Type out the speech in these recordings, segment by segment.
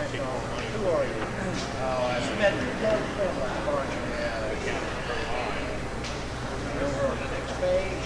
Who are you? Oh, I met over on the next page.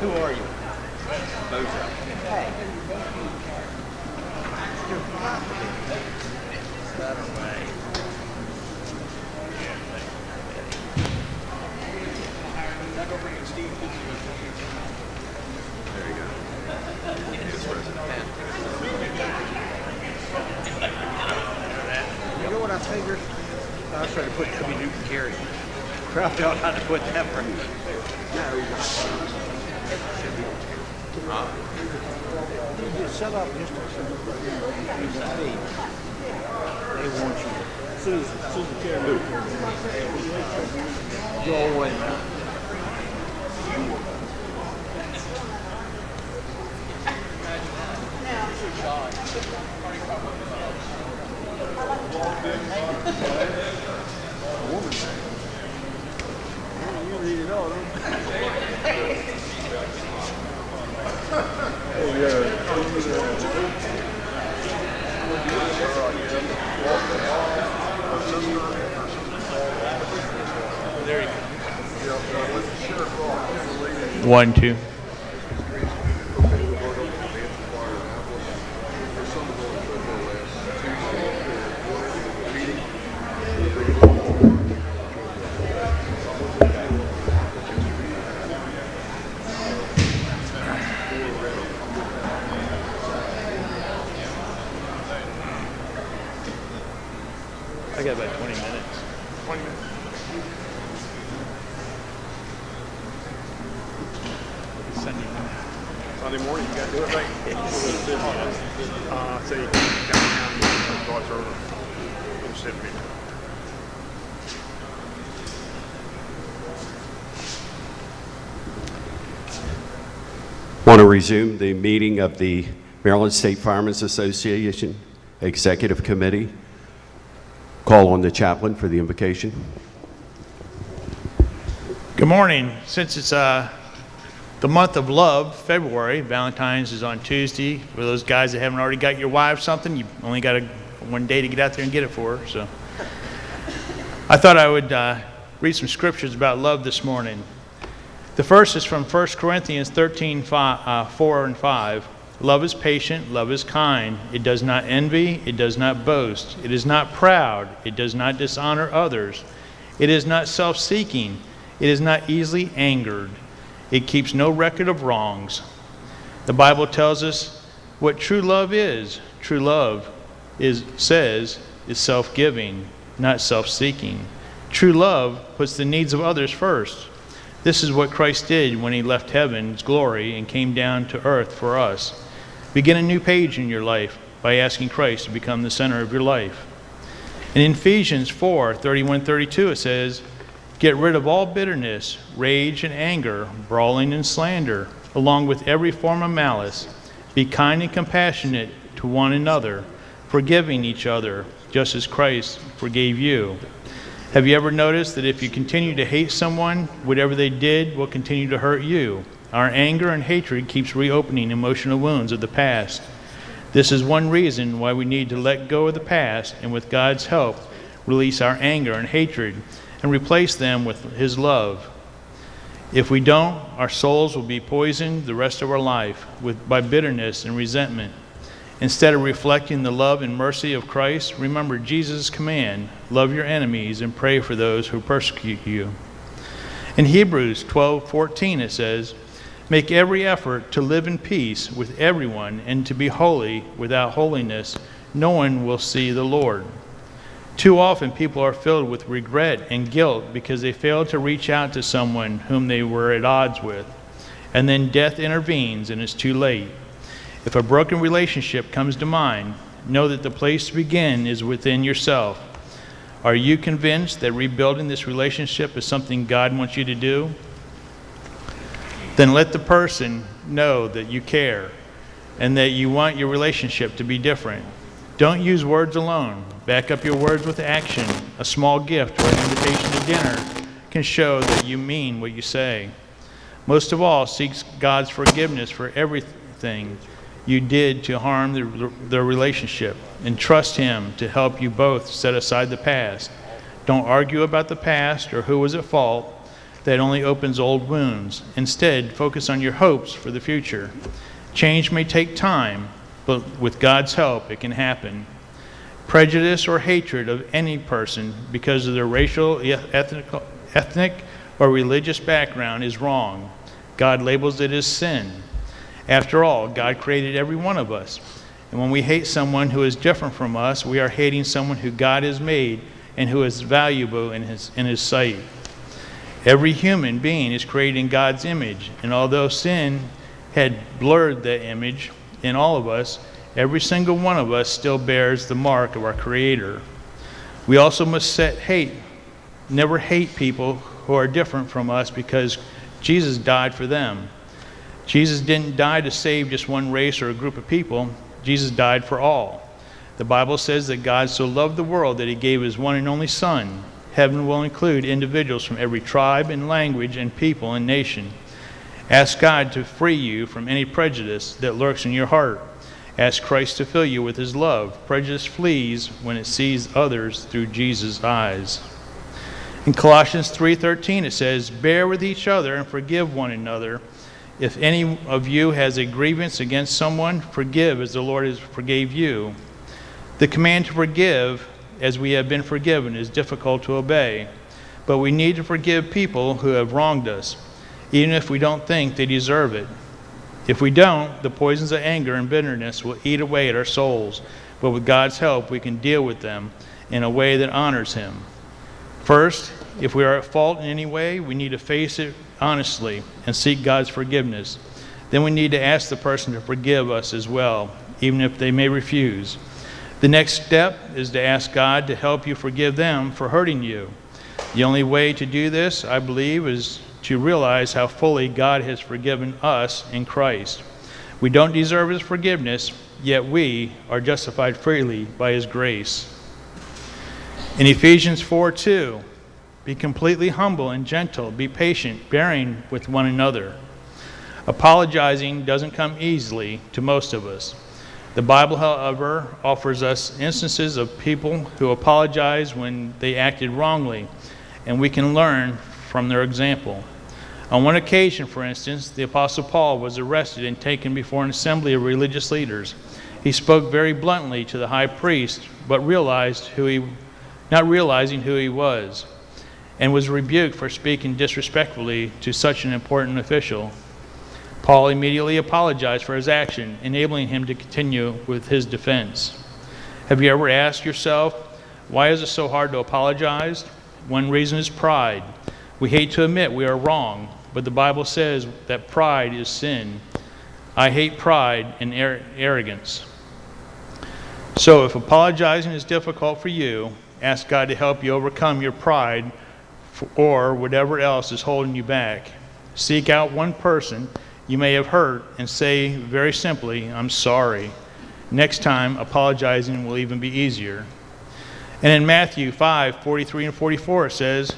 Who are you? Bozo. Hey. There you go. Here's President. You know what I figured? I was trying to put Cubby Newton Carey. Crowd out how to put that for me. Huh? You just set up just hey, they want you. Susan Carey. Go away now. You read it all, oh, yeah. There you go. 1, 2. I got about 20 minutes. 20 minutes. Sunday morning, you got to do it right. Say downtown, starts early. Mississippi. Want to resume the meeting of the Maryland State Firemen Association Executive Committee. Call on the chaplain for the invocation. Good morning. Since it's the month of love, February, Valentine's is on Tuesday. For those guys that haven't already got your wife something, you only got one day to get out there and get it for her. So I thought I would read some scriptures about love this morning. The first is from 1 Corinthians 13, 4 and 5. Love is patient, love is kind. It does not envy, it does not boast. It is not proud, it does not dishonor others. It is not self-seeking, it is not easily angered. It keeps no record of wrongs. The Bible tells us what true love is. True love is self-giving, not self-seeking. True love puts the needs of others first. This is what Christ did when he left heaven's glory and came down to earth for us. Begin a new page in your life by asking Christ to become the center of your life. And in Ephesians 4:31-32 it says, get rid of all bitterness, rage and anger, brawling and slander, along with every form of malice. Be kind and compassionate to one another, forgiving each other, just as Christ forgave you. Have you ever noticed that if you continue to hate someone, whatever they did will continue to hurt you? Our anger and hatred keeps reopening emotional wounds of the past. This is one reason why we need to let go of the past and with God's help, release our anger and hatred and replace them with his love. If we don't, our souls will be poisoned the rest of our life by bitterness and resentment. Instead of reflecting the love and mercy of Christ, remember Jesus' command, love your enemies and pray for those who persecute you. In Hebrews 12:14 it says, make every effort to live in peace with everyone and to be holy. Without holiness, no one will see the Lord. Too often people are filled with regret and guilt because they failed to reach out to someone whom they were at odds with. And then death intervenes and it's too late. If a broken relationship comes to mind, know that the place to begin is within yourself. Are you convinced that rebuilding this relationship is something God wants you to do? Then let the person know that you care and that you want your relationship to be different. Don't use words alone. Back up your words with action. A small gift or an invitation to dinner can show that you mean what you say. Most of all, seek God's forgiveness for everything you did to harm the relationship, and trust him to help you both set aside the past. Don't argue about the past or who was at fault. That only opens old wounds. Instead, focus on your hopes for the future. Change may take time, but with God's help, it can happen. Prejudice or hatred of any person because of their racial, ethnic, or religious background is wrong. God labels it as sin. After all, God created every one of us. And when we hate someone who is different from us, we are hating someone who God has made and who is valuable in his sight. Every human being is created in God's image, and although sin had blurred that image in all of us, every single one of us still bears the mark of our Creator. We also must never hate people who are different from us because Jesus died for them. Jesus didn't die to save just one race or a group of people. Jesus died for all. The Bible says that God so loved the world that he gave his one and only Son. Heaven will include individuals from every tribe and language and people and nation. Ask God to free you from any prejudice that lurks in your heart Ask Christ to fill you with his love. Prejudice flees when it sees others through Jesus' eyes. In Colossians 3:13 it says, "Bear with each other and forgive one another. If any of you has a grievance against someone, forgive as the Lord has forgave you." The command to forgive as we have been forgiven is difficult to obey, but we need to forgive people who have wronged us, even if we don't think they deserve it. If we don't, the poisons of anger and bitterness will eat away at our souls, but with God's help we can deal with them in a way that honors him. First, if we are at fault in any way, we need to face it honestly and seek God's forgiveness. Then we need to ask the person to forgive us as well, even if they may refuse. The next step is to ask God to help you forgive them for hurting you. The only way to do this, I believe, is to realize how fully God has forgiven us in Christ. We don't deserve his forgiveness, yet we are justified freely by his grace. In Ephesians 4:2, be completely humble and gentle, be patient, bearing with one another. Apologizing doesn't come easily to most of us. The Bible, however, offers us instances of people who apologize when they acted wrongly, and we can learn from their example. On one occasion, for instance, the Apostle Paul was arrested and taken before an assembly of religious leaders. He spoke very bluntly to the high priest, but not realizing who he was, and was rebuked for speaking disrespectfully to such an important official. Paul immediately apologized for his action, enabling him to continue with his defense. Have you ever asked yourself, why is it so hard to apologize? One reason is pride. We hate to admit we are wrong, but the Bible says that pride is sin. I hate pride and arrogance. So if apologizing is difficult for you, ask God to help you overcome your pride or whatever else is holding you back. Seek out one person you may have hurt and say very simply, I'm sorry. Next time, apologizing will even be easier. And in Matthew 5:43 and 44 it says,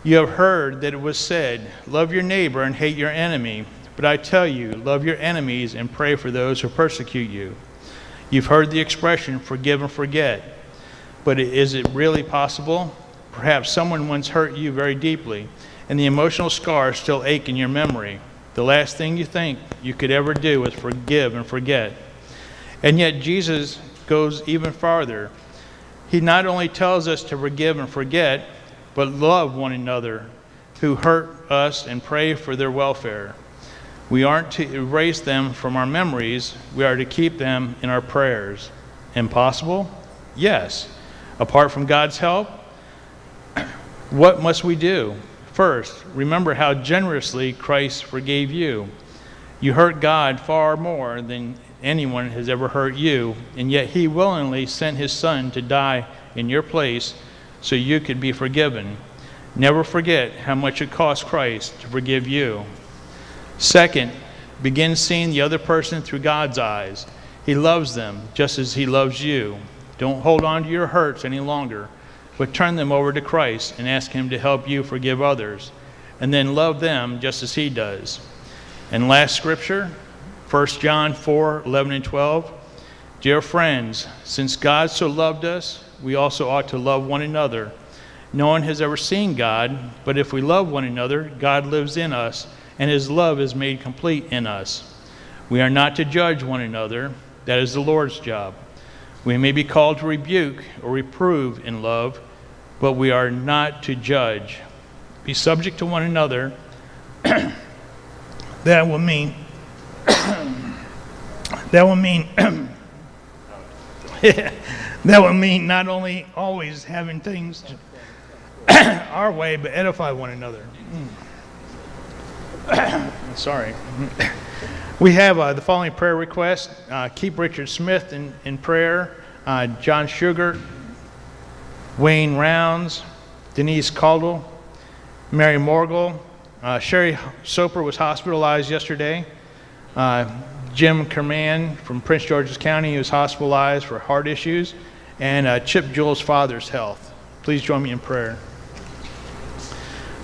you have heard that it was said, love your neighbor and hate your enemy. But I tell you, love your enemies and pray for those who persecute you. You've heard the expression, forgive and forget. But is it really possible? Perhaps someone once hurt you very deeply, and the emotional scars still ache in your memory. The last thing you think you could ever do is forgive and forget. And yet Jesus goes even farther. He not only tells us to forgive and forget, but love one another who hurt us and pray for their welfare. We aren't to erase them from our memories. We are to keep them in our prayers. Impossible? Yes. Apart from God's help, what must we do? First, remember how generously Christ forgave you. You hurt God far more than anyone has ever hurt you, and yet he willingly sent his son to die in your place so you could be forgiven. Never forget how much it cost Christ to forgive you. Second, begin seeing the other person through God's eyes. He loves them just as he loves you. Don't hold on to your hurts any longer, but turn them over to Christ and ask him to help you forgive others, and then love them just as he does. And last scripture, 1 John 4:11 and 12. Dear friends, since God so loved us, we also ought to love one another. No one has ever seen God, but if we love one another, God lives in us, and his love is made complete in us. We are not to judge one another. That is the Lord's job. We may be called to rebuke or reprove in love, but we are not to judge. Be subject to one another. That will mean not only always having things our way, but edify one another. Sorry. We have the following prayer requests. Keep Richard Smith in prayer. John Sugar, Wayne Rounds, Denise Caldwell, Mary Morgul. Sherry Soper was hospitalized yesterday. Jim Kerman from Prince George's County was hospitalized for heart issues. And Chip Jewell's father's health. Please join me in prayer.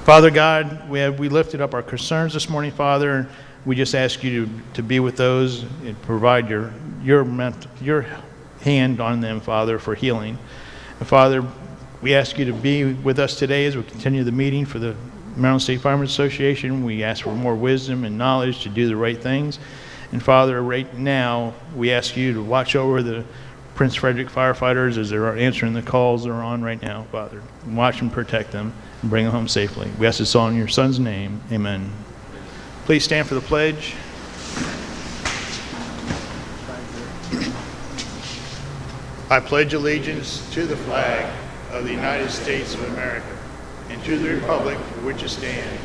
Father God, we lifted up our concerns this morning, Father. We just ask you to be with those and provide your hand on them, Father, for healing. And Father, we ask you to be with us today as we continue the meeting for the Maryland State Firemen Association. We ask for more wisdom and knowledge to do the right things. And Father, right now, we ask you to watch over the Prince Frederick firefighters as they're answering the calls they're on right now, Father. Watch and protect them and bring them home safely. We ask this all in your Son's name. Amen. Please stand for the pledge. I pledge allegiance to the flag of the United States of America and to the republic for which it stands,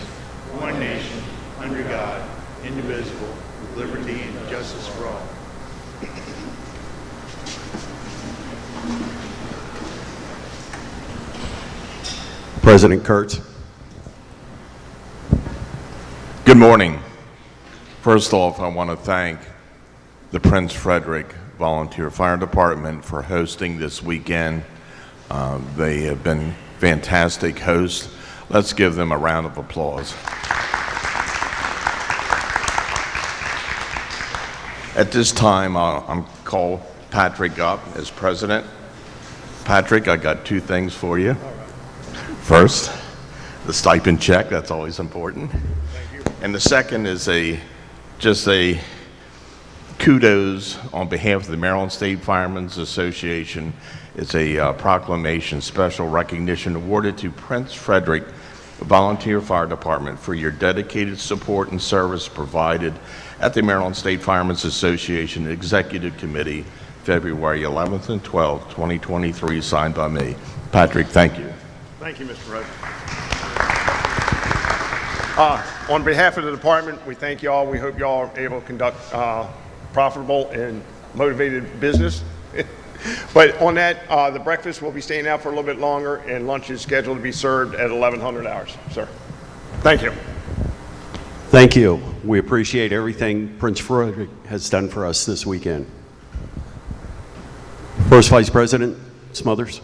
one nation, under God, indivisible, with liberty and justice for all. President Kurtz. Good morning. First off, I want to thank the Prince Frederick Volunteer Fire Department for hosting this weekend. They have been fantastic hosts. Let's give them a round of applause. At this time, I'm call Patrick up as president. Patrick, I got two things for you. First, the stipend check, that's always important. And the second is just a kudos on behalf of the Maryland State Firemen's Association. It's a proclamation, special recognition awarded to Prince Frederick Volunteer Fire Department for your dedicated support and service provided at the Maryland State Firemen's Association Executive Committee, February 11th and 12th, 2023, signed by me. Patrick, thank you. Thank you, Mr. President. On behalf of the department, we thank you all. We hope you all are able to conduct profitable and motivated business. But on that, the breakfast will be staying out for a little bit longer, and lunch is scheduled to be served at 1100 hours, sir. Thank you. Thank you. We appreciate everything Prince Frederick has done for us this weekend. First Vice President Smothers.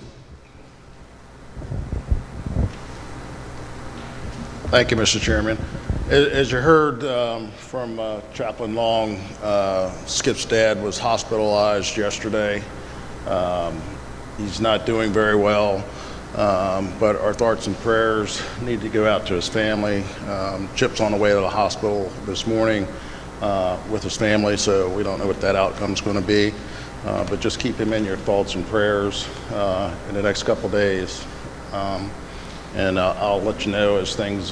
Thank you, Mr. Chairman. As you heard from Chaplain Long, Skip's dad was hospitalized yesterday. He's not doing very well, but our thoughts and prayers need to go out to his family. Chip's on the way to the hospital this morning with his family, so we don't know what that outcome's going to be. But just keep him in your thoughts and prayers in the next couple days. And I'll let you know as things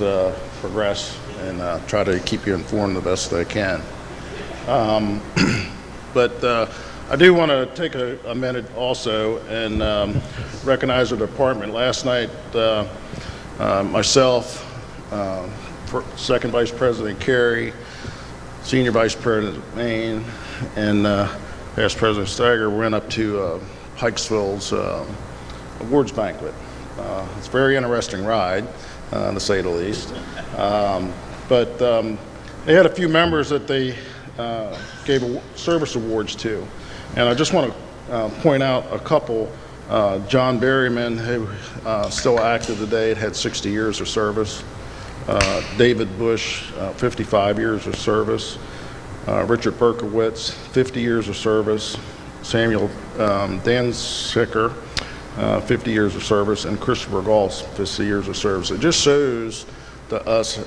progress and try to keep you informed the best that I can. But I do want to take a minute also and recognize the department. Last night, myself, Second Vice President Carey, Senior Vice President Maine, and Past President Steiger went up to Pikesville's awards banquet. It's a very interesting ride, to say the least. But they had a few members that they gave service awards to. And I just want to point out a couple. John Berryman, who still active today, had 60 years of service. David Bush, 55 years of service. Richard Berkowitz, 50 years of service. Samuel Dansicker, 50 years of service, and Christopher Gauss, 50 years of service. It just shows to us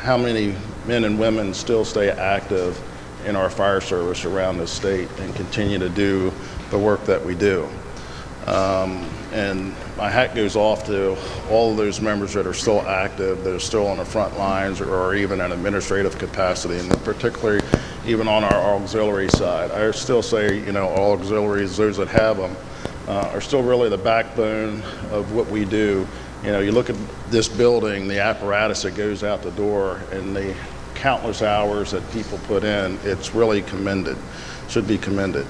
how many men and women still stay active in our fire service around the state and continue to do the work that we do. And my hat goes off to all of those members that are still active, that are still on the front lines or even in administrative capacity, and particularly even on our auxiliary side. I still say, all auxiliaries, those that have them, are still really the backbone of what we do. You look at this building, the apparatus that goes out the door, and the countless hours that people put in, it's really commended, should be commended.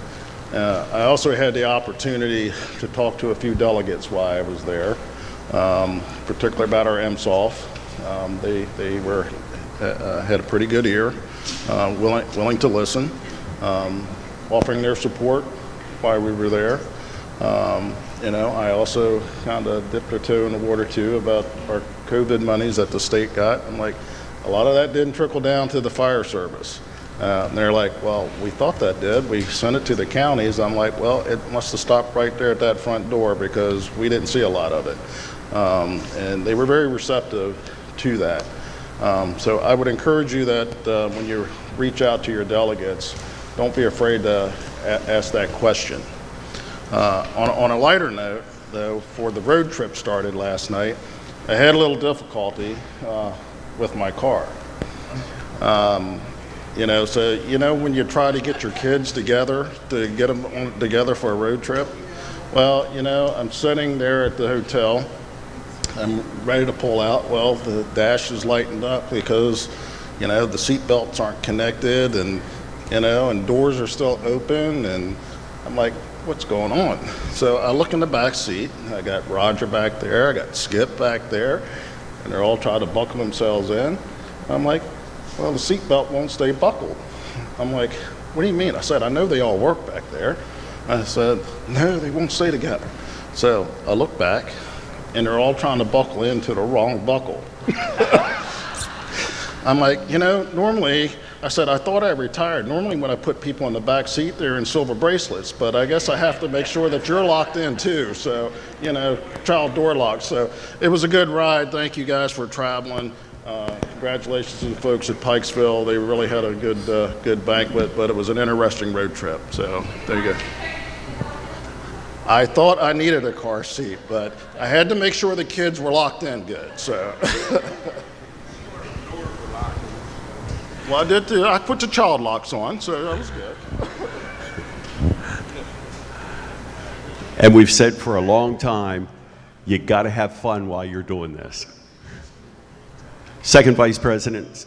I also had the opportunity to talk to a few delegates while I was there, particularly about our MSOF. They had a pretty good ear, willing to listen, offering their support while we were there. I also kind of dipped a toe in the water too about our COVID monies that the state got. I'm like, A lot of that didn't trickle down to the fire service. And they're like, well, we thought that did. We sent it to the counties. I'm like, well, it must have stopped right there at that front door because we didn't see a lot of it. And they were very receptive to that. So I would encourage you that when you reach out to your delegates, don't be afraid to ask that question. On a lighter note, though, for the road trip started last night, I had a little difficulty with my car. When you try to get your kids together, to get them together for a road trip, well, I'm sitting there at the hotel. I'm ready to pull out. Well, the dash is lightened up because, the seat belts aren't connected and doors are still open. And I'm like, what's going on? So I look in the back seat. I got Roger back there. I got Skip back there. And they're all trying to buckle themselves in. I'm like, well, the seat belt won't stay buckled. I'm like, what do you mean? I said, I know they all work back there. I said, no, they won't stay together. So I look back, and they're all trying to buckle into the wrong buckle. I'm like, normally, I said, I thought I retired. Normally when I put people in the back seat, they're in silver bracelets, but I guess I have to make sure that you're locked in too. So, child door locks. So it was a good ride. Thank you guys for traveling. Congratulations to the folks at Pikesville. They really had a good banquet, but it was an interesting road trip. So there you go. I thought I needed a car seat, but I had to make sure the kids were locked in good. So, well, I did too. I put the child locks on, so that was good. And we've said for a long time, you got to have fun while you're doing this. Second Vice President.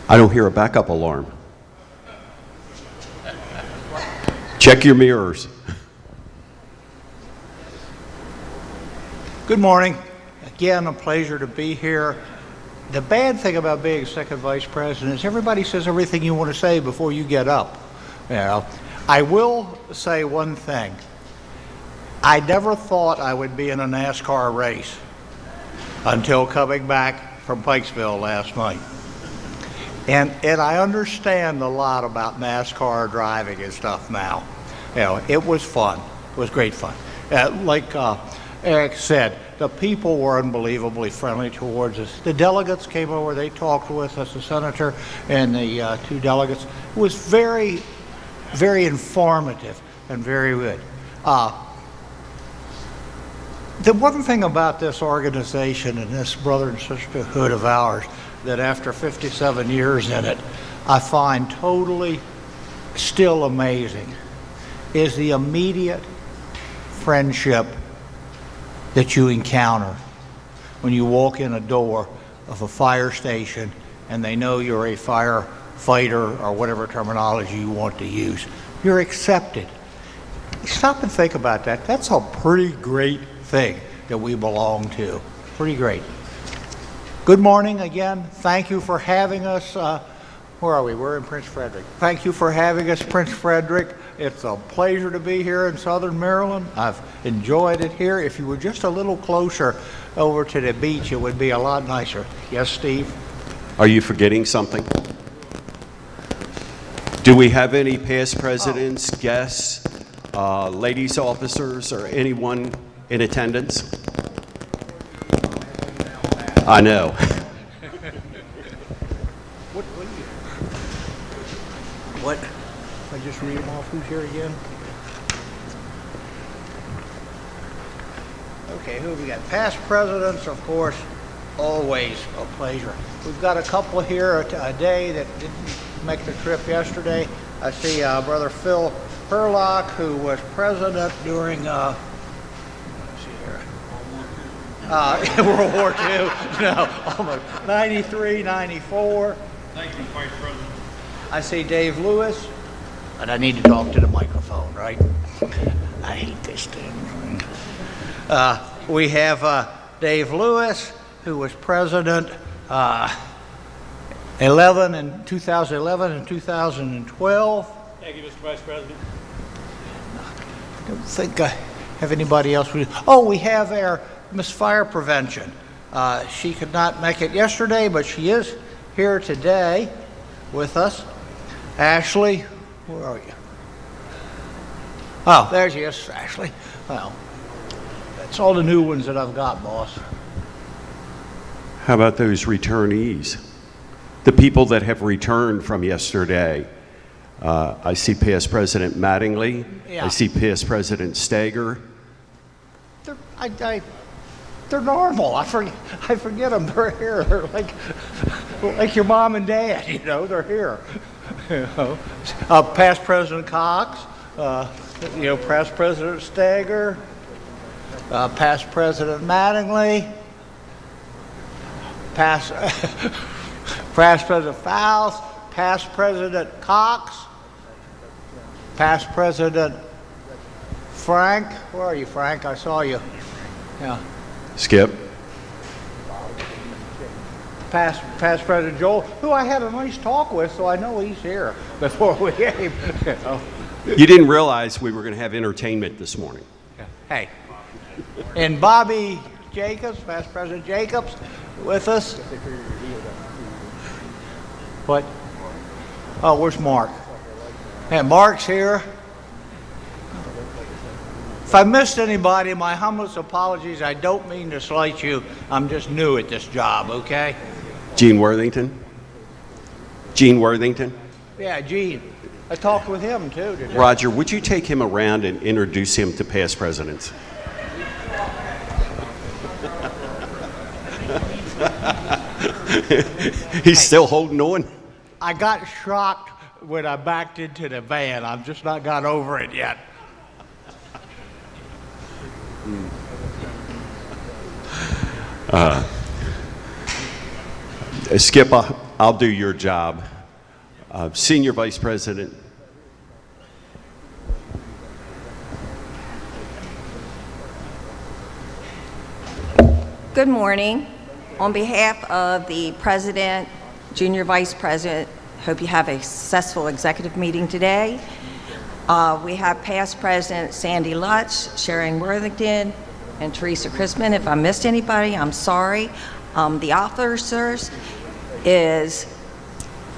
I don't hear a backup alarm. Check your mirrors. Good morning. Again, a pleasure to be here. The bad thing about being second vice president is everybody says everything you want to say before you get up. I will say one thing. I never thought I would be in a NASCAR race until coming back from Pikesville last night. And I understand a lot about NASCAR driving and stuff now. It was fun. It was great fun. Like Eric said, the people were unbelievably friendly towards us. The delegates came over, they talked with us, the senator and the two delegates. It was very, very informative and very good. The one thing about this organization and this brother and sisterhood of ours that after 57 years in it, I find totally still amazing is the immediate friendship that you encounter when you walk in a door of a fire station and they know you're a firefighter or whatever terminology you want to use. You're accepted. Stop and think about that. That's a pretty great thing that we belong to. Pretty great. Good morning again. Thank you for having us. Where are we? We're in Prince Frederick. Thank you for having us, Prince Frederick. It's a pleasure to be here in Southern Maryland. I've enjoyed it here. If you were just a little closer over to the beach, it would be a lot nicer. Yes, Steve? Are you forgetting something? Do we have any past presidents, guests, ladies officers, or anyone in attendance? I know. What? I just read them off. Who's here again? Okay, who have we got? Past presidents, of course, always a pleasure. We've got a couple here today that didn't make the trip yesterday. I see Brother Phil Herlock, who was president during, let's see here, World War II. No, almost 93, 94. Thank you, Vice President. I see Dave Lewis, and I need to talk to the microphone, right? I hate this thing. We have Dave Lewis, who was president 2011 and 2012. Thank you, Mr. Vice President. I don't think I have anybody else. Oh, we have our Miss Fire Prevention, She could not make it yesterday, but she is here today with us. Ashley, where are you? Oh, there she is, Ashley. Well, that's all the new ones that I've got, boss. How about those returnees? The people that have returned from yesterday. I see past President Mattingly. Yeah. I see past President Stager. They're normal. I forget them. They're here. They're like your mom and dad. You know, they're here. You know, past President Cox. Past President Stager. Past President Mattingly. Past President Fowles. Past President Cox. Past President Frank. Where are you, Frank? I saw you. Yeah. Skip. Past President Joel, who I had a nice talk with, so I know he's here before we came. You didn't realize we were going to have entertainment this morning. Hey. And Bobby Jacobs, past President Jacobs, with us. What? Oh, where's Mark? And Mark's here. If I missed anybody, my humblest apologies. I don't mean to slight you. I'm just new at this job, okay? Gene Worthington. Gene Worthington. Yeah, Gene. I talked with him too today. Roger, would you take him around and introduce him to past presidents? He's still holding on. I got shocked when I backed into the van. I've just not got over it yet. Skip, I'll do your job. Senior Vice President. Good morning. On behalf of the President, Junior Vice President, hope you have a successful executive meeting today. We have past President Sandy Lutz, Sharon Worthington, and Teresa Chrisman. If I missed anybody, I'm sorry. The officers is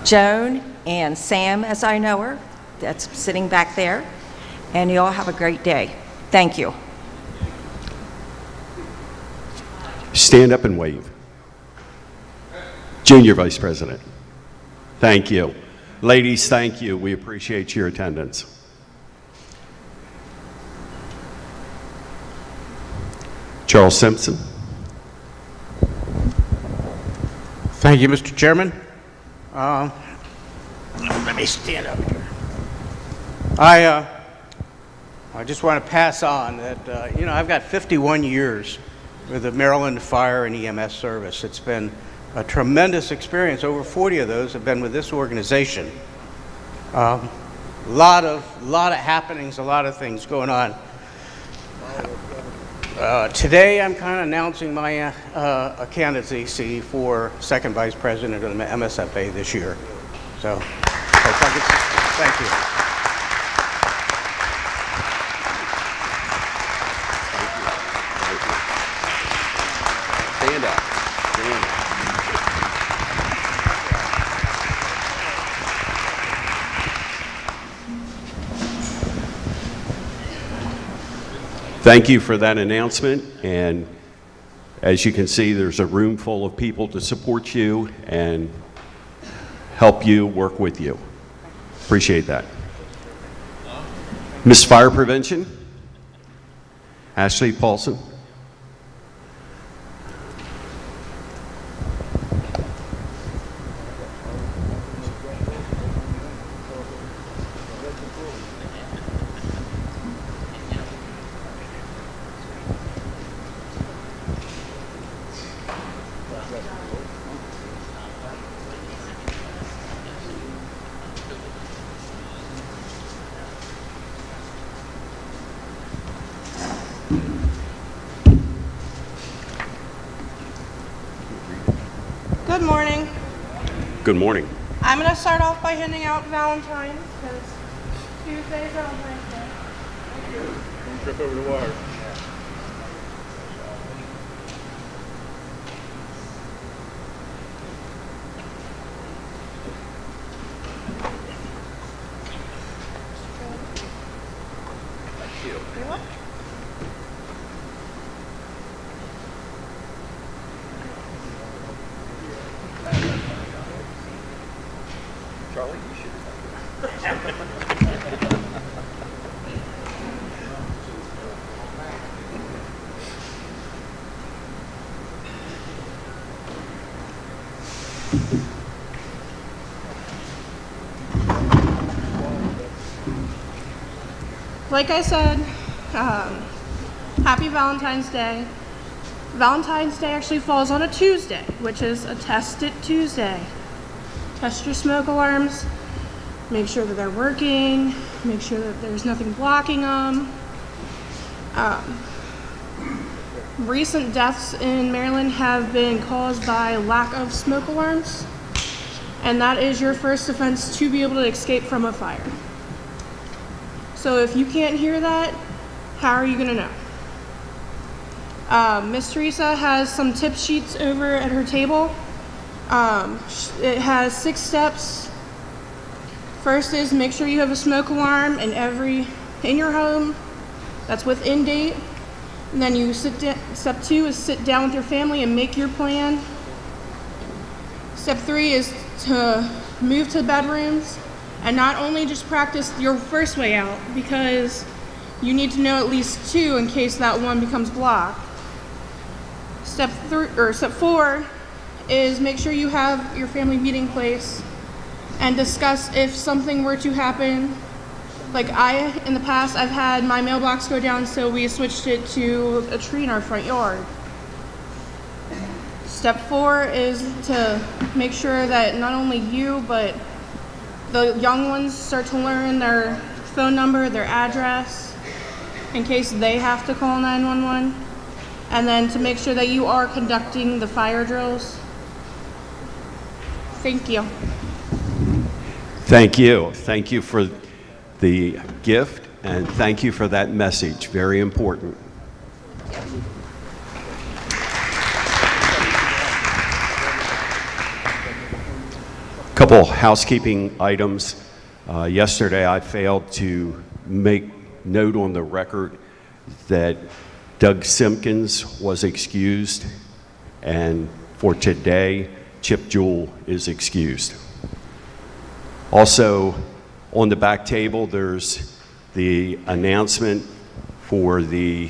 Joan and Sam, as I know her, that's sitting back there. And you all have a great day. Thank you. Stand up and wave. Junior Vice President. Thank you. Ladies, thank you. We appreciate your attendance. Charles Simpson. Thank you, Mr. Chairman. Let me stand up here. I just want to pass on that, I've got 51 years with the Maryland Fire and EMS Service. It's been a tremendous experience. Over 40 of those have been with this organization. A lot of happenings, a lot of things going on. Today, I'm kind of announcing my candidacy for second vice president of the MSFA this year. So, thank you. Stand up. Stand up. Thank you for that announcement. And as you can see, there's a room full of people to support you and help you, work with you. Appreciate that. Miss Fire Prevention, Ashley Paulson. Good morning. Good morning. I'm going to start off by handing out Valentine's because Tuesday's Valentine's Day. Don't trip over the wire. Charlie, you should. Like I said, happy Valentine's Day. Valentine's Day actually falls on a Tuesday, which is a Test It Tuesday. Test your smoke alarms, make sure that they're working, make sure that there's nothing blocking them. Recent deaths in Maryland have been caused by lack of smoke alarms, and that is your first offense to be able to escape from a fire. So if you can't hear that, how are you gonna know? Miss Teresa has some tip sheets over at her table. It has 6 steps. First is make sure you have a smoke alarm in your home that's within date. And then you step 2 is sit down with your family and make your plan. Step 3 is to move to bedrooms and not only just practice your first way out, because you need to know at least 2 in case that one becomes blocked. Step 4 is make sure you have your family meeting place and discuss if something were to happen. Like in the past, I've had my mailbox go down, so we switched it to a tree in our front yard. Step 4 is to make sure that not only you, but the young ones start to learn their phone number, their address, in case they have to call 911. And then to make sure that you are conducting the fire drills. Thank you. Thank you. Thank you for the gift, and thank you for that message. Very important. Couple housekeeping items. Yesterday I failed to make note on the record that Doug Simpkins was excused, and for today, Chip Jewell is excused. Also, on the back table, there's the announcement for the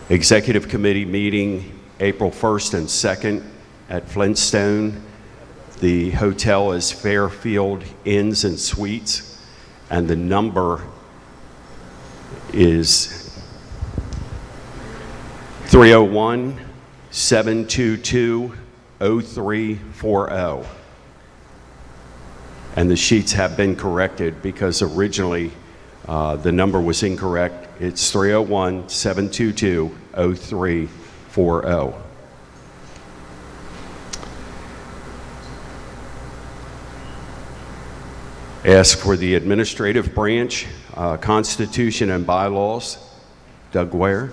Executive Committee meeting April 1st and 2nd at Flintstone. The hotel is Fairfield Inns and Suites, and the number is 301-722-0340. And the sheets have been corrected because originally the number was incorrect. It's 301-722-0340. Ask for the administrative branch, Constitution and bylaws. Doug Ware.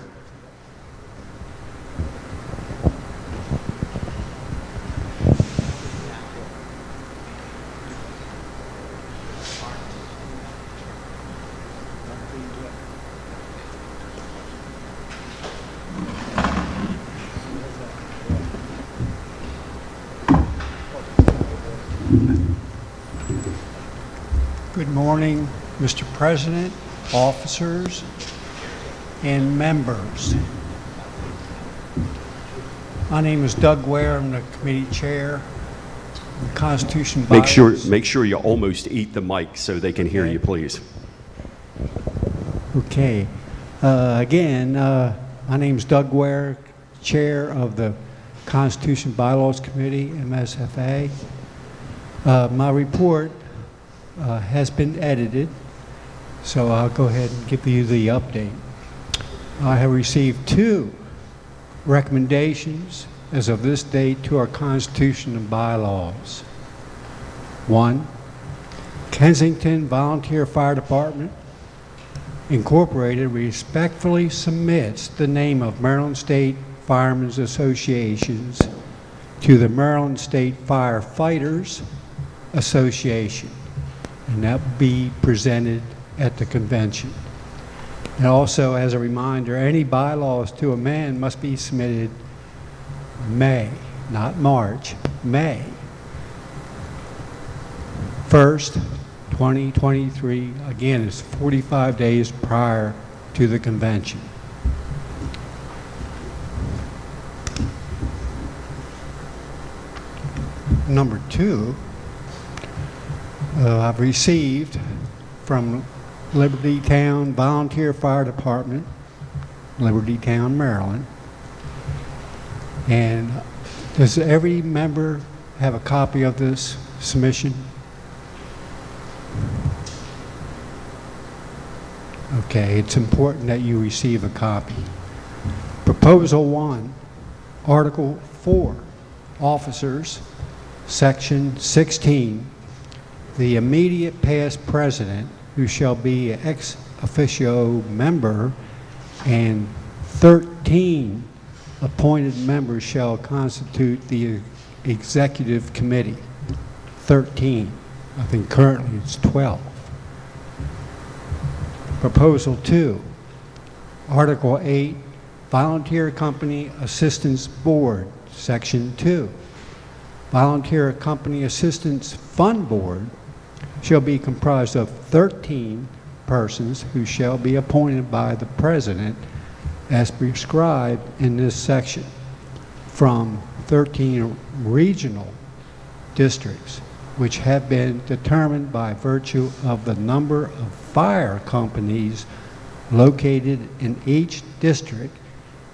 Good morning, Mr. President, officers, and members. My name is Doug Ware. I'm the committee chair of the Constitution Bylaws. Make sure you almost eat the mic so they can hear you, please. Okay. Again, my name is Doug Ware, chair of the Constitution Bylaws Committee, MSFA. My report has been edited, so I'll go ahead and give you the update. I have received 2 recommendations as of this date to our Constitution and bylaws. 1, Kensington Volunteer Fire Department Incorporated respectfully submits the name of Maryland State Firemen's Associations to the Maryland State Firefighters Association, and that will be presented at the convention. And also, as a reminder, any bylaws to amend must be submitted May, not March, May. 1st, 2023. Again, it's 45 days prior to the convention. Number 2, I've received from Liberty Town Volunteer Fire Department, Liberty Town, Maryland. And does every member have a copy of this submission? Okay, it's important that you receive a copy. Proposal 1, Article 4, Officers, Section 16. The immediate past president, who shall be ex officio member, and 13 appointed members shall constitute the executive committee. 13. I think currently it's 12. Proposal 2, Article 8, Volunteer Company Assistance Board, Section 2. Volunteer Company Assistance Fund Board shall be comprised of 13 persons who shall be appointed by the President as prescribed in this section from 13 regional districts, which have been determined by virtue of the number of fire companies located in each district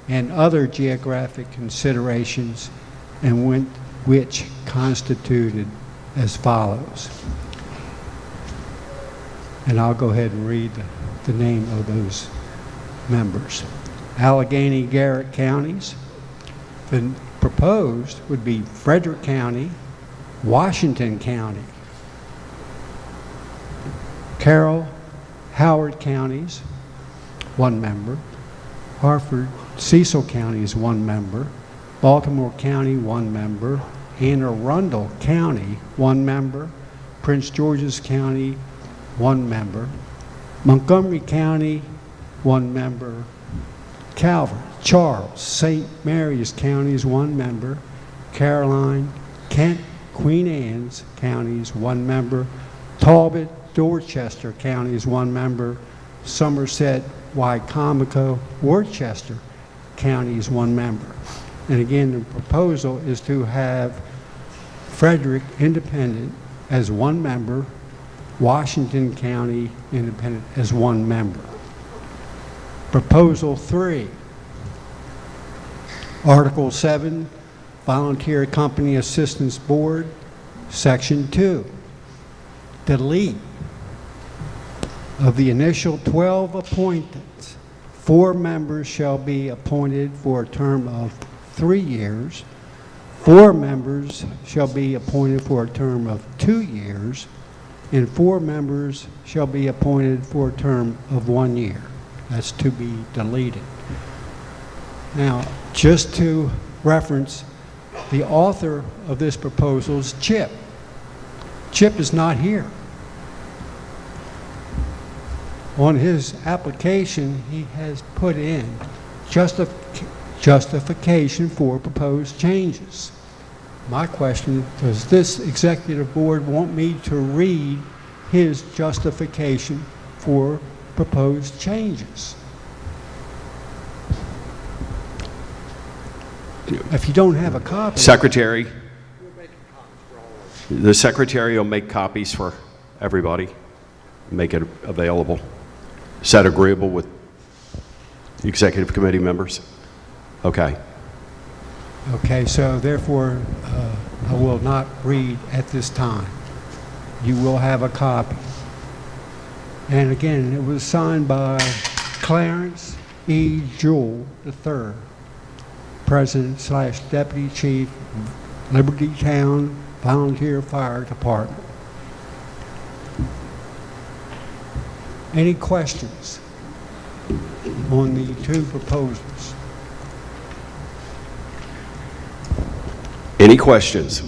and other geographic considerations, and which constituted as follows. And I'll go ahead and read the name of those members. Allegheny Garrett counties. The proposed would be Frederick County, Washington County, Carroll, Howard counties, 1 member. Hartford, Cecil County is 1 member. Baltimore County, 1 member. Anne Arundel County, 1 member. Prince George's County, 1 member. Montgomery County, 1 member. Calvert, Charles, St. Mary's counties, 1 member. Caroline, Kent, Queen Anne's counties, 1 member. Talbot, Dorchester counties, 1 member. Somerset, Wycomico, Worcester counties, 1 member. And again, the proposal is to have Frederick Independent as 1 member, Washington County Independent as 1 member. Proposal 3, Article 7, Volunteer Company Assistance Board, Section 2. Delete of the initial 12 appointments, 4 members shall be appointed for a term of 3 years, 4 members shall be appointed for a term of 2 years, and 4 members shall be appointed for a term of 1 year. That's to be deleted. Now, just to reference, the author of this proposal is Chip. Chip is not here. On his application, he has put in justification for proposed changes. My question, does this executive board want me to read his justification for proposed changes? If you don't have a copy... Secretary, the secretary will make copies for everybody, make it available. Is that agreeable with the executive committee members? Okay. Okay, so therefore, I will not read at this time. You will have a copy. And again, it was signed by Clarence E. Jewell III, President/Deputy Chief, Liberty Town Volunteer Fire Department. Any questions on the 2 proposals? Any questions?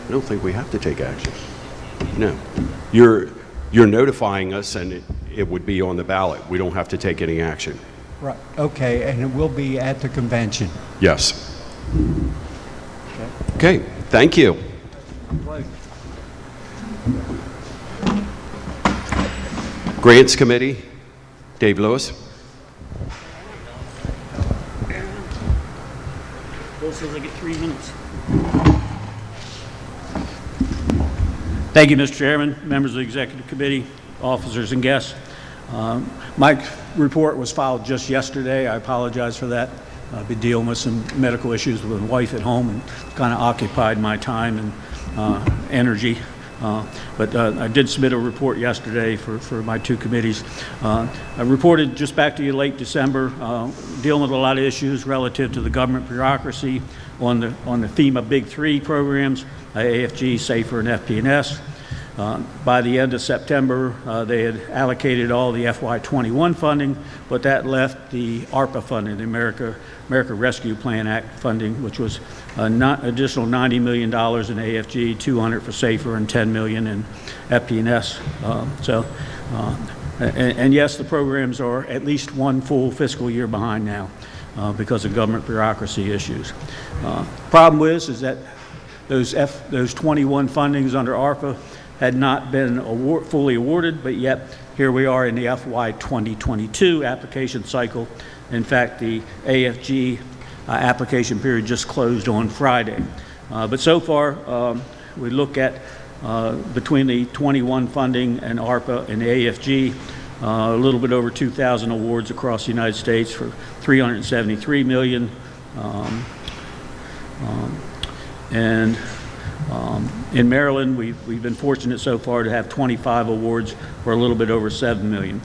I don't think we have to take action. No. You're notifying us, and it would be on the ballot. We don't have to take any action. Right, okay, and it will be at the convention. Yes. Okay, thank you. Grants Committee, Dave Lewis. Bill says I get 3 minutes. Thank you, Mr. Chairman, members of the Executive Committee, officers and guests. My report was filed just yesterday. I apologize for that. I've been dealing with some medical issues with my wife at home and kind of occupied my time and energy. But I did submit a report yesterday for my 2 committees. I reported just back to you late December, dealing with a lot of issues relative to the government bureaucracy on the FEMA Big 3 programs, AFG, SAFER, and FP&S. By the end of September, they had allocated all the FY21 funding, but that left the ARPA funding, the America Rescue Plan Act funding, which was additional $90 million in AFG, $200 for SAFER, and $10 million in FP&S. And yes, the programs are at least 1 full fiscal year behind now because of government bureaucracy issues. Problem is that those 21 fundings under ARPA had not been fully awarded, but yet here we are in the FY 2022 application cycle. In fact, the AFG application period just closed on Friday. But so far, we look at between the 21 funding and ARPA and the AFG, a little bit over 2,000 awards across the United States for $373 million. In Maryland, we've been fortunate so far to have 25 awards for a little bit over $7 million.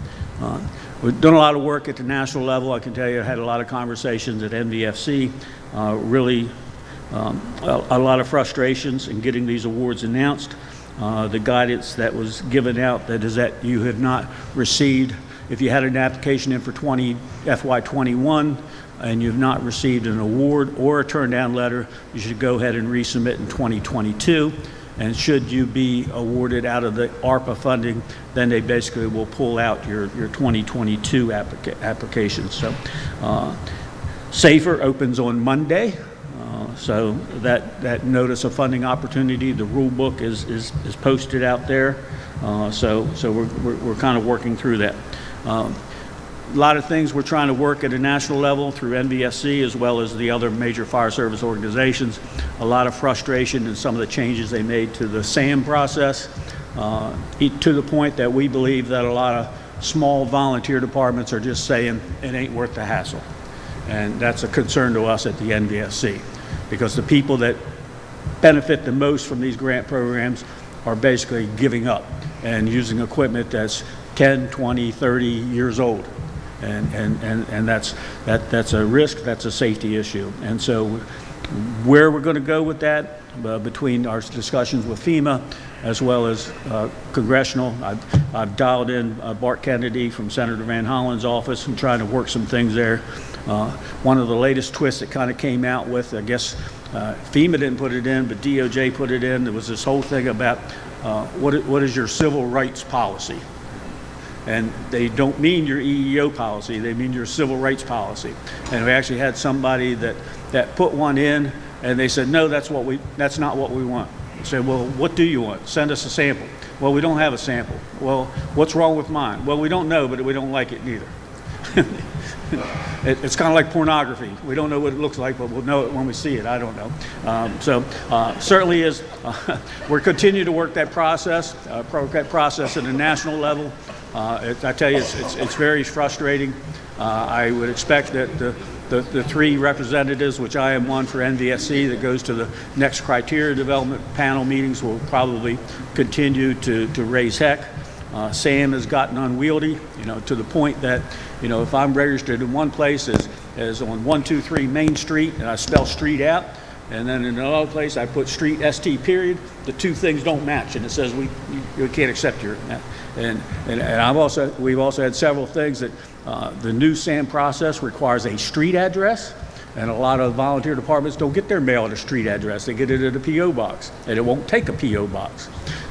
We've done a lot of work at the national level. I can tell you I had a lot of conversations at NVFC, really a lot of frustrations in getting these awards announced. The guidance that was given out that is that you have not received, if you had an application in for FY21, and you've not received an award or a turn down letter, you should go ahead and resubmit in 2022. And should you be awarded out of the ARPA funding, then they basically will pull out your 2022 applications. So SAFER opens on Monday. So that notice of funding opportunity, the rule book is posted out there. So we're kind of working through that. A lot of things we're trying to work at a national level through NVSC as well as the other major fire service organizations. A lot of frustration in some of the changes they made to the SAM process, to the point that we believe that a lot of small volunteer departments are just saying it ain't worth the hassle. And that's a concern to us at the NVSC, because the people that benefit the most from these grant programs are basically giving up and using equipment that's 10, 20, 30 years old. And that's a risk, that's a safety issue. And so where we're going to go with that, between our discussions with FEMA as well as congressional, I've dialed in Bart Kennedy from Senator Van Hollen's office and trying to work some things there. One of the latest twists that kind of came out with, I guess FEMA didn't put it in, but DOJ put it in. There was this whole thing about what is your civil rights policy? And they don't mean your EEO policy, they mean your civil rights policy. And we actually had somebody that put one in, and they said, no, that's not what we want. I said, well, what do you want? Send us a sample. Well, we don't have a sample. Well, what's wrong with mine? Well, we don't know, but we don't like it neither. It's kind of like pornography. We don't know what it looks like, but we'll know it when we see it. I don't know. Certainly is, we're continuing to work that process at a national level. I tell you, it's very frustrating. I would expect that the 3 representatives, which I am one for NVSC, that goes to the next criteria development panel meetings, will probably continue to raise heck. SAM has gotten unwieldy, to the point that, if I'm registered in one place as on 123 Main Street, and I spell street out, and then in another place I put street ST period, the 2 things don't match, and it says we can't accept your. And we've also had several things that the new SAM process requires a street address, and a lot of volunteer departments don't get their mail at a street address. They get it at a P.O. box, and it won't take a P.O. box.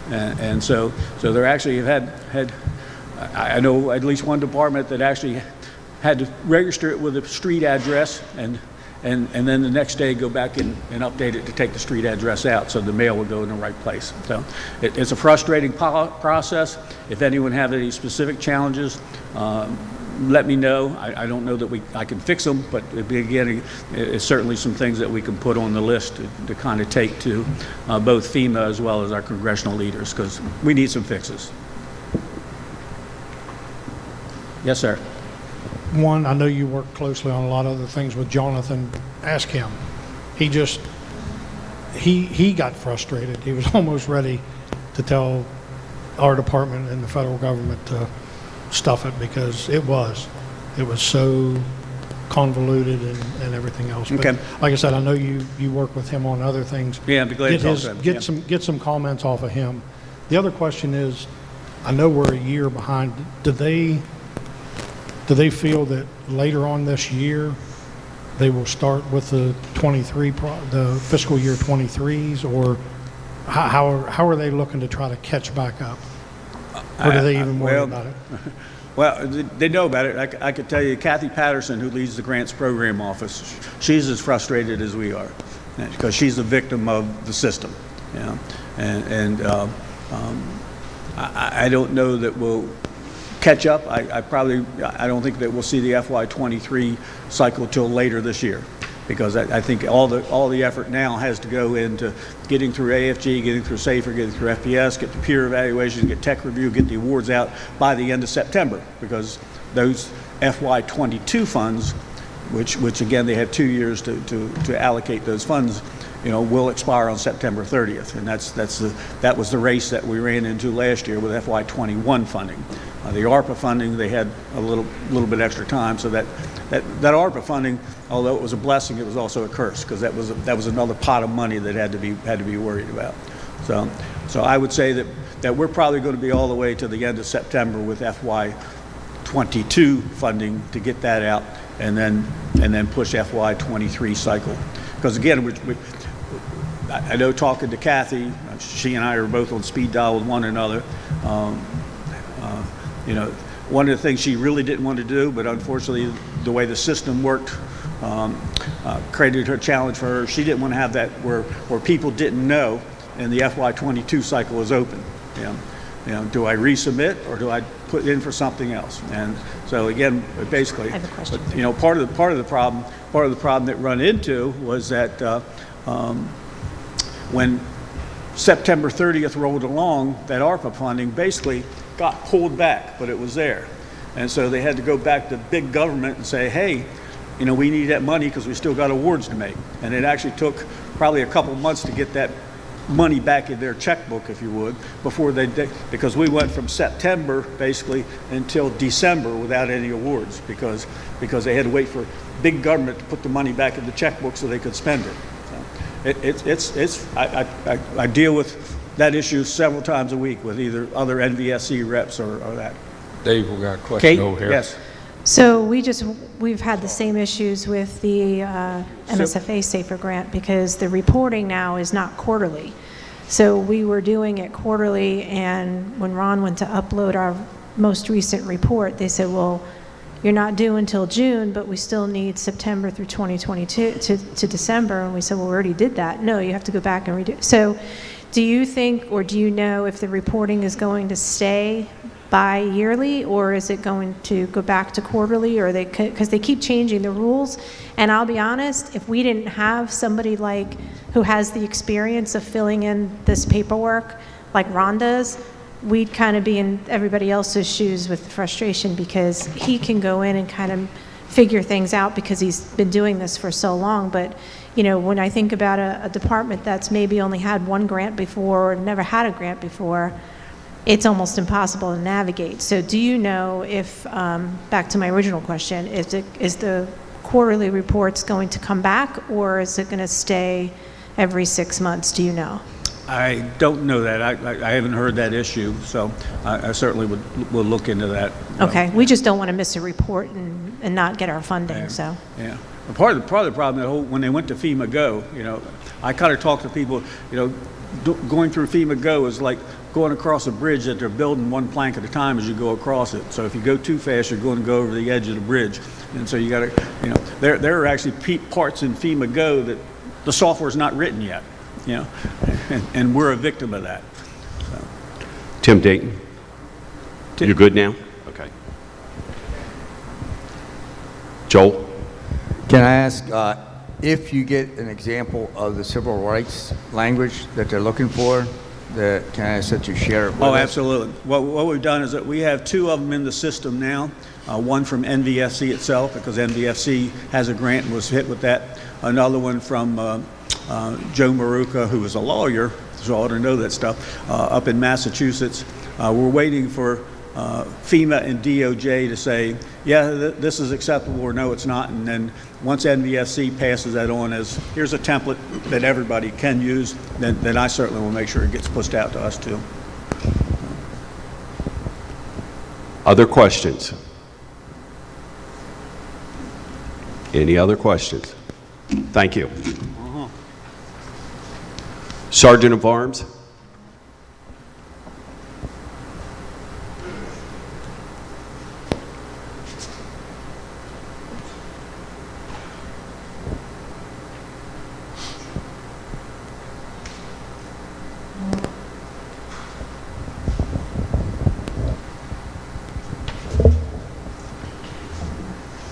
And so they're actually had I know at least one department that actually had to register it with a street address, and and then the next day go back and update it to take the street address out so the mail will go in the right place. So it's a frustrating process. If anyone have any specific challenges, let me know. I don't know that I can fix them, but again, it's certainly some things that we can put on the list to kind of take to both FEMA as well as our congressional leaders, because we need some fixes. Yes, sir. One, I know you work closely on a lot of other things with Jonathan. Ask him. He got frustrated. He was almost ready to tell our department and the federal government to stuff it, because it was so convoluted and everything else. But Okay. like I said, I know you work with him on other things. Yeah, I'd be glad to talk to him. Get some comments off of him. The other question is, I know we're a year behind. Do they feel that later on this year they will start with the the fiscal year 23s, or how are they looking to try to catch back up? Or do they even worry about it? Well, they know about it. I could tell you, Kathy Patterson, who leads the Grants Program Office, she's as frustrated as we are, because she's a victim of the system. You know? I don't know that we'll catch up. I don't think that we'll see the FY23 cycle till later this year, because I think all the effort now has to go into getting through AFG, getting through SAFER, getting through FPS, get the peer evaluations, get tech review, get the awards out by the end of September, because those FY22 funds, which again they have 2 years to allocate those funds, will expire on September 30th, and that was the race that we ran into last year with FY21 funding. The ARPA funding, they had a little bit extra time, so that ARPA funding, although it was a blessing, it was also a curse, because that was another pot of money that had to be worried about. So I would say that we're probably going to be all the way to the end of September with FY22 funding to get that out, and then push FY23 cycle. Because again, I know, talking to Kathy, she and I are both on speed dial with one another. One of the things she really didn't want to do, but unfortunately the way the system worked created a challenge for her. She didn't want to have that where people didn't know and the FY22 cycle was open. Do I resubmit, or do I put in for something else? And so again, basically, I have a question. part of the problem that run into was that when September 30th rolled along, that ARPA funding basically got pulled back, but it was there. And so they had to go back to big government and say, hey, we need that money because we still got awards to make. And it actually took probably a couple months to get that money back in their checkbook, if you would, before they did, because we went from September basically until December without any awards, because they had to wait for big government to put the money back in the checkbook so they could spend it. So I deal with that issue several times a week with either other NVSC reps or that. Dave, we got a question Kate? over here. Yes. So we've had the same issues with the MSFA SAFER grant, because the reporting now is not quarterly. So we were doing it quarterly, and when Ron went to upload our most recent report, they said, well, you're not due until June, but we still need September through 2022 to December. And we said, well, we already did that. No, you have to go back and redo. So do you think, or do you know if the reporting is going to stay bi-yearly, or is it going to go back to quarterly, or because they keep changing the rules? And I'll be honest, if we didn't have somebody who has the experience of filling in this paperwork like Ron does, we'd kind of be in everybody else's shoes with the frustration, because he can go in and kind of figure things out because he's been doing this for so long. But when I think about a department that's maybe only had one grant before or never had a grant before, it's almost impossible to navigate. So do you know if, back to my original question, is the quarterly reports going to come back, or is it going to stay every 6 months? Do you know? I don't know that. I haven't heard that issue, so I certainly will look into that. Okay, we just don't want to miss a report and not get our funding, so. Yeah. Part of the problem, when they went to FEMA Go, I kind of talk to people, going through FEMA Go is like going across a bridge that they're building one plank at a time as you go across it. So if you go too fast, you're going to go over the edge of the bridge. And so you got to, there are actually parts in FEMA Go that the software's not written yet, you know, and we're a victim of that. So. Tim Dayton, you're good now? Okay. Joel? Can I ask if you get an example of the civil rights language that they're looking for, can I ask that you share it with us? Oh, absolutely. What we've done is that we have 2 of them in the system now, one from NVFC itself, because NVFC has a grant and was hit with that. Another one from Joe Maruca, who is a lawyer, so I ought to know that stuff, up in Massachusetts. We're waiting for FEMA and DOJ to say, yeah, this is acceptable, or no, it's not. And then once NVFC passes that on as, here's a template that everybody can use, then I certainly will make sure it gets pushed out to us too. Other questions? Any other questions? Thank you. Sergeant of Arms?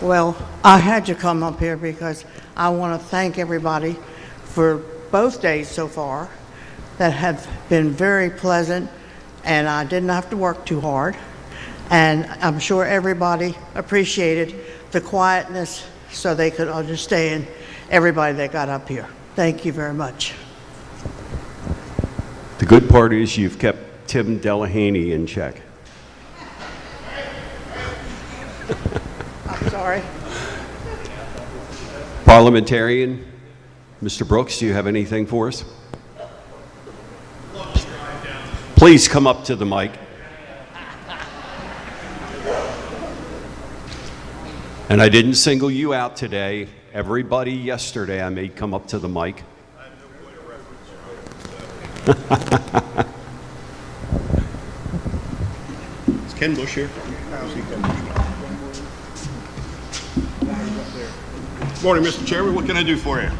Well, I had to come up here because I want to thank everybody for both days so far that have been very pleasant, and I didn't have to work too hard. And I'm sure everybody appreciated the quietness so they could understand everybody that got up here. Thank you very much. The good part is you've kept Tim Delahaney in check. I'm sorry. Parliamentarian, Mr. Brooks, do you have anything for us? Please come up to the mic. And I didn't single you out today. Everybody yesterday I made come up to the mic. Is Ken Bush here? Morning, Mr. Chairman. What can I do for you?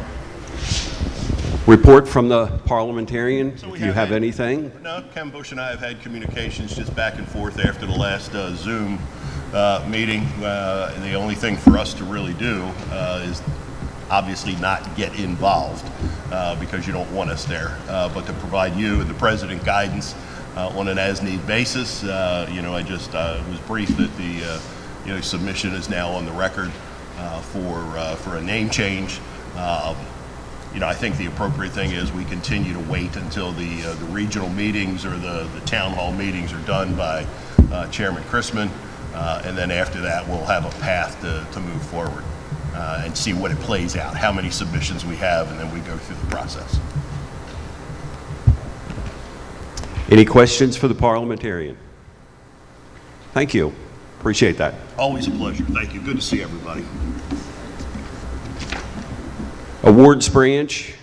Report from the parliamentarian, So if you have anything. No, Ken Bush and I have had communications just back and forth after the last Zoom meeting. The only thing for us to really do is obviously not get involved because you don't want us there, but to provide you and the president guidance on an as-need basis. I just was briefed that the submission is now on the record for a name change. I think the appropriate thing is we continue to wait until the regional meetings or the town hall meetings are done by Chairman Chrisman, and then after that we'll have a path to move forward and see what it plays out, how many submissions we have, and then we go through the process. Any questions for the parliamentarian? Thank you. Appreciate that. Always a pleasure. Thank you. Good to see everybody. Awards branch,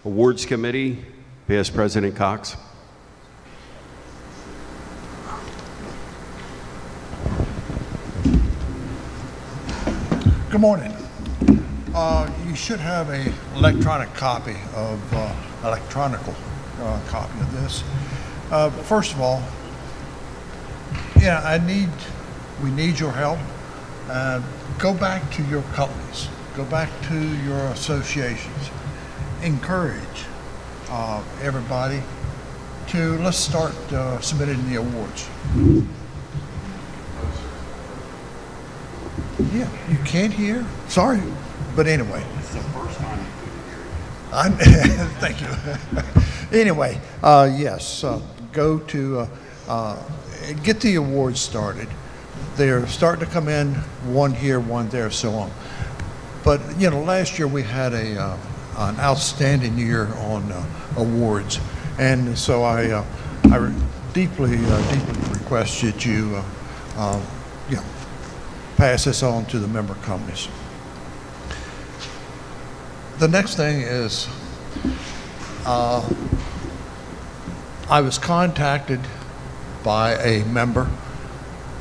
awards committee, past President Cox. Good morning. You should have an electronic copy of copy of this. First of all, we need your help. Go back to your companies. Go back to your associations. Encourage everybody to let's start submitting the awards. Yeah, you can't hear? Sorry, but anyway. It's the first time you couldn't hear. Thank you. Anyway, yes, go to get the awards started. They're starting to come in, one here, one there, so on. But last year we had an outstanding year on awards, and so I deeply request that you pass this on to the member companies. The next thing is I was contacted by a member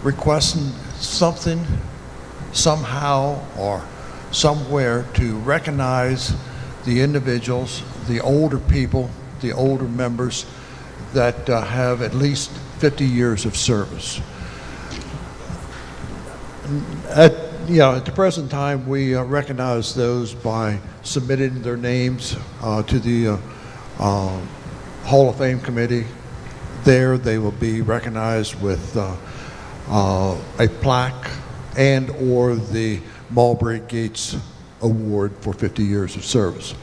requesting something somehow or somewhere to recognize the individuals, the older people, the older members that have at least 50 years of service. At the present time, we recognize those by submitting their names to the Hall of Fame Committee. There, they will be recognized with a plaque and or the Mulberry Gates Award for 50 years of service.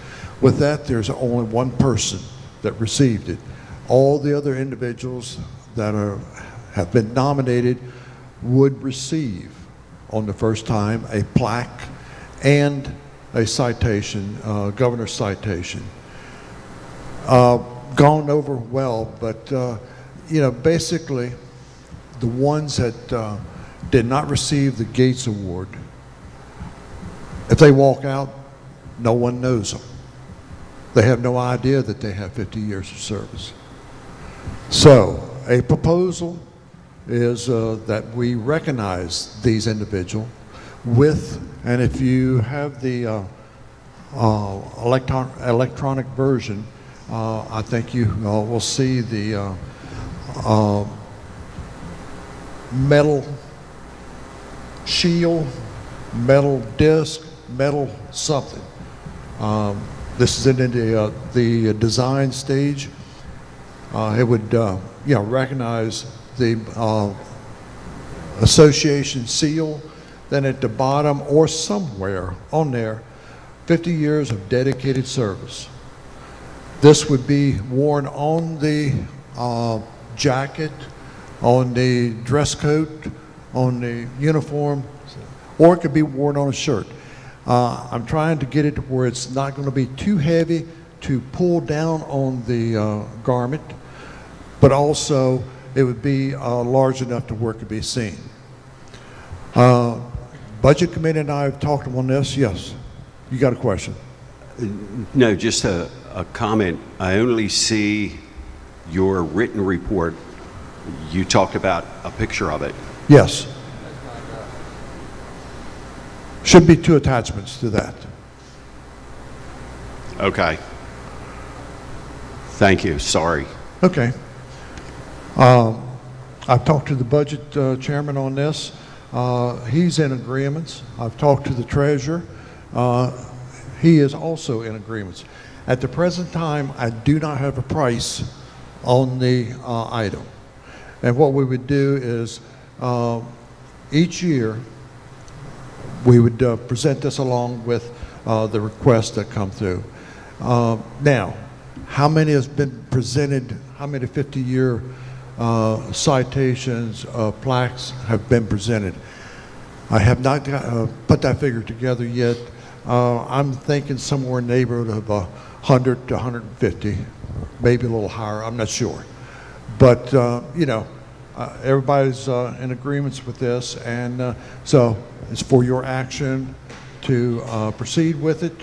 With that, there's only one person that received it. All the other individuals that have been nominated would receive on the first time a plaque and a citation, governor's citation. Gone over well, but basically the ones that did not receive the Gates Award, if they walk out, no one knows them. They have no idea that they have 50 years of service. So a proposal is that we recognize these individuals with, and if you have the electronic version, I think you will see the metal shield, metal disc, metal something. This is in the design stage. It would recognize the association seal. Then at the bottom or somewhere on there, 50 years of dedicated service. This would be worn on the jacket, on the dress coat, on the uniform, or it could be worn on a shirt. I'm trying to get it to where it's not going to be too heavy to pull down on the garment, but also it would be large enough to where it could be seen. Budget Committee and I have talked on this. Yes, you got a question? No, just a comment. I only see your written report. You talked about a picture of it. Yes. Should be 2 attachments to that. Okay. Thank you. Sorry. Okay. I've talked to the budget chairman on this. He's in agreements. I've talked to the treasurer. He is also in agreements. At the present time, I do not have a price on the item. And what we would do is each year we would present this along with the requests that come through. Now, how many has been presented, how many 50-year citations, plaques have been presented? I have not put that figure together yet. I'm thinking somewhere in the neighborhood of 100 to 150, maybe a little higher, I'm not sure. But, everybody's in agreements with this, and so it's for your action to proceed with it.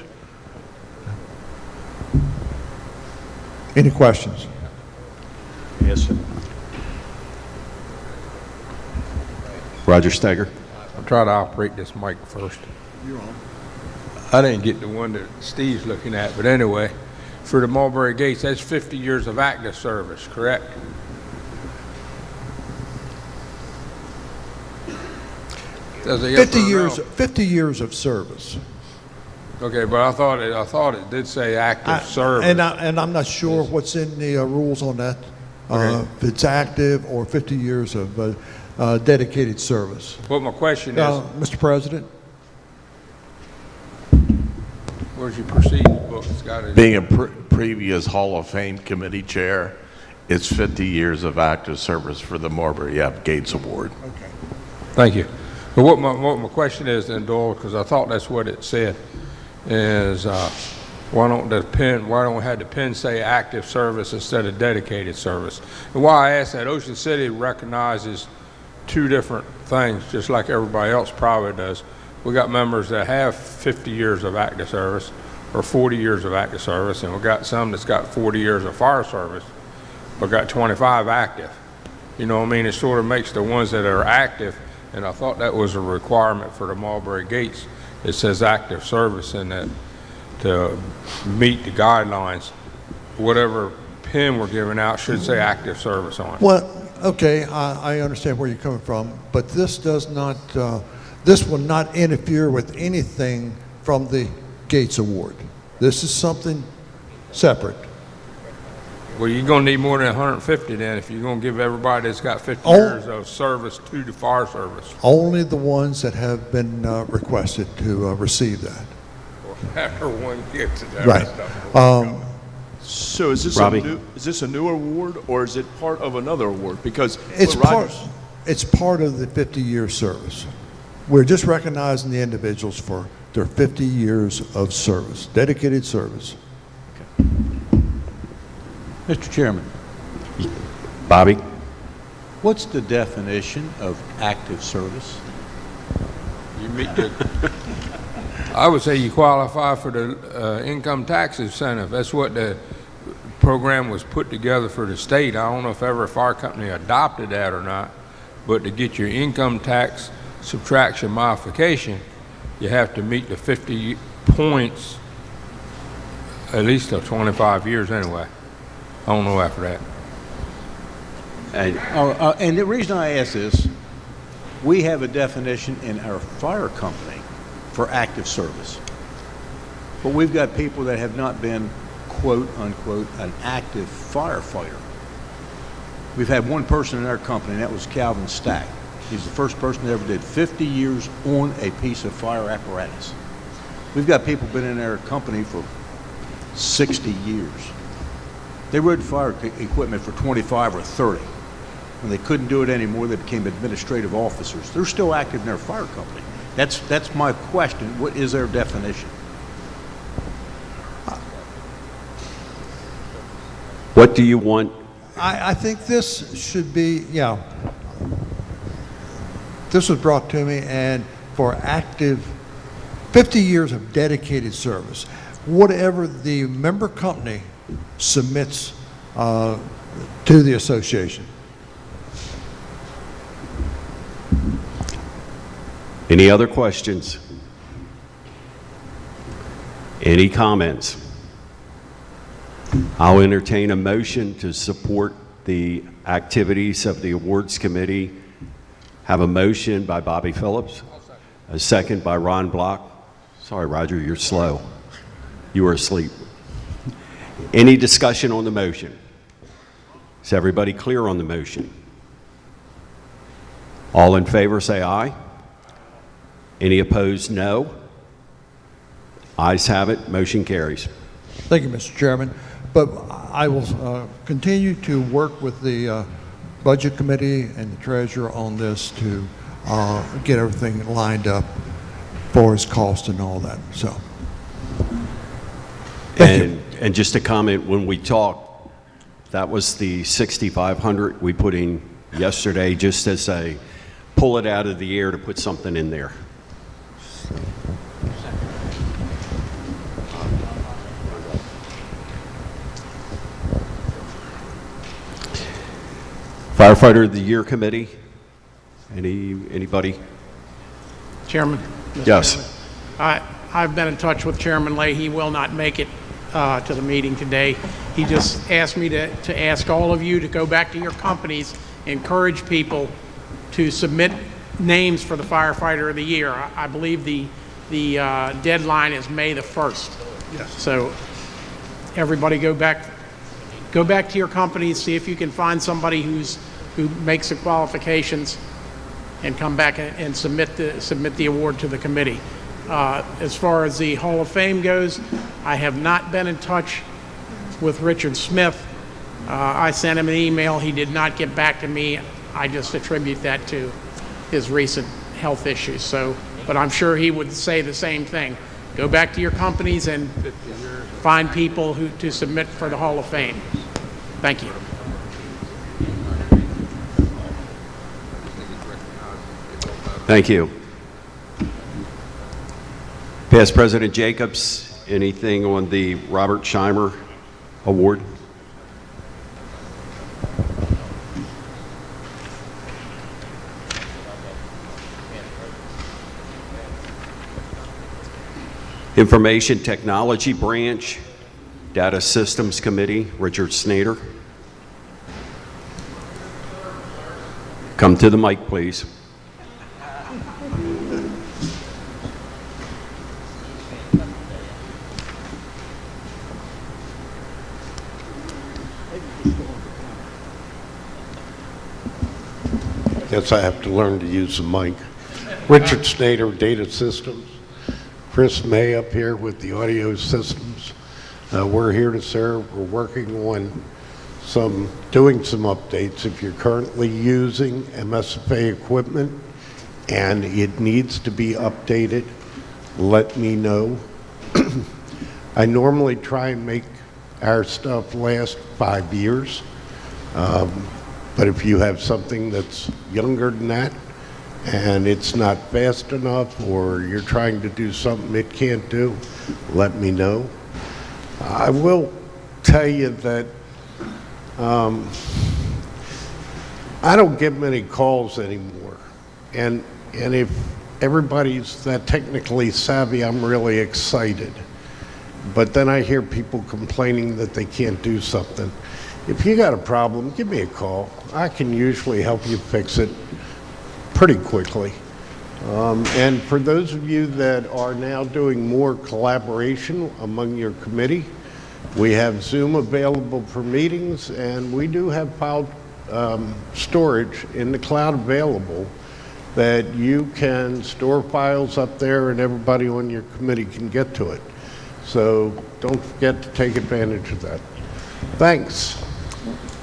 Any questions? Yes, sir. Roger Steger. I'll try to operate this mic first. You're on. I didn't get the one that Steve's looking at, but anyway, for the Mulberry Gates, that's 50 years of active service, correct? Does it 50 years of service. Okay, but I thought it did say active service. And I'm not sure what's in the rules on that. Okay. If it's active or 50 years of dedicated service. Well, my question is, Mr. President? where's your proceedings book? It's got it. Being a previous Hall of Fame committee chair, it's 50 years of active service for the Mulberry Gates Award. Okay. Thank you. But what my question is then, Doyle, because I thought that's what it said, is why don't have the pen say active service instead of dedicated service? And why I ask that, Ocean City recognizes two different things, just like everybody else probably does. We got members that have 50 years of active service or 40 years of active service, and we got some that's got 40 years of fire service, but got 25 active. You know what I mean? It sort of makes the ones that are active, and I thought that was a requirement for the Mulberry Gates, it says active service in that to meet the guidelines. Whatever pin we're giving out should say active service on it. Well, okay, I understand where you're coming from, but this does not, this will not interfere with anything from the Gates Award. This is something separate. Well, you're going to need more than 150 then if you're going to give everybody that's got 50 Oh. years of service to the fire service. Only the ones that have been requested to receive that. Everyone gets it. Right. So is this Robbie? is this a new award or is it part of another award? Because It's what part, Rogers- it's part of the 50-year service. We're just recognizing the individuals for their 50 years of service, dedicated service. Mr. Chairman, Bobby? what's the definition of active service? You meet the, I would say you qualify for the income tax incentive. That's what the program was put together for the state. I don't know if every fire company adopted that or not, but to get your income tax subtraction modification, you have to meet the 50 points at least of 25 years anyway. I don't know after that. And the reason I ask this, we have a definition in our fire company for active service. But we've got people that have not been, quote unquote, an active firefighter. We've had one person in our company, and that was Calvin Stack. He's the first person that ever did 50 years on a piece of fire apparatus. We've got people been in our company for 60 years. They rode fire equipment for 25 or 30. When they couldn't do it anymore, they became administrative officers. They're still active in their fire company. That's my question. What is their definition? What do you want? I think this should be, yeah. This was brought to me, and for active 50 years of dedicated service, whatever the member company submits to the association. Any other questions? Any comments? I'll entertain a motion to support the activities of the awards committee. Have a motion by Bobby Phillips, a second by Ron Block. Sorry, Roger, you're slow. You were asleep. Any discussion on the motion? Is everybody clear on the motion? All in favor say aye. Any opposed, no. Ayes have it, motion carries. Thank you, Mr. Chairman. But I will continue to work with the Budget Committee and the Treasurer on this to get everything lined up for its cost and all that. So, And just a comment, when we talked, that was the 6,500 we put in yesterday just as a pull it out of the air to put something in there. Firefighter of the Year Committee, anybody? Chairman? Mr. Yes. Chairman, I've been in touch with Chairman Lay. He will not make it to the meeting today. He just asked me to ask all of you to go back to your companies, encourage people to submit names for the Firefighter of the Year. I believe the deadline is May the 1st. Yes. So everybody go back to your companies, see if you can find somebody who makes the qualifications, and come back and submit the award to the committee. As far as the Hall of Fame goes, I have not been in touch with Richard Smith. I sent him an email. He did not get back to me. I just attribute that to his recent health issues. So, but I'm sure he would say the same thing. Go back to your companies and find people to submit for the Hall of Fame. Thank you. Thank you. Past President Jacobs, anything on the Robert Scheimer Award? Information Technology Branch, Data Systems Committee, Richard Snyder. Come to the mic, please. Guess I have to learn to use the mic. Richard Snyder, Data Systems. Chris May up here with the audio systems. We're here to serve. We're working on doing some updates. If you're currently using MSFA equipment and it needs to be updated, let me know. I normally try and make our stuff last 5 years. But if you have something that's younger than that and it's not fast enough or you're trying to do something it can't do, let me know. I will tell you that I don't get many calls anymore. And if everybody's that technically savvy, I'm really excited. But then I hear people complaining that they can't do something. If you got a problem, give me a call. I can usually help you fix it pretty quickly. And for those of you that are now doing more collaboration among your committee, we have Zoom available for meetings, and we do have file storage in the cloud available that you can store files up there and everybody on your committee can get to it. So don't forget to take advantage of that. Thanks.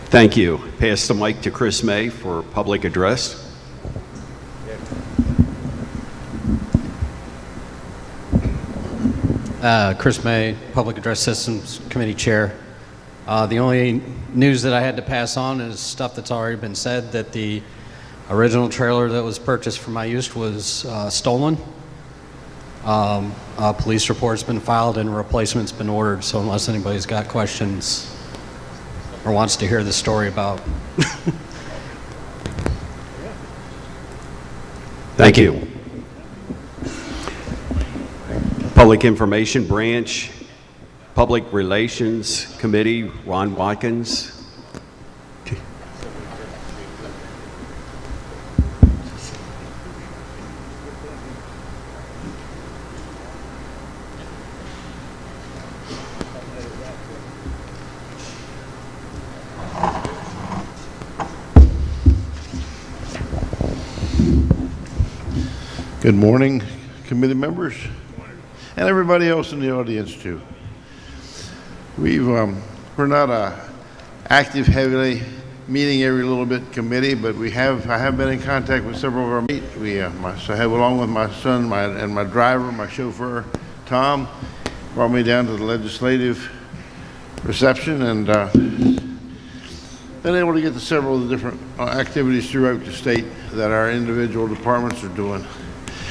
Thank you. Pass the mic to Chris May for public address. Chris May, Public Address Systems Committee Chair. The only news that I had to pass on is stuff that's already been said, that the original trailer that was purchased for my use was stolen. A police report's been filed and a replacement's been ordered, so unless anybody's got questions or wants to hear the story about. Thank you. Public Information Branch, Public Relations Committee, Ron Watkins. Good morning, committee members, and everybody else in the audience too. We're not a active, heavily meeting every little bit committee, but I have been in contact with several of our meetings. I have, along with my son and my driver, my chauffeur, Tom, brought me down to the legislative reception and been able to get to several of the different activities throughout the state that our individual departments are doing.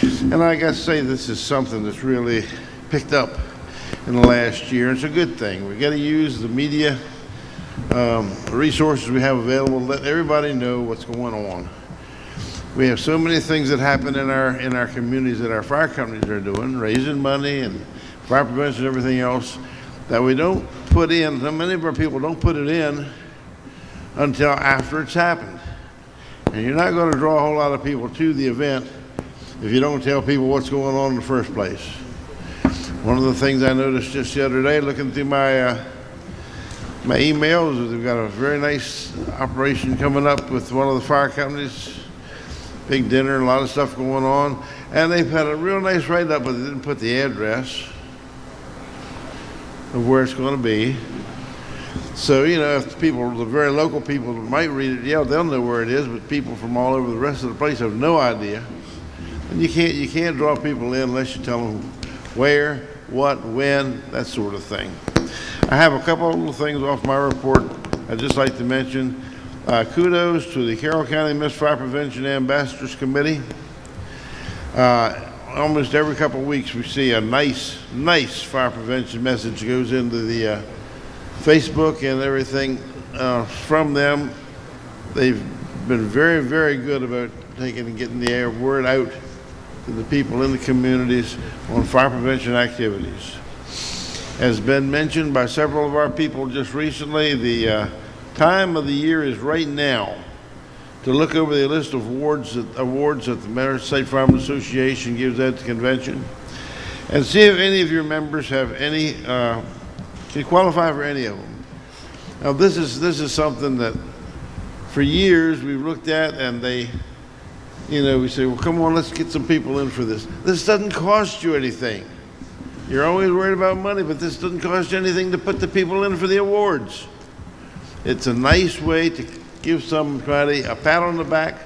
And I got to say, this is something that's really picked up in the last year. It's a good thing. We got to use the media resources we have available to let everybody know what's going on. We have so many things that happen in our communities that our fire companies are doing, raising money and fire prevention and everything else, that we don't put in. So many of our people don't put it in until after it's happened. And you're not going to draw a whole lot of people to the event if you don't tell people what's going on in the first place. One of the things I noticed just the other day, looking through my emails, is they've got a very nice operation coming up with one of the fire companies, big dinner, and a lot of stuff going on, and they've had a real nice write-up, but they didn't put the address of where it's going to be. So, you know, if people, the very local people that might read it, yeah, they'll know where it is, but people from all over the rest of the place have no idea. And you can't draw people in unless you tell them where, what, when, that sort of thing. I have a couple of little things off my report I'd just like to mention. Kudos to the Carroll County Missed Fire Prevention Ambassadors Committee. Almost every couple of weeks we see a nice fire prevention message goes into the Facebook and everything from them. They've been very, very good about taking and getting the word out to the people in the communities on fire prevention activities. As been mentioned by several of our people just recently, the time of the year is right now to look over the list of awards that the American State Firemen Association gives at the convention and see if any of your members have any, can qualify for any of them. Now this is something that for years we've looked at, and they, you know, we say, well, come on, let's get some people in for this. This doesn't cost you anything. You're always worried about money, but this doesn't cost you anything to put the people in for the awards. It's a nice way to give somebody a pat on the back.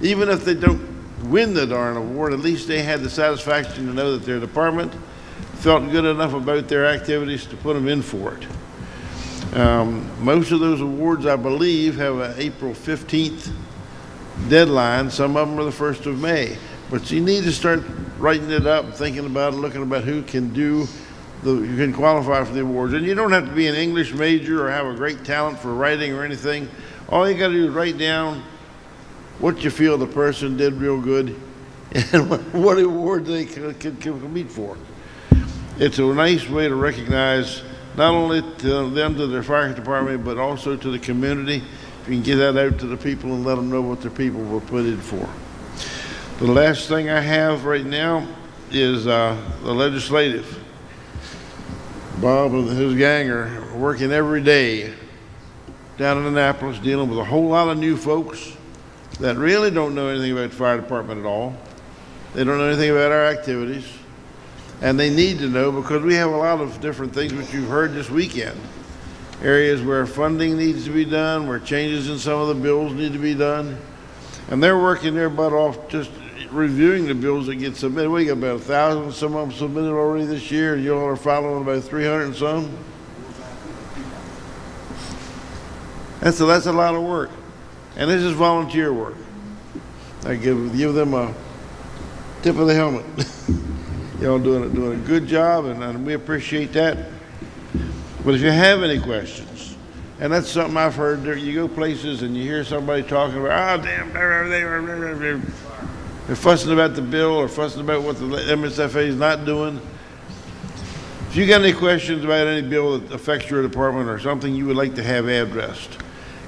Even if they don't win the darn award, at least they had the satisfaction to know that their department felt good enough about their activities to put them in for it. Most of those awards, I believe, have an April 15th deadline. Some of them are the 1st of May. But you need to start writing it up, thinking about it, looking about who can you can qualify for the awards. And you don't have to be an English major or have a great talent for writing or anything. All you got to do is write down what you feel the person did real good and what award they can compete for. It's a nice way to recognize not only to them, to their fire department, but also to the community. If you can get that out to the people and let them know what their people were put in for. The last thing I have right now is the legislative. Bob and his gang are working every day down in Annapolis, dealing with a whole lot of new folks that really don't know anything about the fire department at all. They don't know anything about our activities, and they need to know, because we have a lot of different things which you've heard this weekend. Areas where funding needs to be done, where changes in some of the bills need to be done, and they're working their butt off just reviewing the bills that get submitted. We got about 1,000, some of them submitted already this year, and you all are following about 300 and some. That's a lot of work, and this is volunteer work. I give them a tip of the helmet. Y'all doing a good job, and we appreciate that. But if you have any questions, and that's something I've heard, you go places and you hear somebody talking about, oh damn, they're fussing about the bill or fussing about what the MSFA is not doing. If you got any questions about any bill that affects your department or something you would like to have addressed,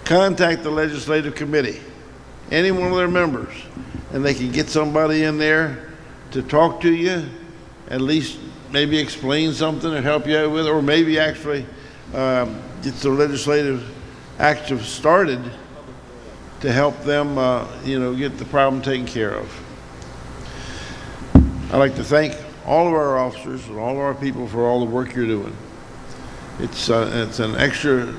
contact the legislative committee, any one of their members, and they can get somebody in there to talk to you, at least maybe explain something or help you out with it, or maybe actually get the legislative action started to help them, get the problem taken care of. I'd like to thank all of our officers and all of our people for all the work you're doing. It's an extra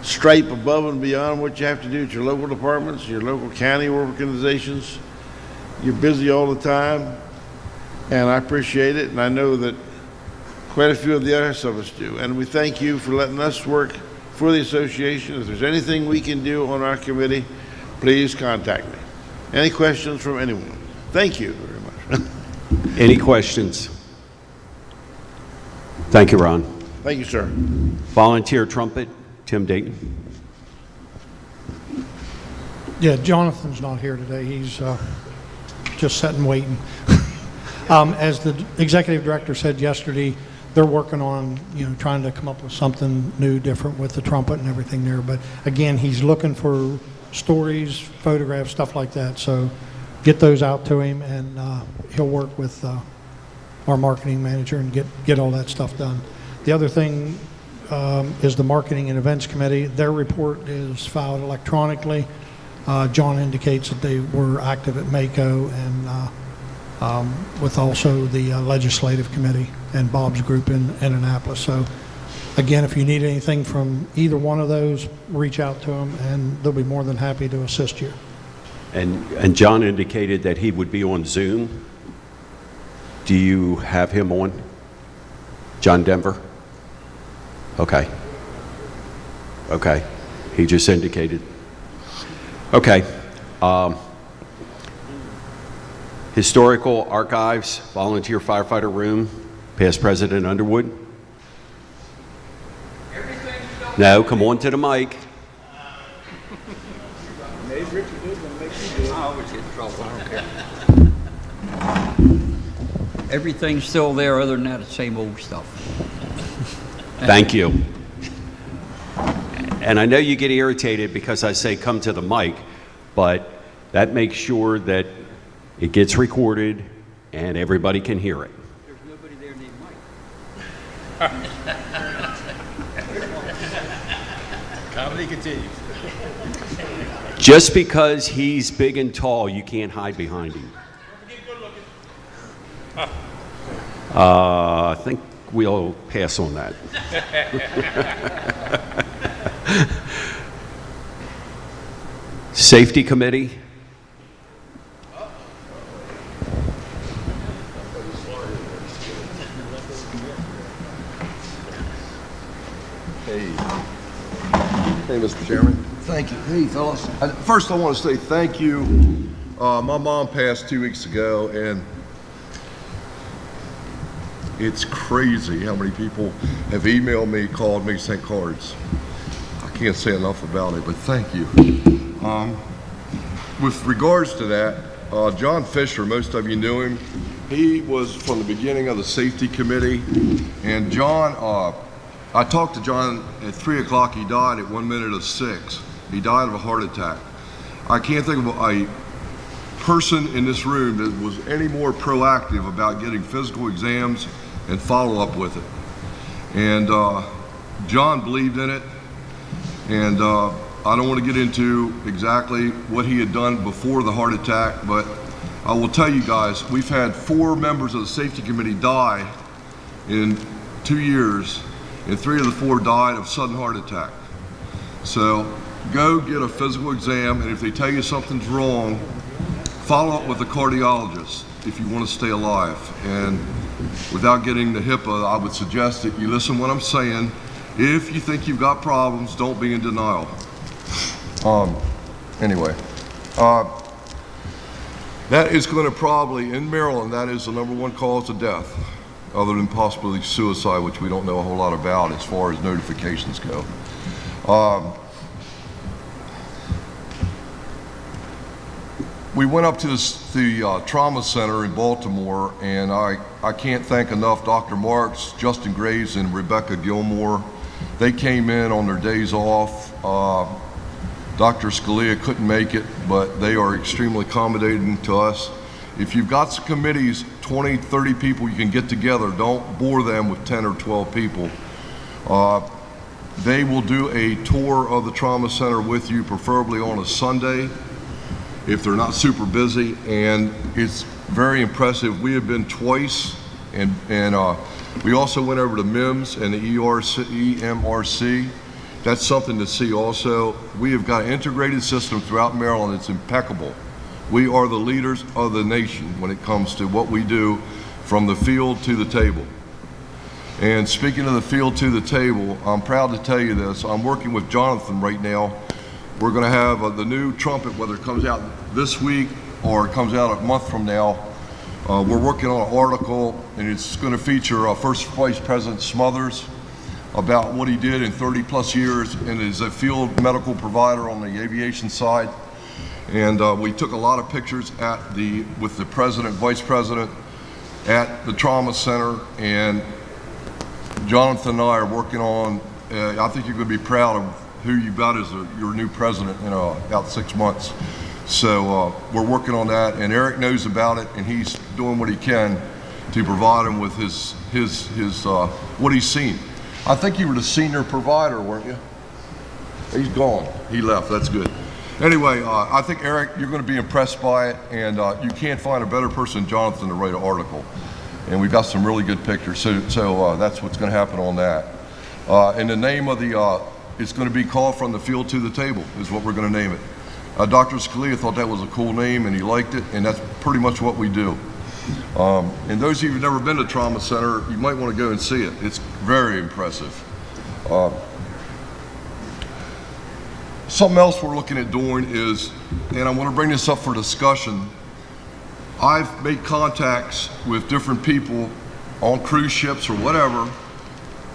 stripe above and beyond what you have to do at your local departments, your local county organizations. You're busy all the time, and I appreciate it, and I know that quite a few of the rest of us do. And we thank you for letting us work for the association. If there's anything we can do on our committee, please contact me. Any questions from anyone? Thank you very much. Any questions? Thank you, Ron. Thank you, sir. Volunteer trumpet, Tim Dayton. Yeah, Jonathan's not here today. He's just sitting waiting. As the executive director said yesterday, they're working on, trying to come up with something new, different with the trumpet and everything there. But again, he's looking for stories, photographs, stuff like that. So get those out to him, and he'll work with our marketing manager and get all that stuff done. The other thing is the marketing and events committee. Their report is filed electronically. John indicates that they were active at MACO and with also the legislative committee and Bob's group in Annapolis. So again, if you need anything from either one of those, reach out to them and they'll be more than happy to assist you. And John indicated that he would be on Zoom. Do you have him on? John Denver? Okay. Okay. He just indicated. Okay. Historical Archives, Volunteer Firefighter Room, past President Underwood. No, come on to the mic. I always get in trouble. I don't care. Everything's still there, other than that, it's same old stuff. Thank you. And I know you get irritated because I say come to the mic, but that makes sure that it gets recorded and everybody can hear it. There's nobody there named Mike. Comedy continues. Just because he's big and tall, you can't hide behind him. I think we'll pass on that. Safety Committee. Hey, Mr. Chairman. Thank you. Hey, fellas. First, I want to say thank you. My mom passed 2 weeks ago, and it's crazy how many people have emailed me, called me, sent cards. I can't say enough about it, but thank you. With regards to that, John Fisher, most of you knew him. He was from the beginning of the safety committee, and John, I talked to John at 3 o'clock. He died at 1:06. He died of a heart attack. I can't think of a person in this room that was any more proactive about getting physical exams and follow up with it. And John believed in it. And I don't want to get into exactly what he had done before the heart attack, but I will tell you guys, we've had 4 members of the safety committee die in 2 years, and 3 of the 4 died of sudden heart attack. So go get a physical exam, and if they tell you something's wrong, follow up with a cardiologist if you want to stay alive. And without getting the HIPAA, I would suggest that you listen to what I'm saying. If you think you've got problems, don't be in denial. Anyway, that is going to probably, in Maryland, that is the #1 cause of death, other than possibly suicide, which we don't know a whole lot about as far as notifications go. We went up to the trauma center in Baltimore, and I can't thank enough Dr. Marks, Justin Graves, and Rebecca Gilmore. They came in on their days off. Dr. Scalia couldn't make it, but they are extremely accommodating to us. If you've got some committees, 20, 30 people you can get together, don't bore them with 10 or 12 people. They will do a tour of the trauma center with you, preferably on a Sunday, if they're not super busy, and it's very impressive. We have been twice, and we also went over to MIMS and the EMRC. That's something to see also. We have got an integrated system throughout Maryland. It's impeccable. We are the leaders of the nation when it comes to what we do from the field to the table. And speaking of the field to the table, I'm proud to tell you this. I'm working with Jonathan right now. We're going to have the new trumpet, whether it comes out this week or it comes out a month from now. We're working on an article, and it's going to feature First Vice President Smothers about what he did in 30 plus years and is a field medical provider on the aviation side. And we took a lot of pictures with the president, vice president at the trauma center, and Jonathan and I are working on, I think you're going to be proud of who you got as your new president in about 6 months. So we're working on that, and Eric knows about it, and he's doing what he can to provide him with his what he's seen. I think you were the senior provider, weren't you? He's gone. He left. That's good. Anyway, I think, Eric, you're going to be impressed by it, and you can't find a better person than Jonathan to write an article. And we've got some really good pictures, so that's what's going to happen on that. And the name of it's going to be called From the Field to the Table is what we're going to name it. Dr. Scalia thought that was a cool name, and he liked it, and that's pretty much what we do. And those of you who've never been to Trauma Center, you might want to go and see it. It's very impressive. Something else we're looking at doing is, and I want to bring this up for discussion, I've made contacts with different people on cruise ships or whatever,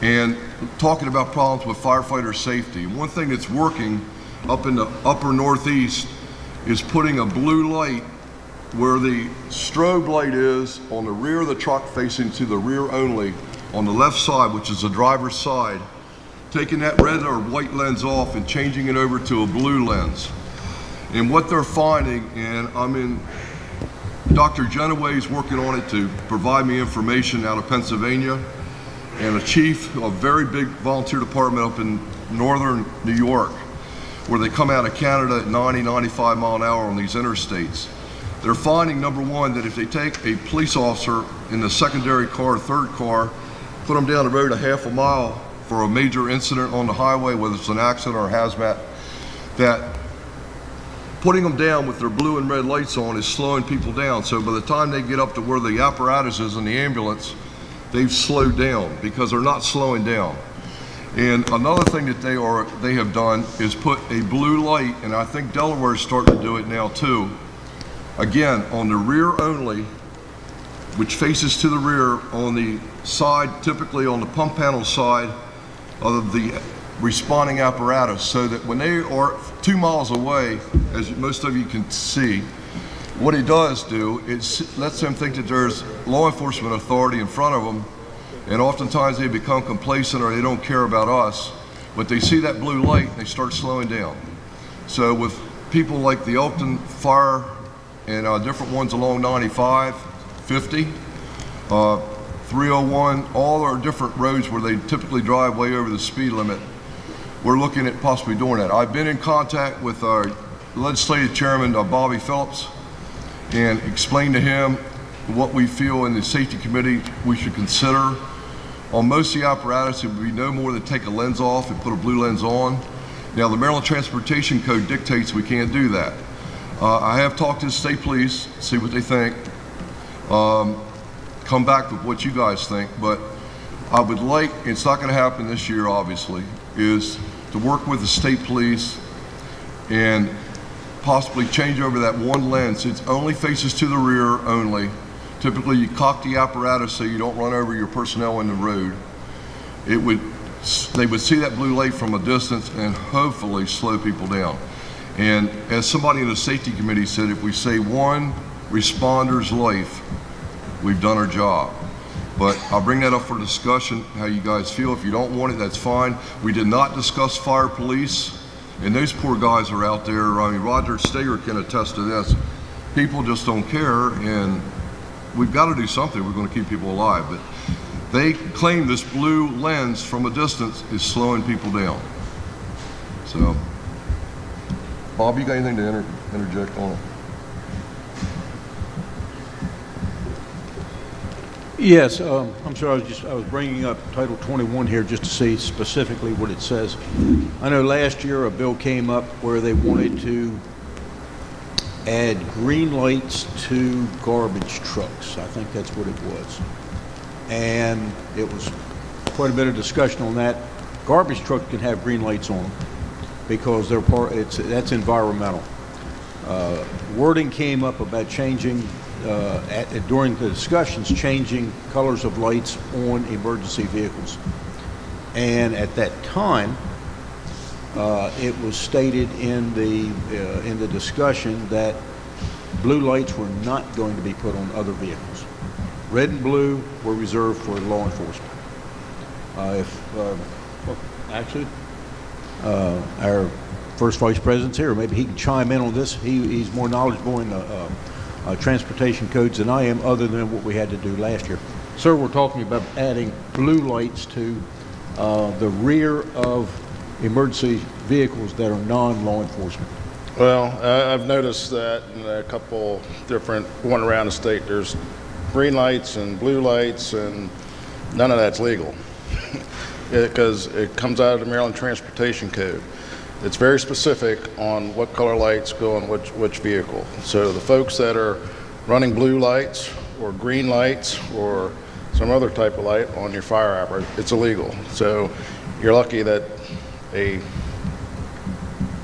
and talking about problems with firefighter safety. One thing that's working up in the upper northeast is putting a blue light where the strobe light is on the rear of the truck facing to the rear only, on the left side, which is the driver's side, taking that red or white lens off and changing it over to a blue lens. And what they're finding, and Dr. Genoway's working on it to provide me information out of Pennsylvania, and a chief of a very big volunteer department up in northern New York, where they come out of Canada at 90, 95 mile an hour on these interstates. They're finding, number one, that if they take a police officer in the secondary car, third car, put them down the road a half a mile for a major incident on the highway, whether it's an accident or a hazmat, that putting them down with their blue and red lights on is slowing people down. So by the time they get up to where the apparatus is in the ambulance, they've slowed down because they're not slowing down. And another thing that they have done is put a blue light, and I think Delaware is starting to do it now too, again, on the rear only, which faces to the rear on the side, typically on the pump panel side of the responding apparatus, so that when they are 2 miles away, as most of you can see, what it does do, it lets them think that there's law enforcement authority in front of them, and oftentimes they become complacent or they don't care about us, but they see that blue light and they start slowing down. So with people like the Elkton Fire and different ones along 95, 50, 301, all are different roads where they typically drive way over the speed limit. We're looking at possibly doing that. I've been in contact with our legislative chairman, Bobby Phillips, and explained to him what we feel in the safety committee we should consider. On most of the apparatus, it would be no more than take a lens off and put a blue lens on. Now, the Maryland Transportation Code dictates we can't do that. I have talked to the state police, see what they think, come back with what you guys think, but I would like, it's not gonna happen this year obviously, is to work with the state police and possibly change over that one lens. It only faces to the rear only. Typically you cock the apparatus so you don't run over your personnel in the road. They would see that blue light from a distance and hopefully slow people down. And as somebody in the safety committee said, if we save one responder's life, we've done our job. But I'll bring that up for discussion, how you guys feel. If you don't want it, that's fine. We did not discuss fire police, and those poor guys are out there. I mean, Roger Steger can attest to this. People just don't care, and we've got to do something. We're going to keep people alive. But they claim this blue lens from a distance is slowing people down. So, Bob, you got anything to interject on it? Yes, I'm sorry, I was bringing up Title 21 here just to see specifically what it says. I know last year a bill came up where they wanted to add green lights to garbage trucks. I think that's what it was. And it was quite a bit of discussion on that. Garbage trucks can have green lights on them because they're that's environmental. Wording came up about changing during the discussions, changing colors of lights on emergency vehicles. And at that time, it was stated in the discussion that blue lights were not going to be put on other vehicles. Red and blue were reserved for law enforcement. Our first vice president's here, maybe he can chime in on this. He's more knowledgeable in the transportation codes than I am, other than what we had to do last year. Sir, we're talking about adding blue lights to the rear of emergency vehicles that are non-law enforcement. Well, I've noticed that in a couple different, one around the state, there's green lights and blue lights, and none of that's legal because it comes out of the Maryland Transportation Code. It's very specific on what color lights go on which vehicle. So the folks that are running blue lights or green lights or some other type of light on your fire apparatus, it's illegal. So you're lucky that a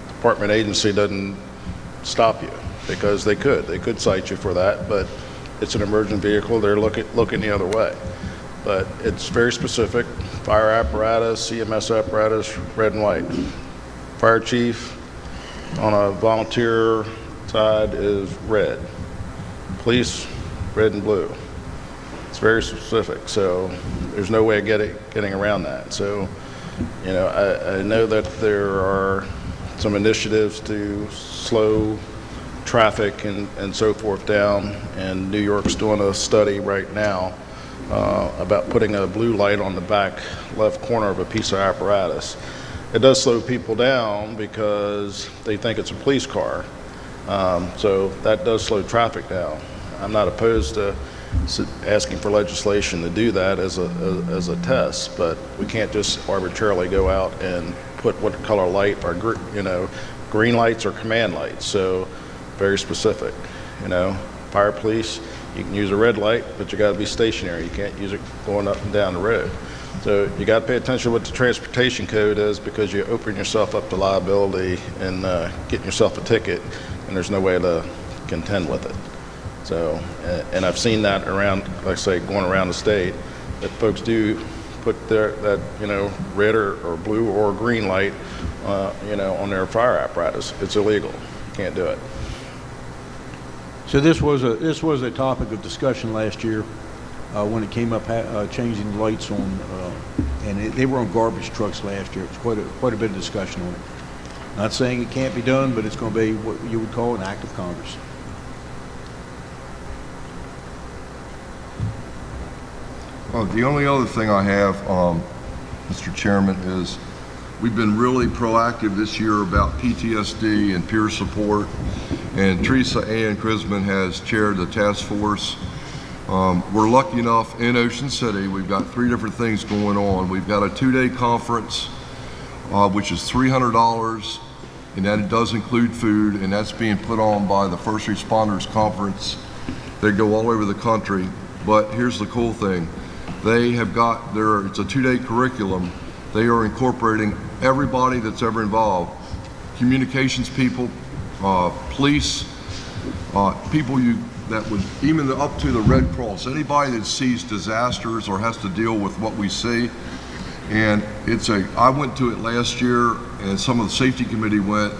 department agency doesn't stop you, because they could cite you for that, but it's an emergent vehicle. They're looking the other way. But it's very specific: fire apparatus, CMS apparatus, red and white. Fire chief on a volunteer side is red. police, red and blue. It's very specific, so there's no way of getting around that. So, you know, I know that there are some initiatives to slow traffic and so forth down, and New York's doing a study right now about putting a blue light on the back left corner of a piece of apparatus. It does slow people down because they think it's a police car. So that does slow traffic down. I'm not opposed to asking for legislation to do that as a test, but we can't just arbitrarily go out and put what color light or green lights or command lights. So very specific. You know, fire police, you can use a red light, but you got to be stationary. You can't use it going up and down the road. So you got to pay attention to what the transportation code is, because you open yourself up to liability and getting yourself a ticket, and there's no way to contend with it. So, and I've seen that around, like I say, going around the state, that folks do put that red or blue or green light, on their fire apparatus. It's illegal. You can't do it. So this was a topic of discussion last year when it came up changing the lights on, and they were on garbage trucks last year. It was quite a bit of discussion on it. Not saying it can't be done, but it's going to be what you would call an act of Congress. The only other thing I have, Mr. Chairman, is we've been really proactive this year about PTSD and peer support, and Teresa Ann Chrisman has chaired the task force. We're lucky enough in Ocean City, we've got 3 different things going on. We've got a 2-day conference, which is $300, and that does include food, and that's being put on by the First Responders Conference. They go all over the country, but here's the cool thing. They have got it's a 2-day curriculum. They are incorporating everybody that's ever involved. Communications people, police, people that would, even up to the Red Cross, anybody that sees disasters or has to deal with what we see. And I went to it last year, and some of the safety committee went.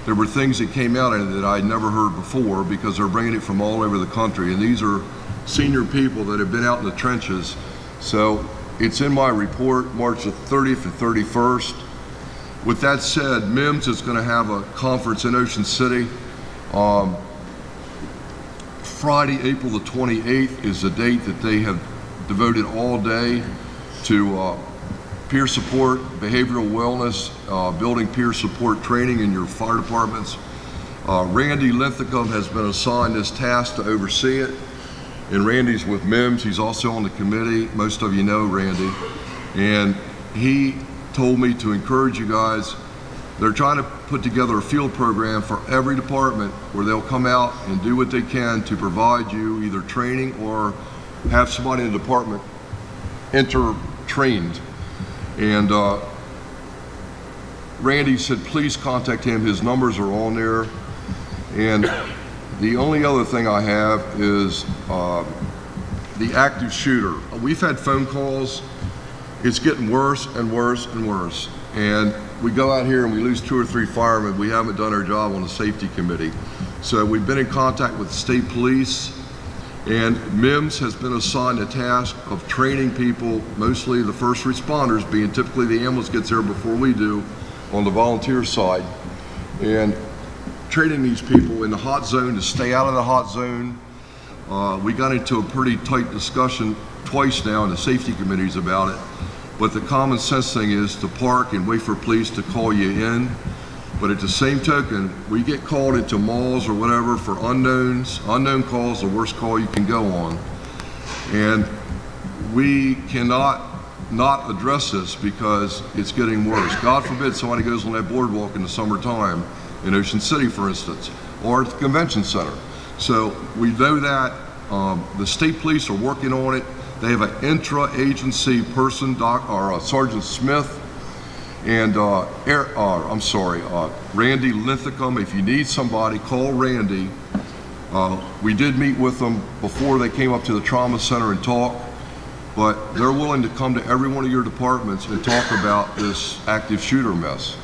There were things that came out in it that I'd never heard before, because they're bringing it from all over the country. And these are senior people that have been out in the trenches. So it's in my report, March the 30th and 31st. With that said, MIMS is going to have a conference in Ocean City. Friday, April the 28th is the date that they have devoted all day to peer support, behavioral wellness, building peer support training in your fire departments. Randy Linthicum has been assigned this task to oversee it. And Randy's with MIMS. He's also on the committee. Most of you know Randy. And he told me to encourage you guys. They're trying to put together a field program for every department where they'll come out and do what they can to provide you either training or have somebody in the department enter trained. And Randy said, please contact him. His numbers are on there. And the only other thing I have is the active shooter. We've had phone calls. It's getting worse and worse and worse. And we go out here and we lose 2 or 3 firemen. We haven't done our job on the safety committee. So we've been in contact with the state police, and MIMS has been assigned a task of training people, mostly the first responders, being typically the ambulance gets there before we do on the volunteer side. And training these people in the hot zone to stay out of the hot zone. We got into a pretty tight discussion twice now in the safety committees about it, but the common sense thing is to park and wait for police to call you in. But at the same token, we get called into malls or whatever for unknown calls, the worst call you can go on. And we cannot not address this because it's getting worse. God forbid somebody goes on that boardwalk in the summertime in Ocean City, for instance, or at the convention center. So we know that. The state police are working on it. They have an intra-agency person, Sergeant Smith, and Randy Linthicum. If you need somebody, call Randy. We did meet with them before they came up to the trauma center and talk, but they're willing to come to every one of your departments and talk about this active shooter mess.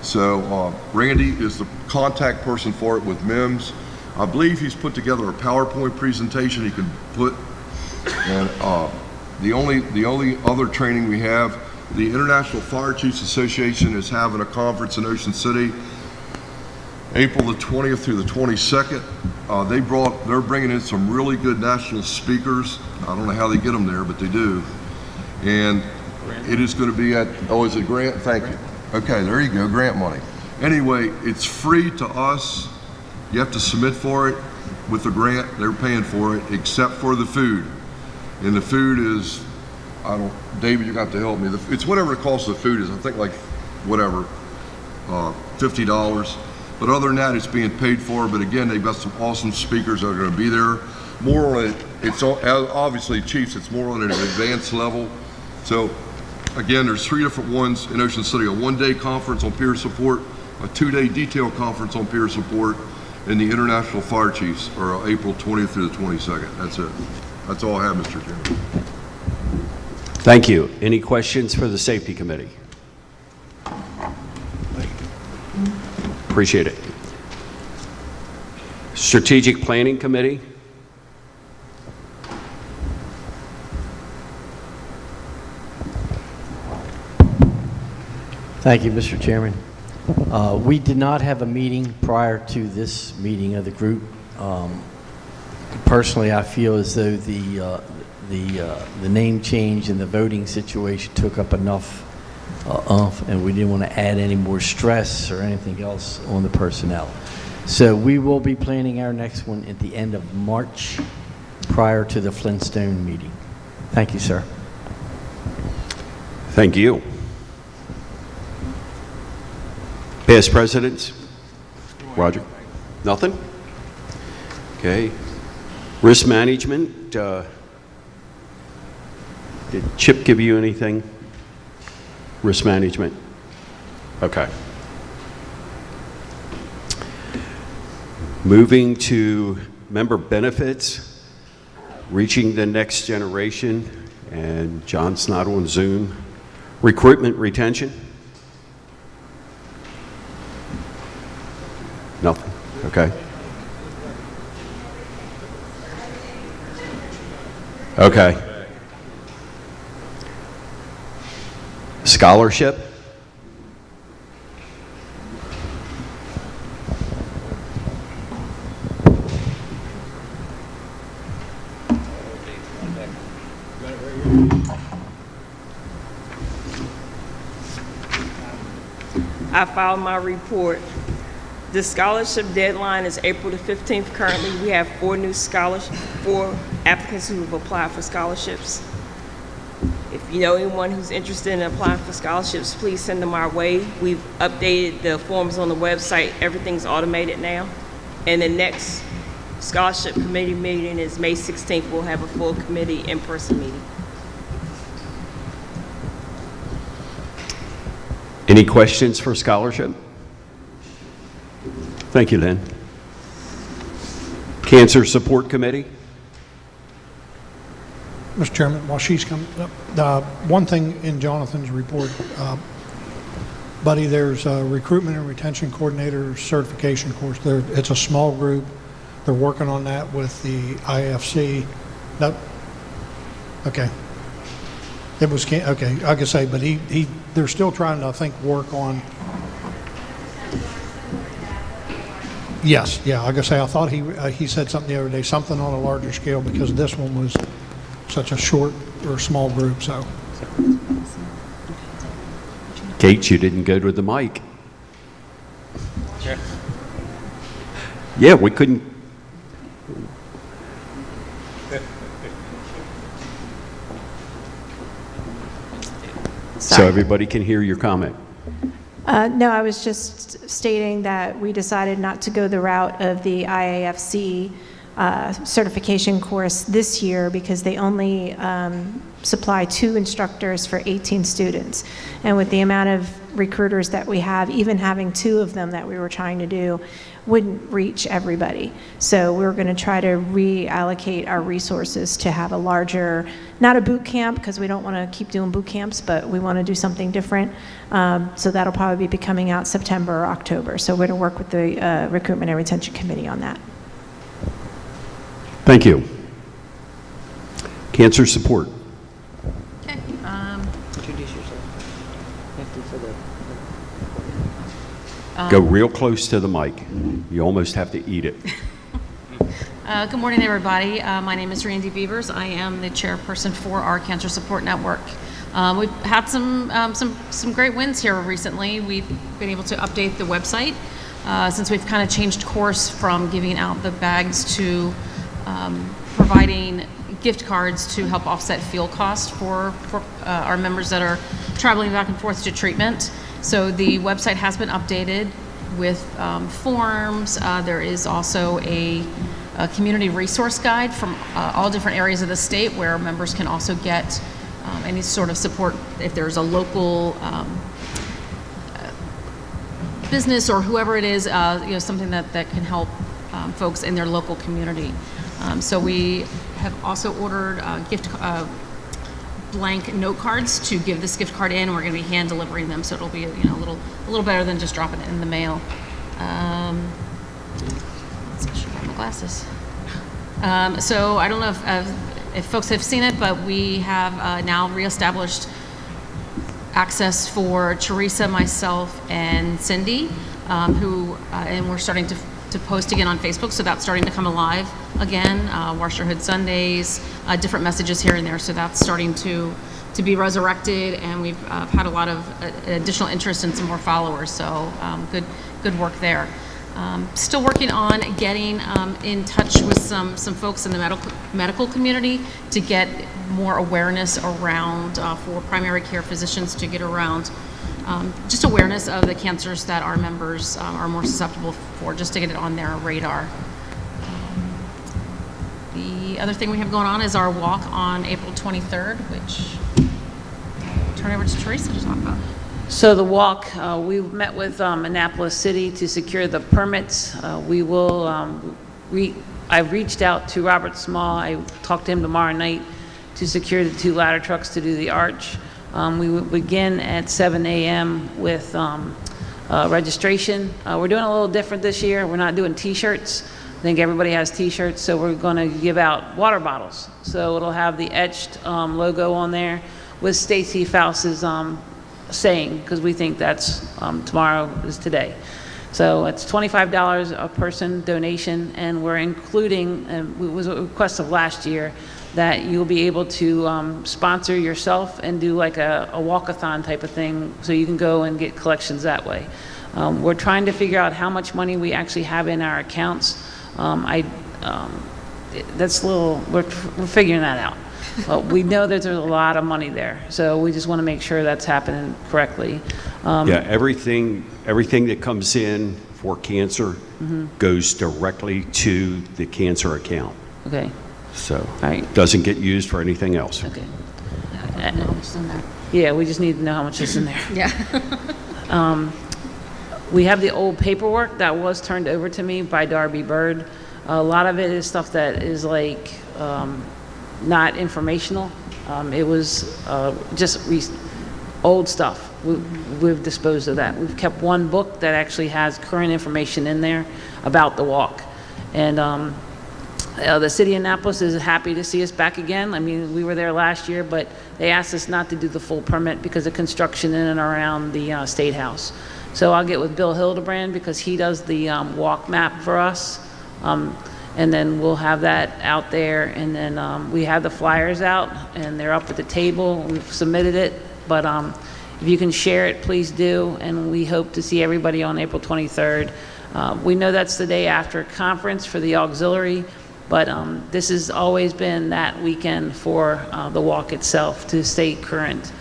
So Randy is the contact person for it with MIMS. I believe he's put together a PowerPoint presentation he can put, and the only other training we have, the International Fire Chiefs Association is having a conference in Ocean City, April the 20th through the 22nd. They're bringing in some really good national speakers. I don't know how they get them there, but they do. And it is going to be at, oh, is it grant? Thank you. Okay, there you go, grant money. Anyway, it's free to us. You have to submit for it with the grant. They're paying for it, except for the food. And the food is, David, you're going to have to help me. It's whatever the cost of the food is. I think like, whatever, $50. But other than that, it's being paid for. But again, they've got some awesome speakers that are going to be there. More on it, it's obviously Chiefs, it's more on an advanced level. So again, there's 3 different ones in Ocean City, a 1-day conference on peer support, a 2-day detail conference on peer support, and the International Fire Chiefs are April 20th through the 22nd. That's it. That's all I have, Mr. Chairman. Thank you. Any questions for the Safety Committee? Appreciate it. Strategic Planning Committee? Thank you, Mr. Chairman. We did not have a meeting prior to this meeting of the group. Personally, I feel as though the name change and the voting situation took up enough and we didn't want to add any more stress or anything else on the personnel. So we will be planning our next one at the end of March prior to the Flintstone meeting. Thank you, sir. Thank you. Past presidents? Roger? Nothing? Okay. Risk management, did Chip give you anything? Risk management? Okay. Moving to member benefits, reaching the next generation, and John's not on Zoom. Recruitment retention? Nothing, okay. Okay. Scholarship? I filed my report. The scholarship deadline is April the 15th. Currently, we have 4 applicants who have applied for scholarships. If you know anyone who's interested in applying for scholarships, please send them our way. We've updated the forms on the website. Everything's automated now. And the next scholarship committee meeting is May 16th. We'll have a full committee in-person meeting. Any questions for scholarship? Thank you, Lynn. Cancer Support Committee? Mr. Chairman, while she's coming up, one thing in Jonathan's report, Buddy, there's a recruitment and retention coordinator certification course. It's a small group. They're working on that with the IFC. Nope. Okay. It was, okay, I could say, but they're still trying to, I think, work on. Yes, yeah, I could say, I thought he said something the other day, something on a larger scale, because this one was such a short or small group, so. Kate, you didn't go to the mic. Yeah, we couldn't. So everybody can hear your comment. No, I was just stating that we decided not to go the route of the IAFC certification course this year because they only supply 2 instructors for 18 students. And with the amount of recruiters that we have, even having 2 of them that we were trying to do wouldn't reach everybody. So we're going to try to reallocate our resources to have a larger, not a boot camp, because we don't want to keep doing boot camps, but we want to do something different. So that'll probably be coming out September or October. So we're going to work with the Recruitment and Retention Committee on that. Thank you. Cancer support. Okay. Introduce yourself. Go real close to the mic. You almost have to eat it. Good morning, everybody. My name is Randy Beavers. I am the chairperson for our Cancer Support Network. We've had some great wins here recently. We've been able to update the website since we've kind of changed course from giving out the bags to providing gift cards to help offset fuel costs for our members that are traveling back and forth to treatment. So the website has been updated with forms. There is also a community resource guide from all different areas of the state where members can also get any sort of support if there's a local business or whoever it is, something that can help folks in their local community. So we have also ordered blank note cards to give this gift card in. We're going to be hand delivering them, so it'll be a little better than just dropping it in the mail. Let's see, I got my glasses. So I don't know if folks have seen it, but we have now reestablished access for Teresa, myself, and Cindy, and we're starting to post again on Facebook, so that's starting to come alive again. Wash Your Hood Sundays, different messages here and there, so that's starting to be resurrected, and we've had a lot of additional interest and some more followers, so good work there. Still working on getting in touch with some folks in the medical community to get more awareness around for primary care physicians to get around just awareness of the cancers that our members are more susceptible for, just to get it on their radar. The other thing we have going on is our walk on April 23rd, which I'll turn over to Teresa to talk about. So the walk, we met with Annapolis City to secure the permits. We will, I've reached out to Robert Small. I talked to him tomorrow night to secure the 2 ladder trucks to do the arch. We will begin at 7 a.m. with registration. We're doing a little different this year. We're not doing T-shirts. I think everybody has T-shirts, so we're going to give out water bottles. So it'll have the etched logo on there with Stacy Faust's saying, because we think that's tomorrow is today. So it's $25 a person donation, and we're including, it was a request of last year, that you'll be able to sponsor yourself and do like a walkathon type of thing, so you can go and get collections that way. We're trying to figure out how much money we actually have in our accounts. That's a little, we're figuring that out. Well, we know that there's a lot of money there, so we just want to make sure that's happening correctly. Yeah, everything that comes in for cancer goes directly to the cancer account. Okay. So doesn't get used for anything else. Okay. Yeah, we just need to know how much is in there. Yeah. We have the old paperwork that was turned over to me by Darby Bird. A lot of it is stuff that is like not informational. It was just old stuff. We've disposed of that. We've kept one book that actually has current information in there about the walk. And the city of Annapolis is happy to see us back again. I mean, we were there last year, but they asked us not to do the full permit because of construction in and around the State House. So I'll get with Bill Hildebrand because he does the walk map for us. And then we'll have that out there. And then we have the flyers out, and they're up at the table. We've submitted it. But if you can share it, please do. And we hope to see everybody on April 23rd. We know that's the day after conference for the auxiliary. But this has always been that weekend for the walk itself to stay current.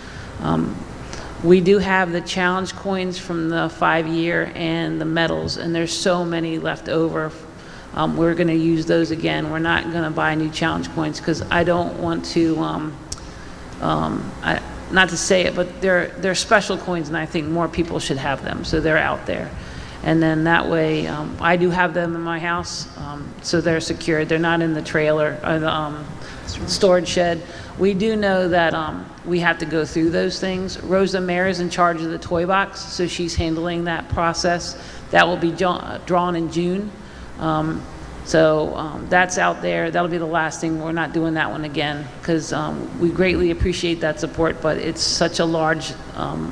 We do have the challenge coins from the 5-year and the medals, and there's so many left over. We're going to use those again. We're not going to buy new challenge coins because I don't want to, not to say it, but they're special coins, and I think more people should have them, so they're out there. And then that way, I do have them in my house, so they're secured. They're not in the trailer or the storage shed. We do know that we have to go through those things. Rosa Mayer is in charge of the toy box, so she's handling that process. That will be drawn in June. So that's out there. That'll be the last thing. We're not doing that one again because we greatly appreciate that support, but it's such a large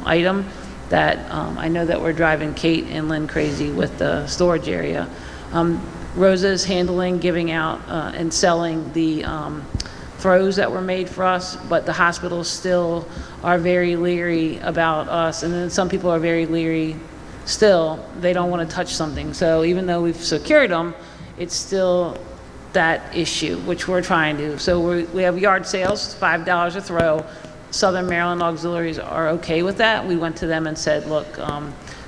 item that I know that we're driving Kate and Lynn crazy with the storage area. Rosa's handling, giving out, and selling the throws that were made for us, but the hospitals still are very leery about us, and then some people are very leery still. They don't want to touch something. So even though we've secured them, it's still that issue, which we're trying to. So we have yard sales, $5 a throw. Southern Maryland Auxiliaries are okay with that. We went to them and said, look,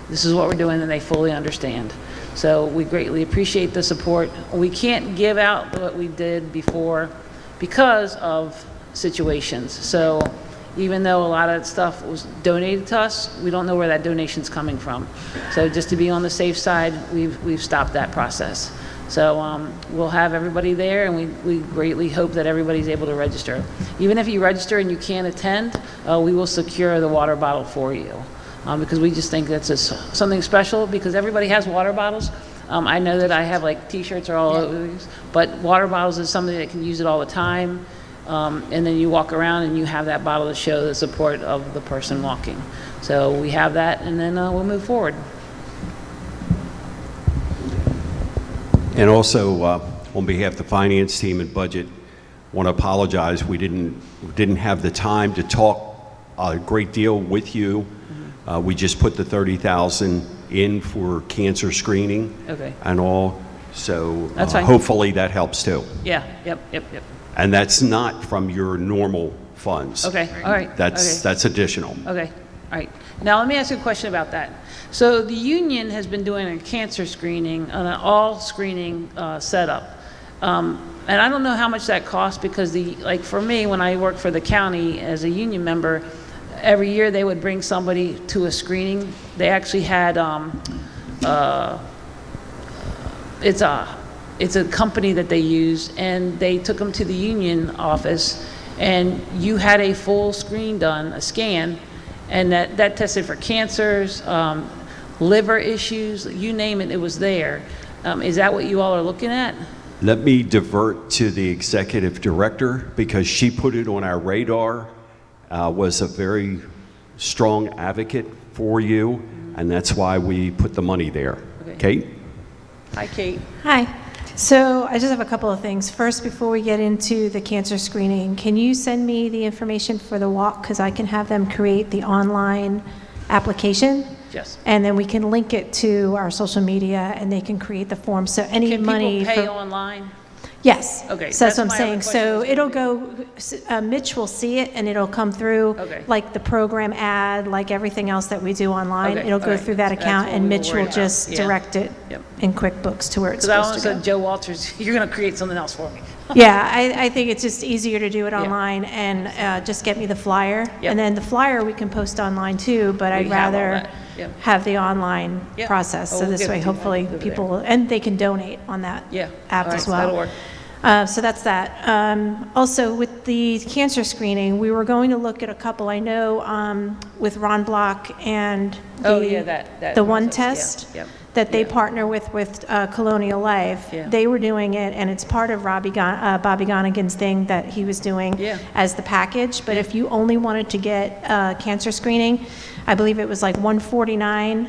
this is what we're doing, and they fully understand. So we greatly appreciate the support. We can't give out what we did before because of situations. So even though a lot of that stuff was donated to us, we don't know where that donation's coming from. So just to be on the safe side, we've stopped that process. So we'll have everybody there, and we greatly hope that everybody's able to register. Even if you register and you can't attend, we will secure the water bottle for you because we just think that's something special because everybody has water bottles. I know that I have like t-shirts or all over these, but water bottles is something that can use it all the time. And then you walk around and you have that bottle to show the support of the person walking. So we have that, and then we'll move forward. And also, on behalf of the finance team and budget, want to apologize. We didn't have the time to talk a great deal with you. We just put the $30,000 in for cancer screening and all. So That's fine. hopefully that helps too. Yeah, yep. And that's not from your normal funds. Okay, all right. That's additional. Okay, all right. Now let me ask you a question about that. So the union has been doing a cancer screening, an all screening setup. And I don't know how much that costs because like for me, when I worked for the county as a union member, every year they would bring somebody to a screening. They actually had, it's a company that they use, and they took them to the union office, and you had a full screen done, a scan, and that tested for cancers, liver issues, you name it, it was there. Is that what you all are looking at? Let me divert to the executive director because she put it on our radar, was a very strong advocate for you, and that's why we put the money there. Kate? Hi, Kate. Hi. So I just have a couple of things. First, before we get into the cancer screening, can you send me the information for the walk? Because I can have them create the online application. Yes. And then we can link it to our social media, and they can create the form. So any money Can people pay online? Yes. Okay. So that's what I'm my saying. other So question. it'll go, Mitch will see it, and it'll come through like the program ad, like everything else that we do online. Okay, It'll go all right. through that That's account, what and we were Mitch will worried about. just Yeah. direct it Yep. in QuickBooks to where it's Because I supposed to go. almost said, Joe Walters, you're going to create something else for me. Yeah, I think it's just easier to do it online and just get me the flyer. Yep. And then the flyer we can post online too, but I'd We have all rather that. Yep. have the online Yep. process. Oh, So we'll this give way, it to you. hopefully Over people, there. will and they can donate on that Yeah. app All right, as well. that'll work. So that's that. Also, with the cancer screening, we were going to look at a couple. I know with Ron Block and the one test that they partner with Colonial Life. Yeah. They were doing it, and it's part of Bobby Gonigan's thing that he was doing as the package. But if you only wanted to get cancer screening, I believe it was like $149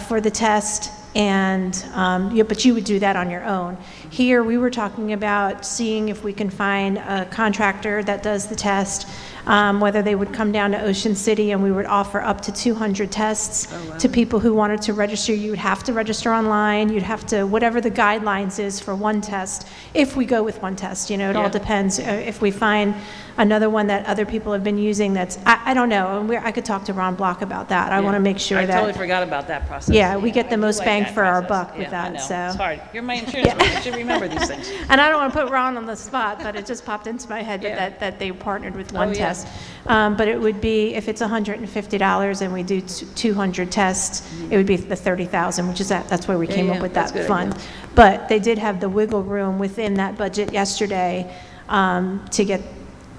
for the test. But you would do that on your own. Here, we were talking about seeing if we can find a contractor that does the test, whether they would come down to Ocean City, and we would offer up to 200 tests to people who wanted to register. You would have to register online. You'd have to, whatever the guidelines is for one test, if we go with one test. You know, it all depends. If we find another one that other people have been using that's, I don't know. And I could talk to Ron Block about that. I want to make sure I that. totally forgot about that process. Yeah, we get the I do most like bang that for our process. buck with Yeah, I that, know. so. It's hard. You're my insurance rep. I should remember these things. And I don't want to put Ron on the spot, but it just popped into my head that they partnered with one yeah. test. But it would be, if it's $150 and we do 200 tests, it would be the $30,000, which is that's where we came up with that's that good fund. idea. But they did have the wiggle room within that budget yesterday to get,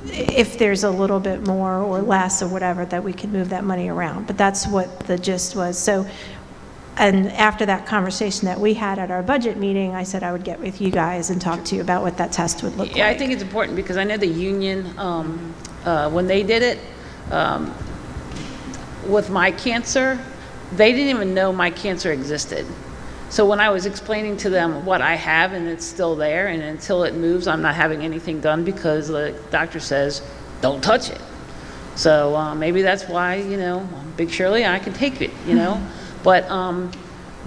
if there's a little bit more or less or whatever, that we could move that money around. But that's what the gist was. So And after that conversation that we had at our budget meeting, I said I would get with you guys and talk to you about what that test would look like. Yeah, I think it's important because I know the union, when they did it, with my cancer, they didn't even know my cancer existed. So when I was explaining to them what I have and it's still there, and until it moves, I'm not having anything done because the doctor says, don't touch it. So maybe that's why, you know, Big Shirley, I can take it, you know. But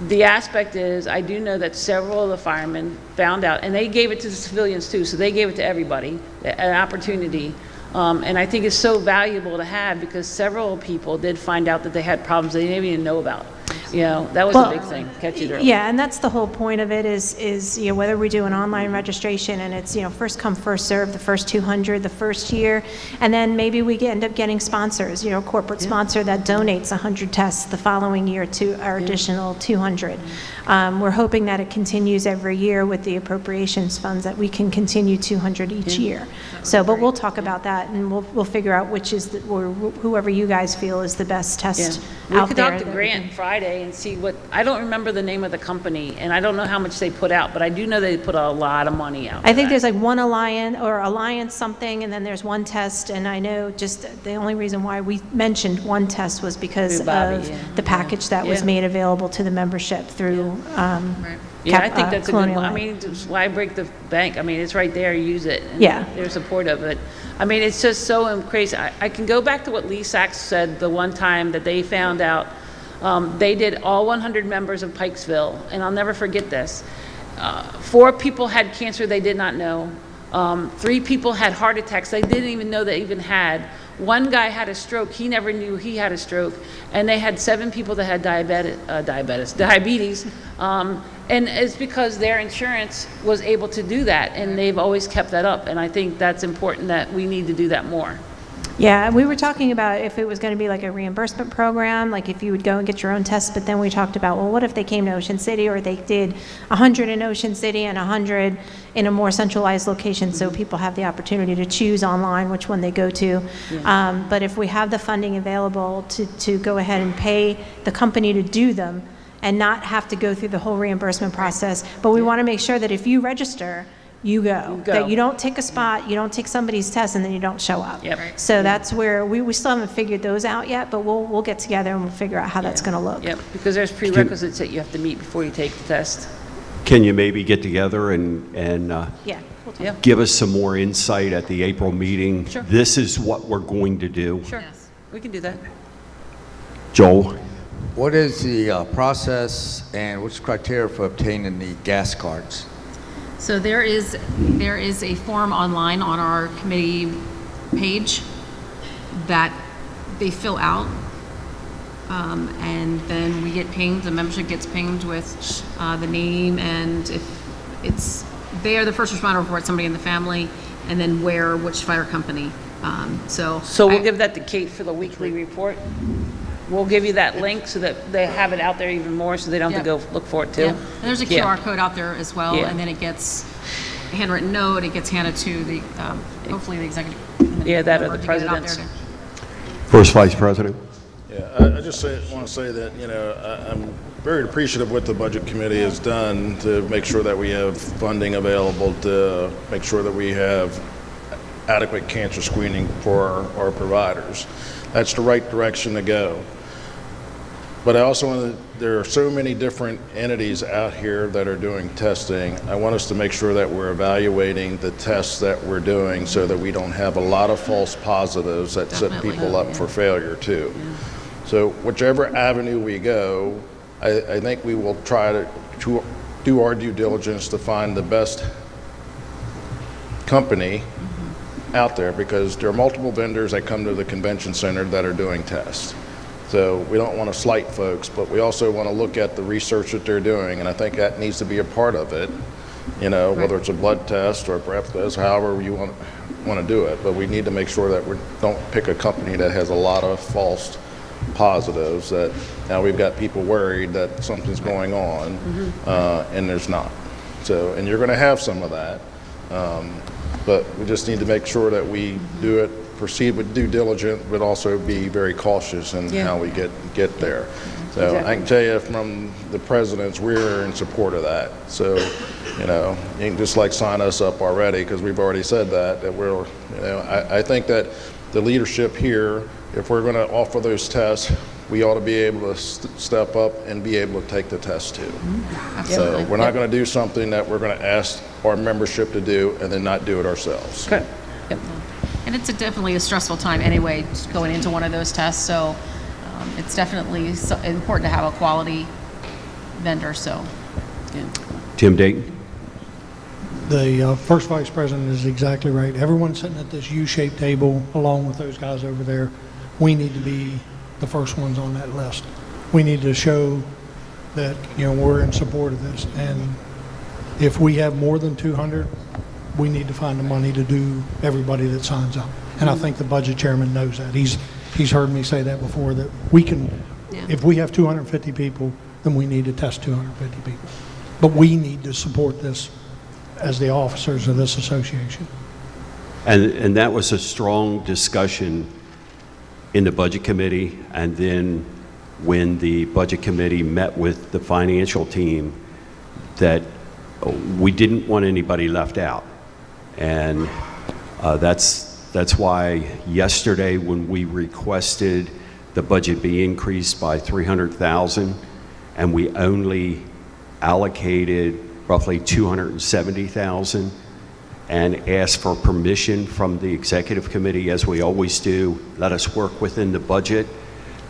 the aspect is, I do know that several of the firemen found out, and they gave it to the civilians too, so they gave it to everybody, an opportunity. And I think it's so valuable to have because several people did find out that they had problems they didn't even know about. You know, that was a big thing, catch it early. Yeah, and that's the whole point of it is, you know, whether we do an online registration and it's, you know, first come, first serve, the first 200 the first year, and then maybe we end up getting sponsors, you know, corporate sponsor that donates 100 tests the following year to our additional 200. We're hoping that it continues every year with the appropriations funds that we can continue 200 each year. So, but we'll talk about that and we'll figure out which is, or whoever you guys feel is the best test out We could there. talk to Grant Friday and see what, I don't remember the name of the company, and I don't know how much they put out, but I do know they put a lot of money out. I think there's like one alliance something, and then there's one test, and I know just the only reason why we mentioned one test was because Through Bobby, of the package that was made available to the membership through Yeah, I think that's a good Colonial one. I Life. mean, why break the bank? I mean, it's right there, use it. And Yeah. they're supportive of it. I mean, it's just so crazy. I can go back to what Lee Sachs said the one time that they found out. They did all 100 members of Pikesville, and I'll never forget this. 4 people had cancer they did not know. 3 people had heart attacks they didn't even know they even had. 1 guy had a stroke. He never knew he had a stroke. And they had 7 people that had diabetes. And it's because their insurance was able to do that, and they've always kept that up. And I think that's important that we need to do that more. Yeah, we were talking about if it was going to be like a reimbursement program, like if you would go and get your own tests, but then we talked about, well, what if they came to Ocean City, or they did 100 in Ocean City and 100 in a more centralized location, so people have the opportunity to choose online which one they go to. But if we have the funding available to go ahead and pay the company to do them and not have to go through the whole reimbursement process, but we want to make sure that if you register, you go. That you don't take a spot, you don't take somebody's test, and then you don't show up. So that's where we still haven't figured those out yet, but we'll get together and we'll figure out how that's going to look. Yep, because there's prerequisites that you have to meet before you take the test. Can you maybe get together and Yeah. give us some more insight at the April meeting? Sure. This is what we're going to do. Sure, we can do that. Joel? What is the process and what's the criteria for obtaining the gas cards? So there is a form online on our committee page that they fill out, and then we get pinged, the membership gets pinged with the name, and if it's, they are the first responder for somebody in the family, and then which fire company. So we'll give that to Kate for the weekly report. We'll give you that link so that they have it out there even more, so they don't have to go look for it too. Yeah. And there's a QR code out there as well, and then it gets a handwritten note, it gets handed to the, hopefully the executive. That or the president's. First Vice President. Yeah, I just want to say that, you know, I'm very appreciative of what the Budget Committee has done to make sure that we have funding available to make sure that we have adequate cancer screening for our providers. That's the right direction to go. But I also want to, there are so many different entities out here that are doing testing. I want us to make sure that we're evaluating the tests that we're doing so that we don't have a lot of false positives that set people up for failure too. So whichever avenue we go, I think we will try to do our due diligence to find the best company out there, because there are multiple vendors that come to the convention center that are doing tests. So we don't want to slight folks, but we also want to look at the research that they're doing, and I think that needs to be a part of it, you know, whether it's a blood test or a breath test, however you want to do it. But we need to make sure that we don't pick a company that has a lot of false positives, that now we've got people worried that something's going on, and there's not. So, and you're going to have some of that, but we just need to make sure that we do it proceed with due diligence, but also be very cautious in Yeah. how we get there. So I can tell you from the presidents, we're in support of that. So, you know, you can just like sign us up already, because we've already said that we're, you know, I think that the leadership here, if we're going to offer those tests, we ought to be able to step up and be able to take the test too. So we're not going to do something that we're going to ask our membership to do and then not do it ourselves. Okay. And it's definitely a stressful time anyway, going into one of those tests, so it's definitely important to have a quality vendor, so. Tim Dayton? The first vice president is exactly right. Everyone sitting at this U-shaped table, along with those guys over there, we need to be the first ones on that list. We need to show that, you know, we're in support of this. And if we have more than 200, we need to find the money to do everybody that signs up. And I think the budget chairman knows that. He's heard me say that before, that we can, if we have 250 people, then we need to test 250 people. But we need to support this as the officers of this association. And that was a strong discussion in the budget committee, and then when the budget committee met with the financial team, that we didn't want anybody left out. And that's why yesterday, when we requested the budget be increased by $300,000, and we only allocated roughly $270,000, and asked for permission from the executive committee, as we always do, let us work within the budget,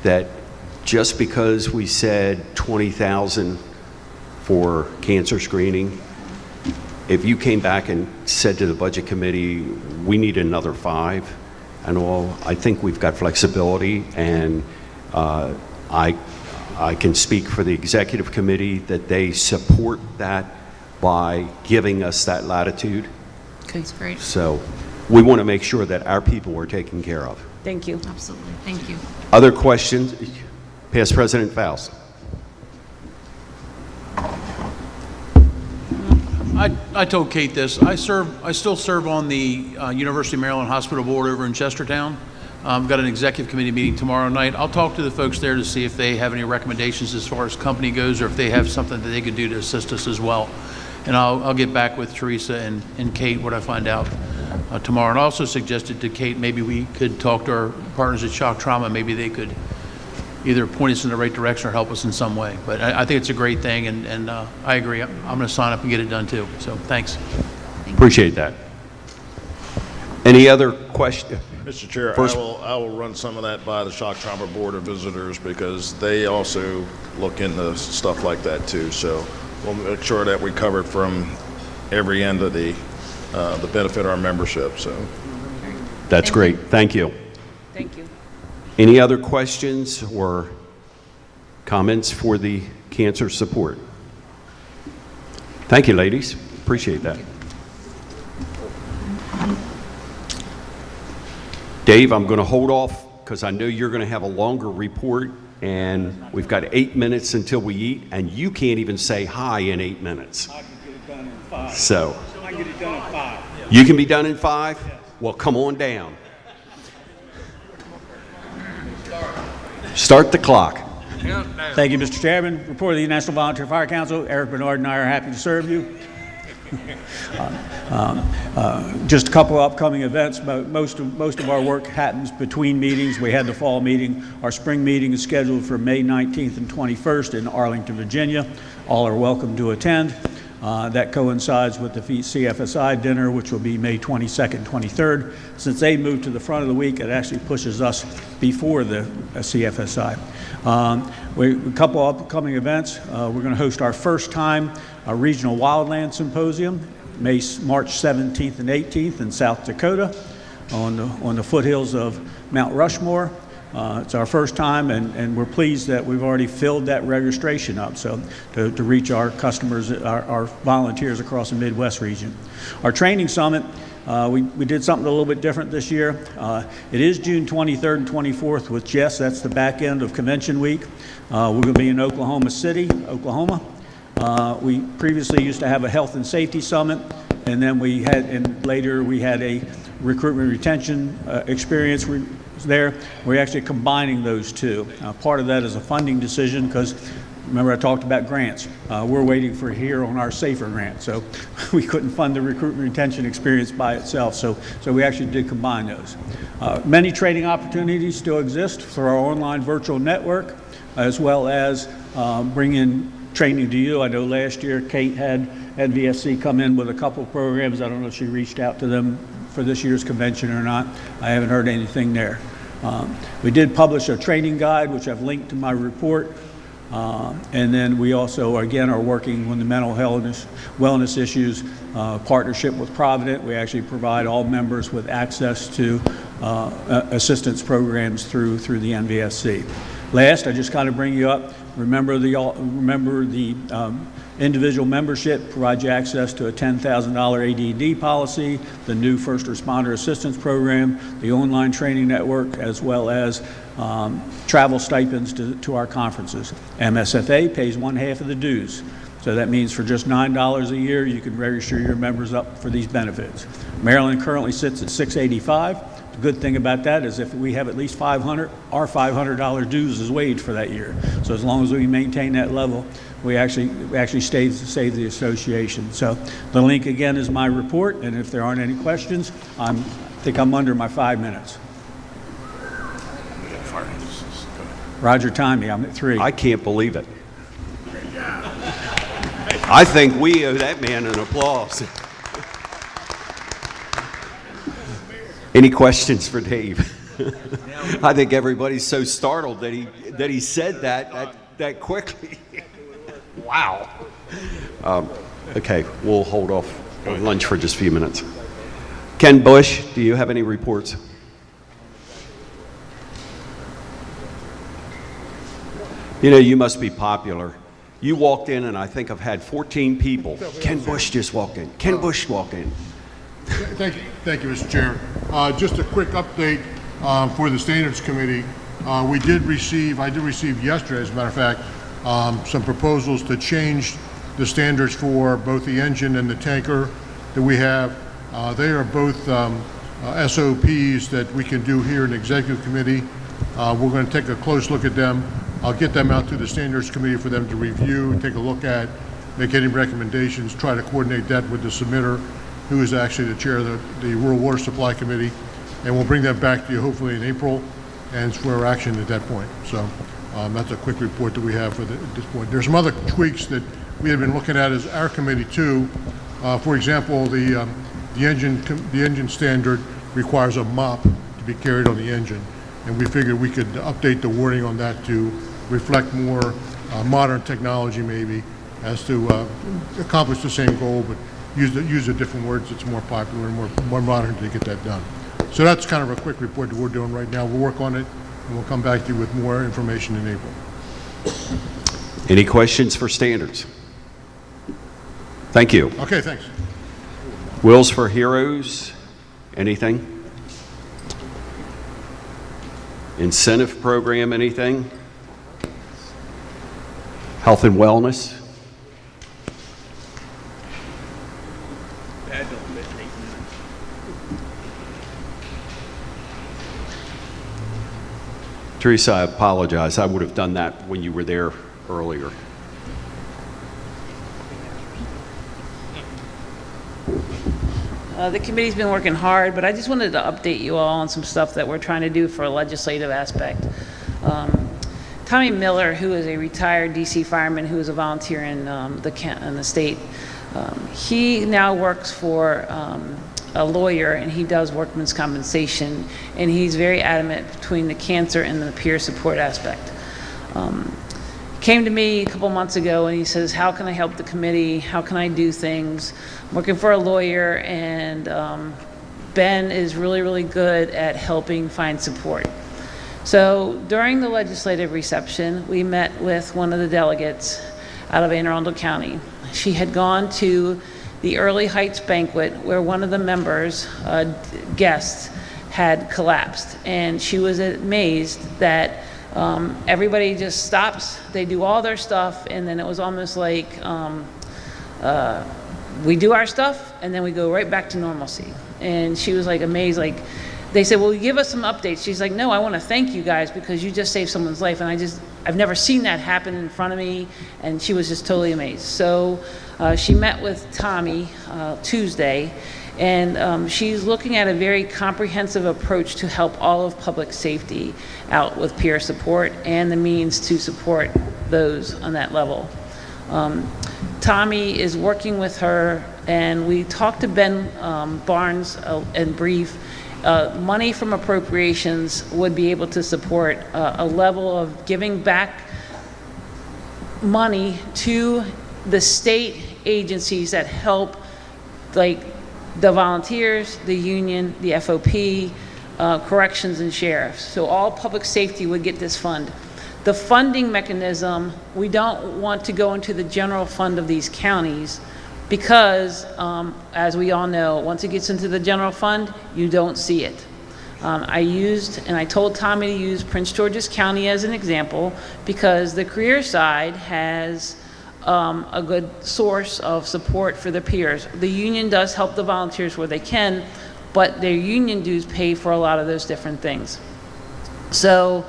that just because we said $20,000 for cancer screening, if you came back and said to the budget committee, we need another $5, and all, I think we've got flexibility, and I can speak for the executive committee that they support that by giving us that latitude. That's great. So we want to make sure that our people are taken care of. Thank you. Absolutely. Thank you. Other questions? Past President Faust. I told Kate this. I still serve on the University of Maryland Hospital Board over in Chestertown. I've got an executive committee meeting tomorrow night. I'll talk to the folks there to see if they have any recommendations as far as company goes, or if they have something that they could do to assist us as well. And I'll get back with Teresa and Kate what I find out tomorrow. And I also suggested to Kate, maybe we could talk to our partners at Shock Trauma. Maybe they could either point us in the right direction or help us in some way. But I think it's a great thing, and I agree. I'm going to sign up and get it done too. So thanks. Appreciate that. Any other question? Mr. Chair, First, I will run some of that by the Shock Trauma Board of Visitors, because they also look into stuff like that too. So we'll make sure that we cover it from every end of the benefit of our membership. So that's great. Thank you. Thank you. Any other questions or comments for the cancer support? Thank you, ladies. Appreciate that. Dave, I'm going to hold off because I know you're going to have a longer report, and we've got 8 minutes until we eat, and you can't even say hi in 8 minutes. I can get it done in 5. So I can get it done in 5. You can be done in 5? Yes. Well, come on down. Start the clock. Thank you, Mr. Chairman. Report of the National Volunteer Fire Council. Eric Bernard and I are happy to serve you. Just a couple of upcoming events. Most of our work happens between meetings. We had the fall meeting. Our spring meeting is scheduled for May 19th and 21st in Arlington, Virginia. All are welcome to attend. That coincides with the CFSI dinner, which will be May 22nd, 23rd. Since they moved to the front of the week, it actually pushes us before the CFSI. A couple of upcoming events. We're going to host our first time Regional Wildland Symposium, March 17th and 18th in South Dakota on the foothills of Mount Rushmore. It's our first time, and we're pleased that we've already filled that registration up, so to reach our customers, our volunteers across the Midwest region. Our training summit, we did something a little bit different this year. It is June 23rd and 24th with Jess. That's the back end of Convention Week. We're going to be in Oklahoma City, Oklahoma. We previously used to have a health and safety summit, and then later we had a recruitment retention experience there. We're actually combining those two. Part of that is a funding decision because remember I talked about grants. We're waiting for here on our SAFER grant, so we couldn't fund the recruitment retention experience by itself, so we actually did combine those. Many training opportunities still exist for our online virtual network, as well as bringing training to you. I know last year Kate had VSC come in with a couple of programs. I don't know if she reached out to them for this year's convention or not. I haven't heard anything there. We did publish a training guide, which I've linked to my report. And then we also, again, are working on the mental wellness issues, partnership with Provident. We actually provide all members with access to assistance programs through the NVSC. Last, I just kind of bring you up. Remember the individual membership provides you access to a $10,000 ADD policy, the new First Responder Assistance Program, the online training network, as well as travel stipends to our conferences. MSFA pays 1/2 of the dues. So that means for just $9 a year, you can register your members up for these benefits. Maryland currently sits at $685. The good thing about that is if we have at least 500, our $500 dues is waived for that year. So as long as we maintain that level, we actually save the association. So the link again is my report, and if there aren't any questions, I think I'm under my 5 minutes. Roger timed me, I'm at 3. I can't believe it. I think we owe that man an applause. Any questions for Dave? I think everybody's so startled that he said that quickly. Wow. Okay, we'll hold off on lunch for just a few minutes. Ken Bush, do you have any reports? You know, you must be popular. You walked in, and I think I've had 14 people. Ken Bush just walked in. Ken Bush walked in. Thank you, Mr. Chair. Just a quick update for the Standards Committee. I did receive yesterday, as a matter of fact, some proposals to change the standards for both the engine and the tanker that we have. They are both SOPs that we can do here in the Executive Committee. We're going to take a close look at them. I'll get them out to the Standards Committee for them to review, take a look at, make any recommendations, try to coordinate that with the submitter, who is actually the chair of the Rural Water Supply Committee, and we'll bring that back to you hopefully in April and swear action at that point. So that's a quick report that we have at this point. There's some other tweaks that we have been looking at as our committee too. For example, the engine standard requires a mop to be carried on the engine, and we figured we could update the wording on that to reflect more modern technology maybe as to accomplish the same goal, but use the different words that's more popular and more modern to get that done. So that's kind of a quick report that we're doing right now. We'll work on it, and we'll come back to you with more information in April. Any questions for standards? Thank you. Okay, thanks. Wheels for Heroes, anything? Incentive program, anything? Health and wellness? Teresa, I apologize. I would have done that when you were there earlier. The committee's been working hard, but I just wanted to update you all on some stuff that we're trying to do for a legislative aspect. Tommy Miller, who is a retired DC fireman who is a volunteer in the state, he now works for a lawyer, and he does workman's compensation, and he's very adamant between the cancer and the peer support aspect. Came to me a couple months ago and he says, how can I help the committee? How can I do things? I'm working for a lawyer, and Ben is really, really good at helping find support. So during the legislative reception, we met with one of the delegates out of Anne Arundel County. She had gone to the Early Heights banquet where one of the members, guests, had collapsed, and she was amazed that everybody just stops, they do all their stuff, and then it was almost like we do our stuff, and then we go right back to normalcy. And she was like amazed, like, they said, well, give us some updates. She's like, no, I want to thank you guys because you just saved someone's life. And I've never seen that happen in front of me. And she was just totally amazed. So she met with Tommy Tuesday, and she's looking at a very comprehensive approach to help all of public safety out with peer support and the means to support those on that level. Tommy is working with her, and we talked to Ben Barnes in brief. Money from appropriations would be able to support a level of giving back money to the state agencies that help, like the volunteers, the union, the FOP, corrections, and sheriffs. So all public safety would get this fund. The funding mechanism, we don't want to go into the general fund of these counties because, as we all know, once it gets into the general fund, you don't see it. I told Tommy to use Prince George's County as an example because the career side has a good source of support for the peers. The union does help the volunteers where they can, but their union dues pay for a lot of those different things. So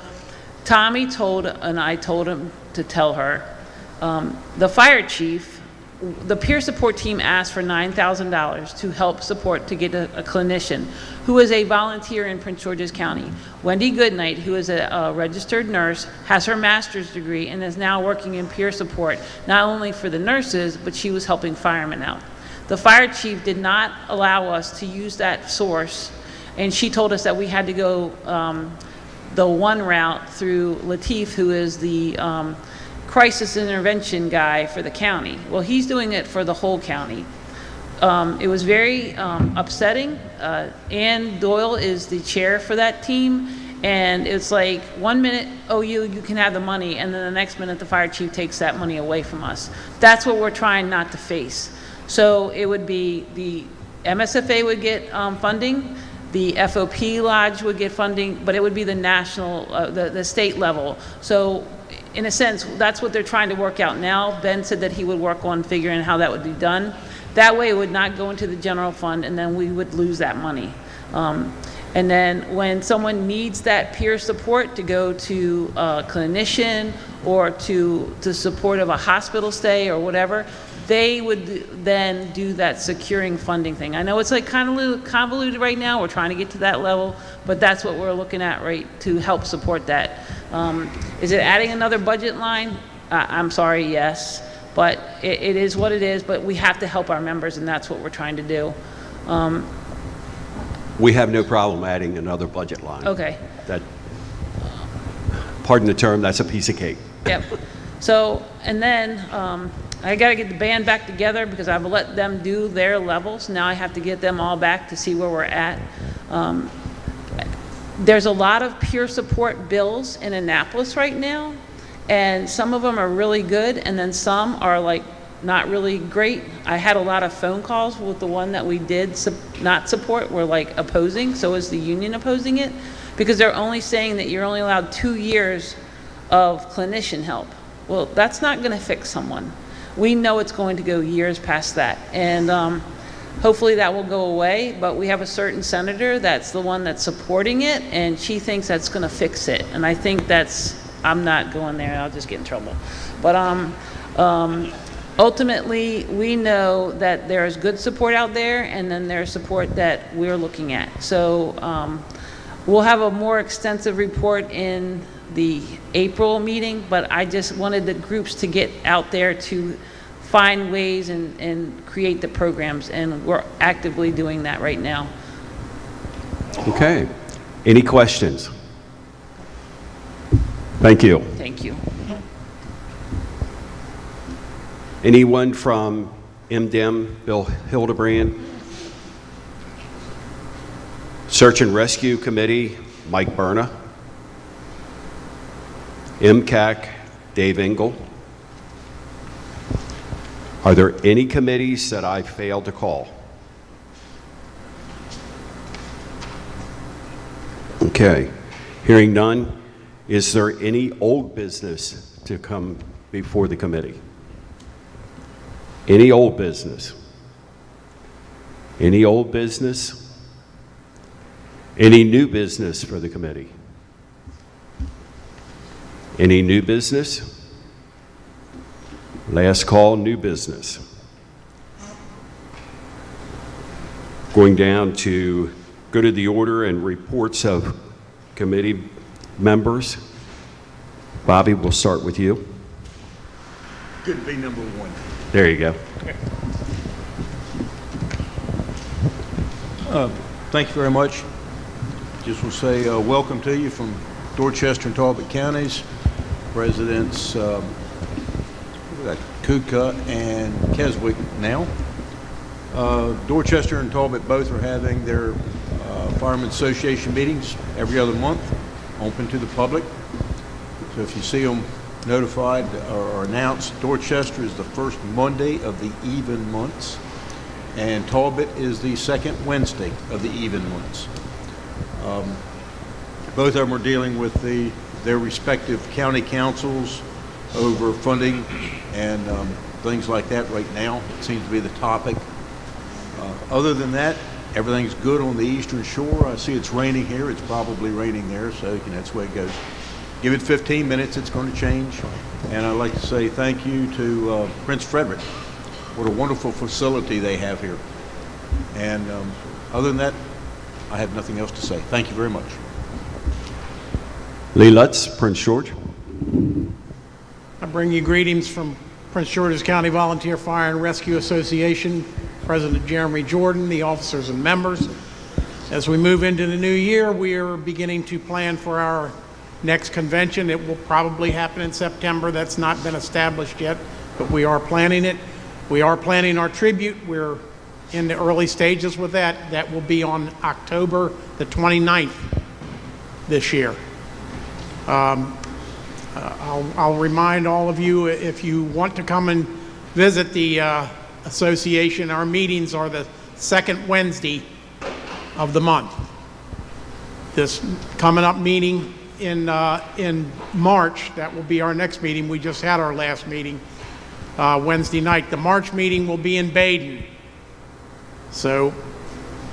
Tommy told, and I told him to tell her, the fire chief, the peer support team asked for $9,000 to help support to get a clinician who is a volunteer in Prince George's County. Wendy Goodnight, who is a registered nurse, has her master's degree and is now working in peer support, not only for the nurses, but she was helping firemen out. The fire chief did not allow us to use that source, and she told us that we had to go the one route through Latif, who is the crisis intervention guy for the county. Well, he's doing it for the whole county. It was very upsetting. Ann Doyle is the chair for that team, and it's like 1 minute, oh, you can have the money, and then the next minute the fire chief takes that money away from us. That's what we're trying not to face. So it would be the MSFA would get funding, the FOP Lodge would get funding, but it would be the national, the state level. So in a sense, that's what they're trying to work out now. Ben said that he would work on figuring how that would be done. That way it would not go into the general fund, and then we would lose that money. And then when someone needs that peer support to go to a clinician or to support of a hospital stay or whatever, they would then do that securing funding thing. I know it's like kind of a little convoluted right now. We're trying to get to that level, but that's what we're looking at, right, to help support that. Is it adding another budget line? I'm sorry, yes, but it is what it is, but we have to help our members, and that's what we're trying to do. We have no problem adding another budget line. Okay. That, pardon the term, that's a piece of cake. Yep. So, and then I got to get the band back together because I've let them do their levels. Now I have to get them all back to see where we're at. There's a lot of peer support bills in Annapolis right now, and some of them are really good, and then some are like not really great. I had a lot of phone calls with the one that we did not support, were like opposing, so is the union opposing it, because they're only saying that you're only allowed 2 years of clinician help. Well, that's not going to fix someone. We know it's going to go years past that, and hopefully that will go away, but we have a certain senator that's the one that's supporting it, and she thinks that's going to fix it, and I think that's, I'm not going there, I'll just get in trouble. But ultimately, we know that there's good support out there, and then there's support that we're looking at. So we'll have a more extensive report in the April meeting, but I just wanted the groups to get out there to find ways and create the programs, and we're actively doing that right now. Okay. Any questions? Thank you. Thank you. Anyone from MDM, Bill Hildebrand? Search and Rescue Committee, Mike Berna. MCAC, Dave Engel. Are there any committees that I failed to call? Okay. Hearing none, is there any old business to come before the committee? Any old business? Any old business? Any new business for the committee? Any new business? Last call, new business. Going down to go to the order and reports of committee members. Bobby, we'll start with you. Good to be number one. There you go. Thank you very much. Just want to say welcome to you from Dorchester and Talbot counties, residents Kuka and Keswick now. Dorchester and Talbot both are having their Firemen Association meetings every other month, open to the public. So if you see them notified or announced, Dorchester is the first Monday of the even months, and Talbot is the second Wednesday of the even months. Both of them are dealing with their respective county councils over funding and things like that right now. It seems to be the topic. Other than that, everything's good on the Eastern Shore. I see it's raining here. It's probably raining there, so that's the way it goes. Give it 15 minutes, it's going to change. And I'd like to say thank you to Prince Frederick. What a wonderful facility they have here. And other than that, I have nothing else to say. Thank you very much. Lee Lutz, Prince George. I bring you greetings from Prince George's County Volunteer Fire and Rescue Association, President Jeremy Jordan, the officers and members. As we move into the new year, we are beginning to plan for our next convention. It will probably happen in September. That's not been established yet, but we are planning it. We are planning our tribute. We're in the early stages with that. That will be on October the 29th this year. I'll remind all of you, if you want to come and visit the association, our meetings are the second Wednesday of the month. This coming up meeting in March, that will be our next meeting. We just had our last meeting Wednesday night. The March meeting will be in Baden. So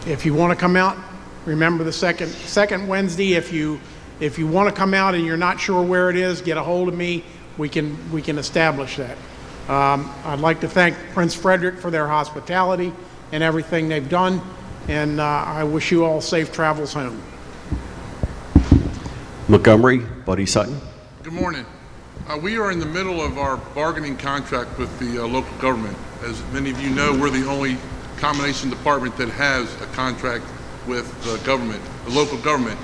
if you want to come out, remember the second Wednesday. If you want to come out and you're not sure where it is, get a hold of me. We can establish that. I'd like to thank Prince Frederick for their hospitality and everything they've done, and I wish you all safe travels home. Montgomery, Buddy Sutton. Good morning. We are in the middle of our bargaining contract with the local government. As many of you know, we're the only combination department that has a contract with the government, the local government.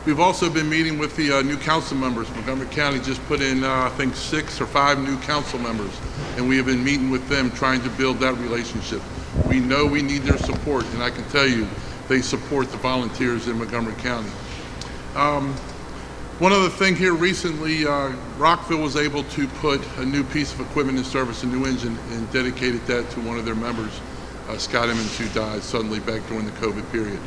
We've also been meeting with the new council members. Montgomery County just put in, I think, 6 or 5 new council members, and we have been meeting with them trying to build that relationship. We know we need their support, and I can tell you they support the volunteers in Montgomery County. One other thing here recently, Rockville was able to put a new piece of equipment in service, a new engine, and dedicated that to one of their members, Scott Emmons, who died suddenly back during the COVID period.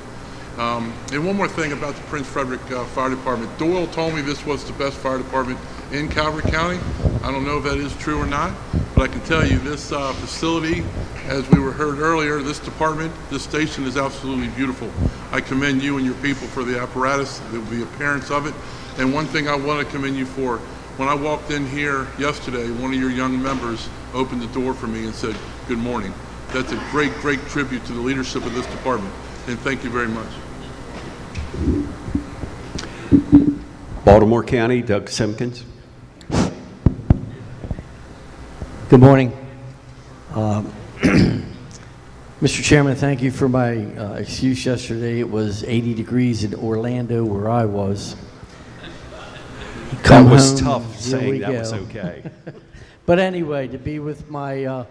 And one more thing about the Prince Frederick Fire Department. Doyle told me this was the best fire department in Calvary County. I don't know if that is true or not, but I can tell you this facility, as we were heard earlier, this department, this station is absolutely beautiful. I commend you and your people for the apparatus, the appearance of it. And one thing I want to commend you for, when I walked in here yesterday, one of your young members opened the door for me and said, "Good morning." That's a great, great tribute to the leadership of this department. And thank you very much. Baltimore County, Doug Simpkins. Good morning. Mr. Chairman, thank you for my excuse yesterday. It was 80 degrees in Orlando where I was. That was tough saying that was okay. But anyway, to be with my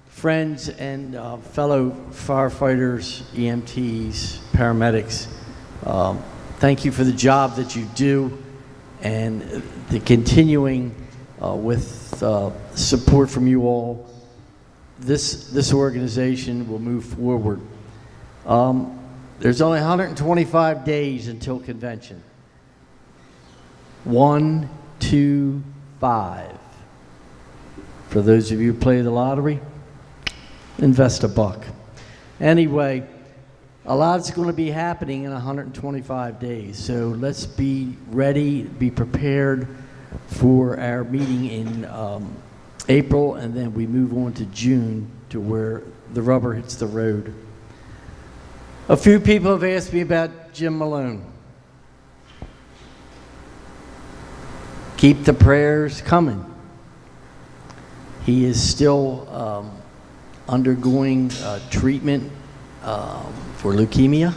friends and fellow firefighters, EMTs, paramedics, thank you for the job that you do and the continuing with support from you all. This organization will move forward. There's only 125 days until convention. 1, 2, 5. For those of you who play the lottery, invest $1. Anyway, a lot's going to be happening in 125 days, so let's be ready, be prepared for our meeting in April, and then we move on to June to where the rubber hits the road. A few people have asked me about Jim Malone. Keep the prayers coming. He is still undergoing treatment for leukemia.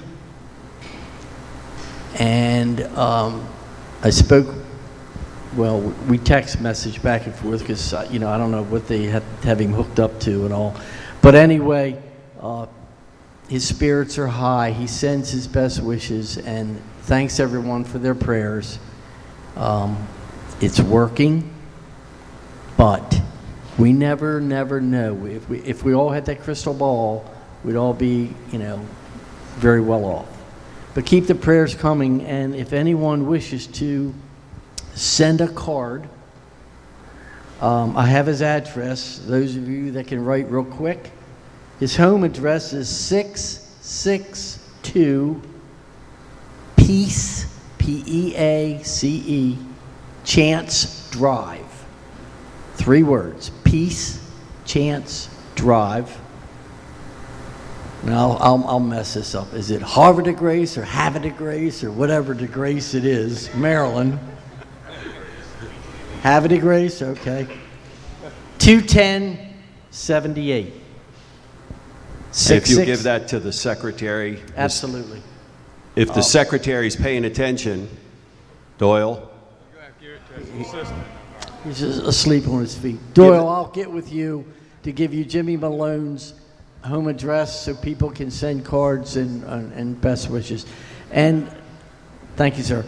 And I spoke, well, we text message back and forth because, I don't know what they have him hooked up to and all. But anyway, his spirits are high. He sends his best wishes and thanks everyone for their prayers. It's working, but we never know. If we all had that crystal ball, we'd all be, very well off. But keep the prayers coming, and if anyone wishes to send a card, I have his address. Those of you that can write real quick, his home address is 662 Peace, P-E-A-C-E, Chance Drive. 3 words, Peace, Chance Drive. Now I'll mess this up. Is it Harvard de Grace or Havre de Grace or whatever de Grace it is? Maryland. Havre de Grace, okay. 21078. If you give that to the secretary. Absolutely. If the secretary's paying attention, Doyle. He's just asleep on his feet. Doyle, I'll get with you to give you Jimmy Malone's home address so people can send cards and best wishes. And thank you, sir.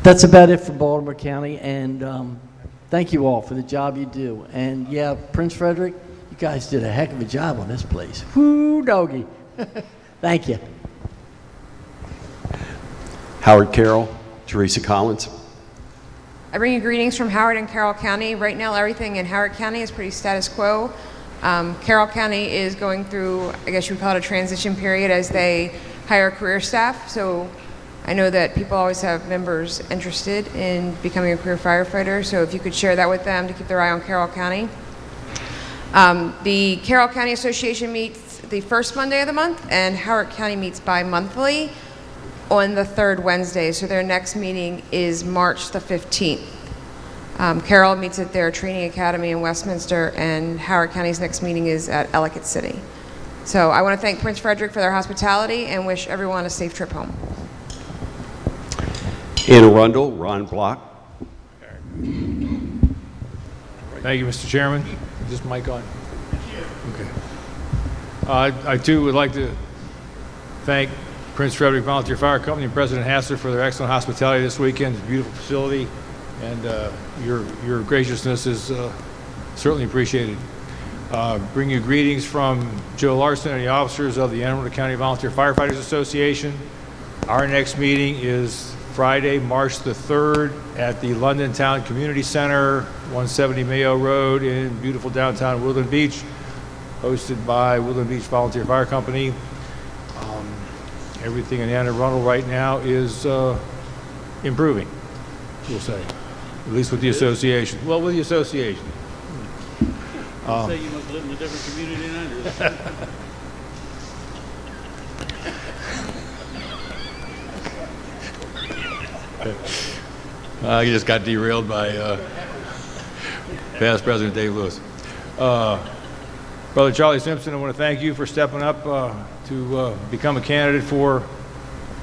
That's about it for Baltimore County. And thank you all for the job you do. And yeah, Prince Frederick, you guys did a heck of a job on this place. Whoo, doggy. Thank you. Howard Carroll, Teresa Collins. I bring you greetings from Howard and Carroll County. Right now, everything in Howard County is pretty status quo. Carroll County is going through, I guess you would call it a transition period as they hire career staff. So I know that people always have members interested in becoming a career firefighter. So if you could share that with them to keep their eye on Carroll County. The Carroll County Association meets the first Monday of the month, and Howard County meets bi-monthly on the third Wednesday. So their next meeting is March the 15th. Carroll meets at their training academy in Westminster, and Howard County's next meeting is at Ellicott City. So I want to thank Prince Frederick for their hospitality and wish everyone a safe trip home. In Arundel, Ron Block. Thank you, Mr. Chairman. Is this mic on? Okay. I too would like to thank Prince Frederick Volunteer Fire Company and President Hassler for their excellent hospitality this weekend. It's a beautiful facility, and your graciousness is certainly appreciated. Bring you greetings from Joe Larson and the officers of the Anne Arundel County Volunteer Firefighters Association. Our next meeting is Friday, March the 3rd at the London Town Community Center, 170 Mayo Road in beautiful downtown Woodland Beach, hosted by Woodland Beach Volunteer Fire Company. Everything in Anne Arundel right now is improving, we'll say, at least with the association. Well, with the association. You say you must live in a different community than I do. I just got derailed by past President Dave Lewis. Brother Charlie Simpson, I want to thank you for stepping up to become a candidate for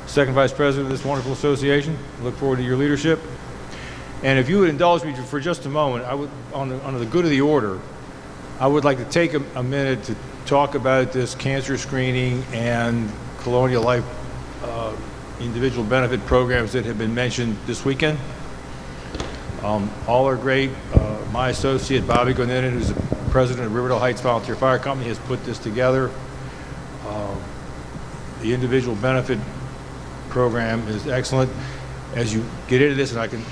second vice president of this wonderful association. I look forward to your leadership. And if you would indulge me for just a moment, I would, on the good of the order, I would like to take a minute to talk about this cancer screening and Colonial Life individual benefit programs that have been mentioned this weekend. All are great. My associate, Bobby Goninen, who's the president of Riverdale Heights Volunteer Fire Company, has put this together. The individual benefit program is excellent. As you get into this, and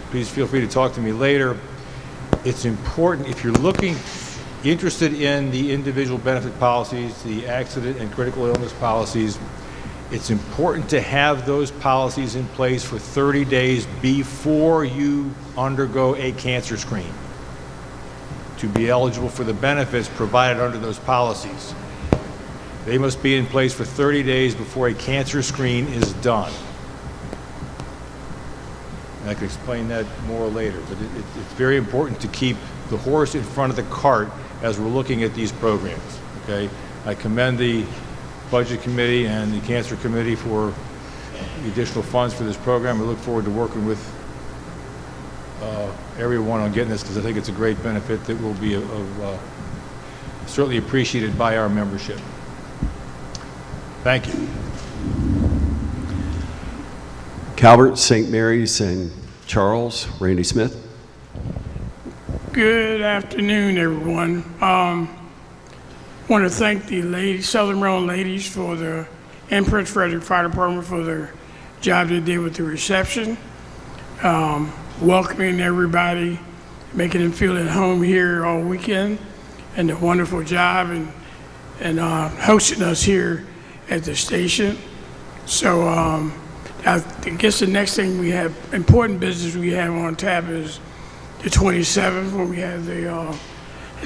please feel free to talk to me later, it's important if you're looking interested in the individual benefit policies, the accident and critical illness policies, it's important to have those policies in place for 30 days before you undergo a cancer screen to be eligible for the benefits provided under those policies. They must be in place for 30 days before a cancer screen is done. And I can explain that more later, but it's very important to keep the horse in front of the cart as we're looking at these programs, okay? I commend the Budget Committee and the Cancer Committee for the additional funds for this program. We look forward to working with everyone on getting this, because I think it's a great benefit that will be certainly appreciated by our membership. Thank you. Calvert, St. Mary's, and Charles. Randy Smith. Good afternoon, everyone. Want to thank the ladies, Southern Maryland ladies, and Prince Frederick Fire Department for their job they did with the reception, welcoming everybody, making them feel at home here all weekend, and the wonderful job and hosting us here at the station. So I guess the next thing we have, important business we have on tap is the 27th, when we have the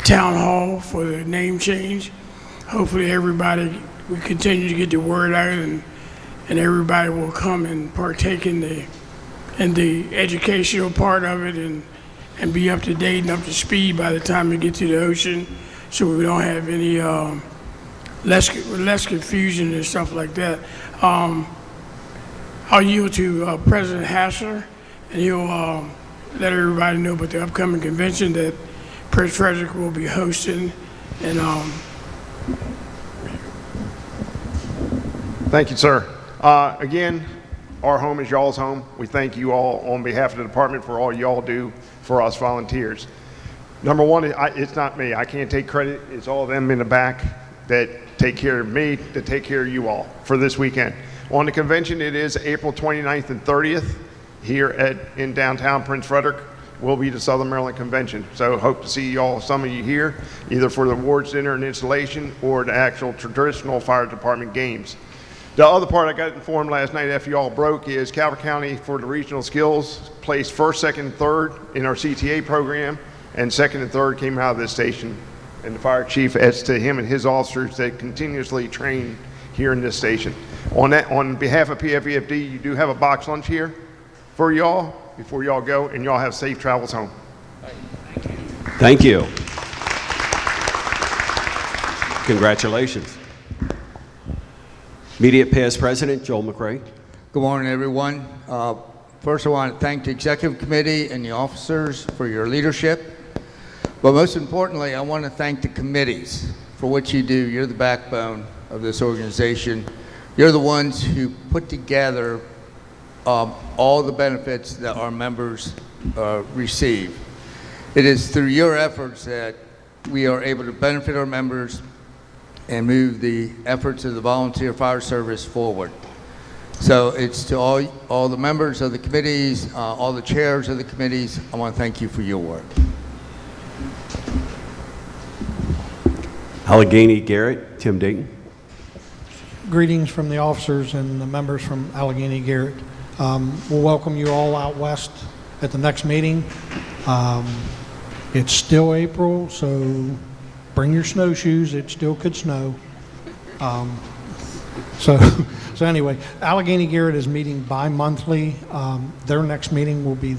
town hall for the name change. Hopefully everybody, we continue to get the word out, and everybody will come and partake in the educational part of it, and be up to date and up to speed by the time we get to the ocean, so we don't have any less confusion and stuff like that. I'll yield to President Hassler, and he'll let everybody know about the upcoming convention that Prince Frederick will be hosting. And thank you, sir. Again, our home is y'all's home. We thank you all on behalf of the department for all y'all do for us volunteers. Number one, it's not me. I can't take credit. It's all of them in the back that take care of me, that take care of you all for this weekend. On the convention, it is April 29th and 30th here in downtown Prince Frederick. Will be the Southern Maryland Convention. So hope to see y'all, some of you here, either for the awards dinner and installation or the actual traditional fire department games. The other part I got informed last night after y'all broke is Calvert County for the regional skills placed first, second, and third in our CTA program, and second and third came out of this station. And the fire chief, as to him and his officers that continuously train here in this station. On behalf of PFEFD, you do have a box lunch here for y'all before y'all go, and y'all have safe travels home. Thank you. Congratulations. Immediate past president, Joel McRae. Good morning, everyone. First, I want to thank the executive committee and the officers for your leadership. But most importantly, I want to thank the committees for what you do. You're the backbone of this organization. You're the ones who put together all the benefits that our members receive. It is through your efforts that we are able to benefit our members and move the efforts of the volunteer fire service forward. So it's to all the members of the committees, all the chairs of the committees, I want to thank you for your work. Allegheny Garrett, Tim Dayton. Greetings from the officers and the members from Allegheny Garrett. We'll welcome you all out west at the next meeting. It's still April, so bring your snowshoes. It still could snow. So anyway, Allegheny Garrett is meeting bi-monthly. Their next meeting will be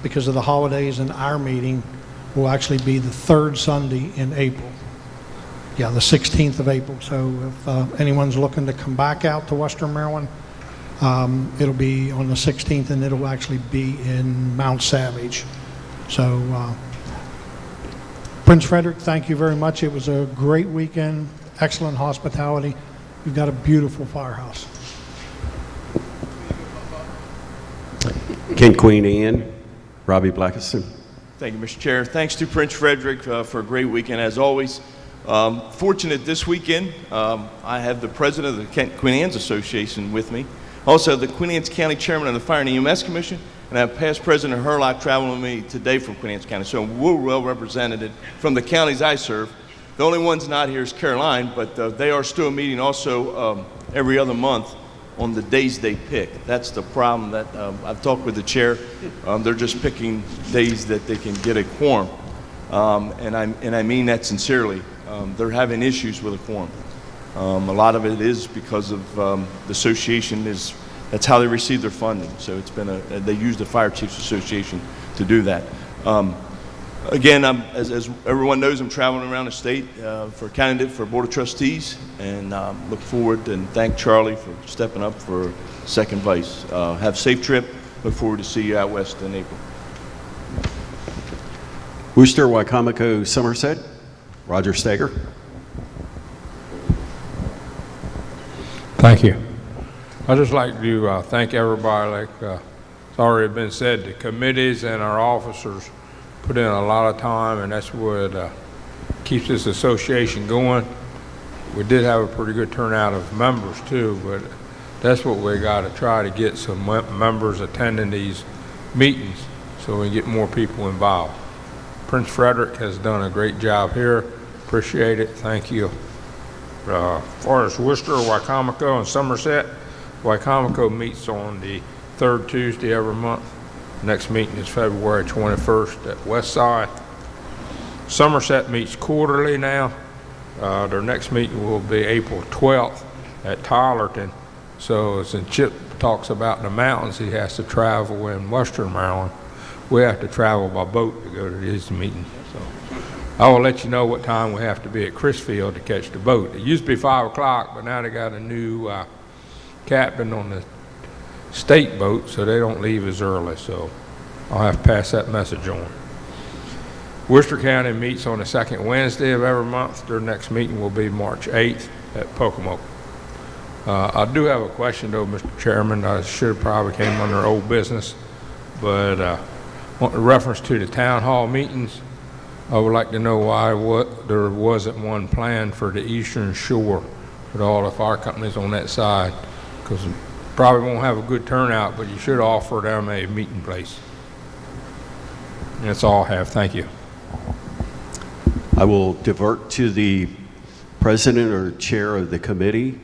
because of the holidays, and our meeting will actually be the third Sunday in April. Yeah, the 16th of April. So if anyone's looking to come back out to Western Maryland, it'll be on the 16th, and it'll actually be in Mount Savage. So Prince Frederick, thank you very much. It was a great weekend, excellent hospitality. You've got a beautiful firehouse. King Queen Anne, Robbie Blackiston. Thank you, Mr. Chair. Thanks to Prince Frederick for a great weekend, as always. Fortunate this weekend, I have the president of the Queen Anne's Association with me. Also, the Queen Anne's County Chairman of the Fire and EMS Commission, And I have past President Herlock traveling with me today from Queen Anne's County, so we're well represented from the counties I serve. The only ones not here is Caroline, but they are still meeting also every other month on the days they pick. That's the problem that I've talked with the chair. They're just picking days that they can get a quorum, and I mean that sincerely. They're having issues with a quorum. A lot of it is because of the association that's how they receive their funding. So it's been they use the Fire Chiefs Association to do that. Again, as everyone knows, I'm traveling around the state for candidate for Board of Trustees, and look forward and thank Charlie for stepping up for second vice. Have a safe trip. Look forward to see you out west in April. Worcester, Wycomico, Somerset. Roger Steger. Thank you. I'd just like to thank everybody. Like it's already been said, the committees and our officers put in a lot of time, and that's what keeps this association going. We did have a pretty good turnout of members too, but that's what we got to try to get some members attending these meetings so we get more people involved. Prince Frederick has done a great job here. Appreciate it. Thank you. As far as Worcester, Wycomico, and Somerset, Wycomico meets on the third Tuesday every month. Next meeting is February 21st at Westside. Somerset meets quarterly now. Their next meeting will be April 12th at Tylerton. So since Chip talks about the mountains he has to travel in Western Maryland, we have to travel by boat to go to these meetings. So I will let you know what time we have to be at Chrisfield to catch the boat. It used to be 5 o'clock, but now they got a new captain on the state boat, so they don't leave as early. So I'll have to pass that message on. Worcester County meets on the second Wednesday of every month. Their next meeting will be March 8th at Pocomoke. I do have a question though, Mr. Chairman. I should have probably came under old business, but in reference to the town hall meetings, I would like to know why there wasn't one planned for the Eastern Shore with all the fire companies on that side, because probably won't have a good turnout, but you should offer them a meeting place. And that's all I have. Thank you. I will divert to the president or chair of the committee.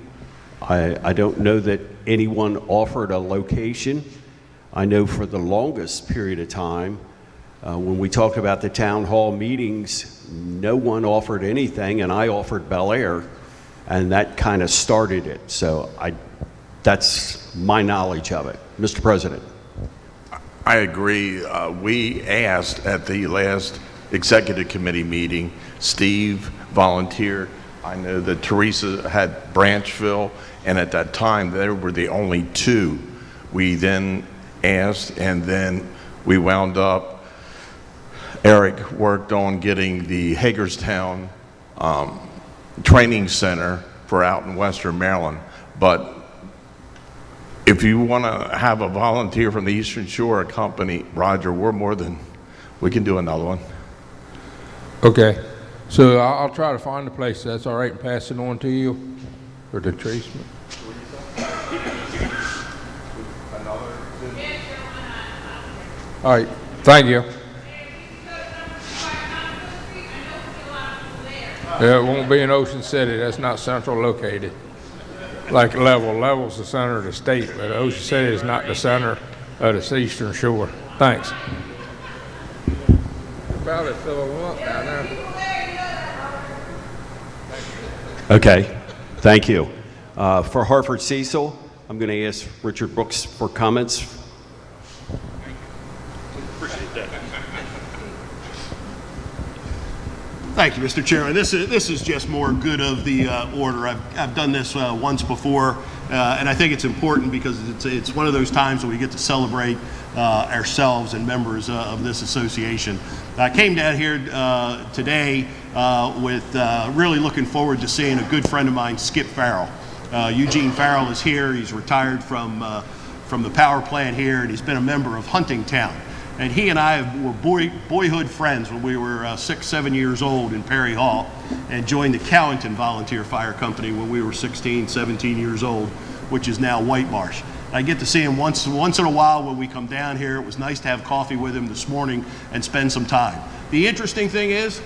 I don't know that anyone offered a location. I know for the longest period of time, when we talked about the town hall meetings, no one offered anything, and I offered Bel Air, and that kind of started it. So that's my knowledge of it. Mr. President. I agree. We asked at the last executive committee meeting, Steve volunteered. I know that Teresa had Branchville, and at that time, they were the only two. We then asked, and then we wound up, Eric worked on getting the Hagerstown training center for out in Western Maryland. But if you want to have a volunteer from the Eastern Shore accompany Roger, we can do another one. Okay. So I'll try to find a place that's all right and pass it on to you for the tracement. All right. Thank you. Yeah, it won't be in Ocean City. That's not central located. Like Level's the center of the state, but Ocean City is not the center of the Eastern Shore. Thanks. About to fill them up down there. Okay, thank you. For Hartford Cecil, I'm going to ask Richard Brooks for comments. Appreciate that. Thank you, Mr. Chairman. This is just more good of the order. I've done this once before, and I think it's important because it's one of those times when we get to celebrate ourselves and members of this association. I came down here today with really looking forward to seeing a good friend of mine, Skip Farrell. Eugene Farrell is here. He's retired from the power plant here, and he's been a member of Huntingtown. And he and I were boyhood friends when we were 6, 7 years old in Perry Hall, and joined the Cowanton Volunteer Fire Company when we were 16, 17 years old, which is now White Marsh. I get to see him once in a while when we come down here. It was nice to have coffee with him this morning and spend some time. The interesting thing is,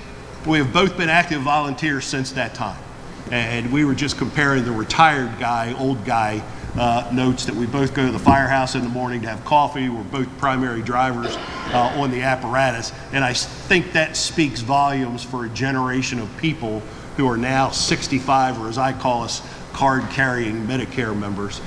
we have both been active volunteers since that time. And we were just comparing the retired guy, old guy, notes that we both go to the firehouse in the morning to have coffee. We're both primary drivers on the apparatus. And I think that speaks volumes for a generation of people who are now 65, or as I call us, card-carrying Medicare members,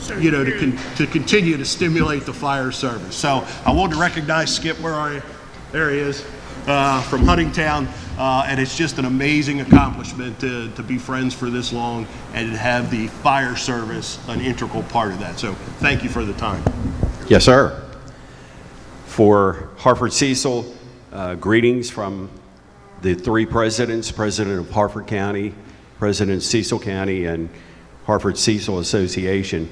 to continue to stimulate the fire service. So I wanted to recognize Skip. Where are you? There he is, from Huntingtown. And it's just an amazing accomplishment to be friends for this long and to have the fire service an integral part of that. So thank you for the time. Yes, sir. For Hartford Cecil, greetings from the three presidents, President of Hartford County, President of Cecil County, and Hartford Cecil Association.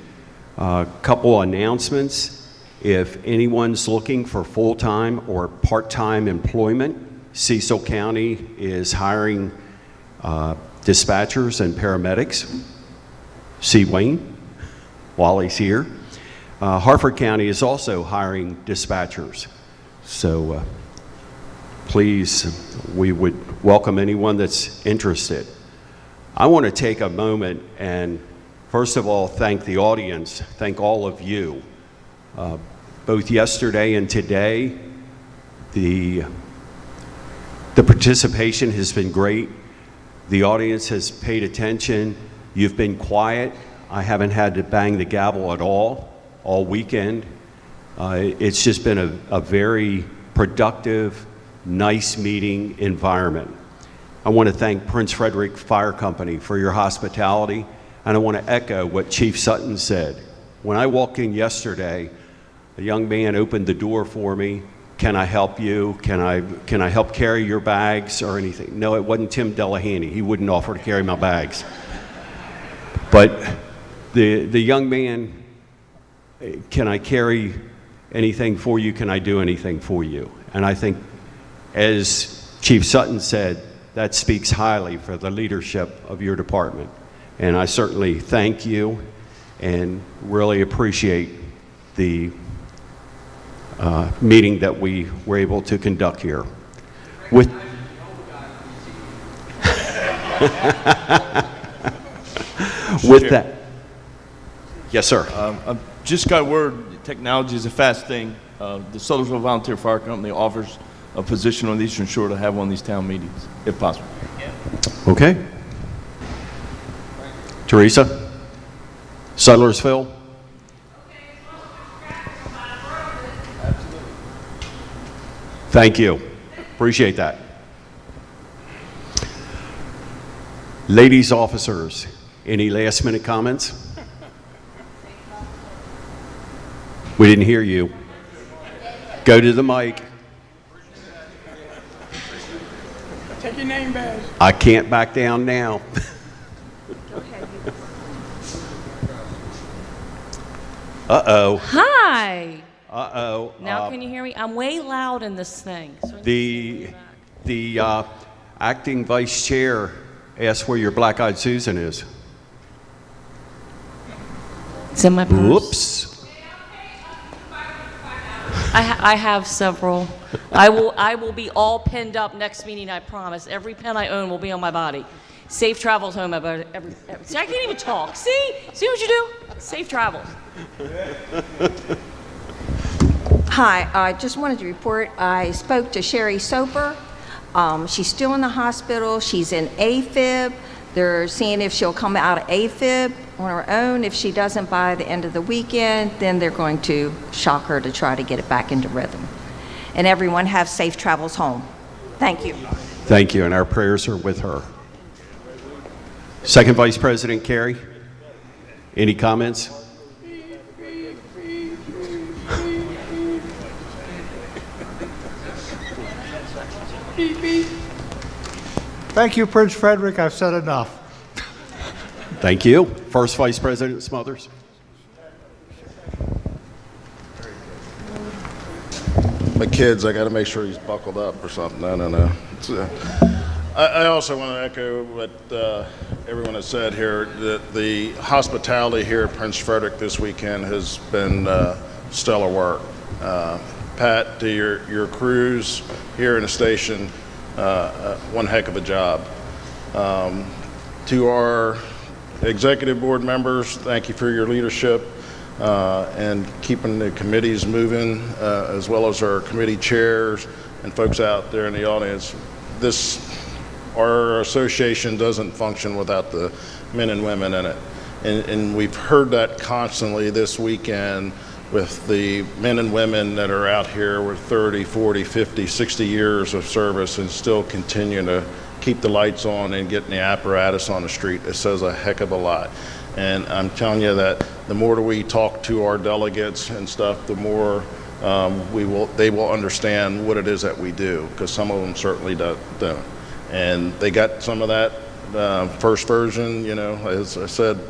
Couple announcements. If anyone's looking for full-time or part-time employment, Cecil County is hiring dispatchers and paramedics. See Wayne while he's here. Hartford County is also hiring dispatchers. So please, we would welcome anyone that's interested. I want to take a moment and first of all thank the audience, thank all of you. Both yesterday and today, the participation has been great. The audience has paid attention. You've been quiet. I haven't had to bang the gavel at all weekend. It's just been a very productive, nice meeting environment. I want to thank Prince Frederick Fire Company for your hospitality, and I want to echo what Chief Sutton said. When I walked in yesterday, a young man opened the door for me. Can I help you? Can I help carry your bags or anything? No, it wasn't Tim Delahaney. He wouldn't offer to carry my bags. But the young man, can I carry anything for you? Can I do anything for you? And I think, as Chief Sutton said, that speaks highly for the leadership of your department. And I certainly thank you and really appreciate the meeting that we were able to conduct here. With that, yes, sir. I've just got word, technology is a fast thing. The Sudlersville Volunteer Fire Company offers a position on the Eastern Shore to have one of these town meetings, if possible. Okay. Teresa, Sudlersville. Thank you. Appreciate that. Ladies officers, any last minute comments? We didn't hear you. Go to the mic. Take your name badge. I can't back down now. Uh-oh. Hi. Uh-oh. Now can you hear me? I'm way loud in this thing. So The acting vice chair asked where your black-eyed Susan is. It's in my purse. Whoops. I have several. I will be all pinned up next meeting, I promise. Every pen I own will be on my body. Safe travels home about every see, I can't even talk. See what you do? Safe travels. Hi, I just wanted to report, I spoke to Sherry Soper. She's still in the hospital. She's in AFib. They're seeing if she'll come out of AFib on her own. If she doesn't by the end of the weekend, then they're going to shock her to try to get it back into rhythm. And everyone have safe travels home. Thank you. Thank you, and our prayers are with her. Second Vice President Carey, any comments? Thank you, Prince Frederick. I've said enough. Thank you. First Vice President Smothers. My kids, I got to make sure he's buckled up or something. No. I also want to echo what everyone has said here, that the hospitality here at Prince Frederick this weekend has been stellar work. Pat, to your crews here in the station, one heck of a job. To our executive board members, thank you for your leadership and keeping the committees moving, as well as our committee chairs and folks out there in the audience. Our association doesn't function without the men and women in it. And we've heard that constantly this weekend with the men and women that are out here with 30, 40, 50, 60 years of service and still continue to keep the lights on and getting the apparatus on the street. It says a heck of a lot. And I'm telling you that the more that we talk to our delegates and stuff, the more they will understand what it is that we do, because some of them certainly don't. And they got some of that first version, as I said,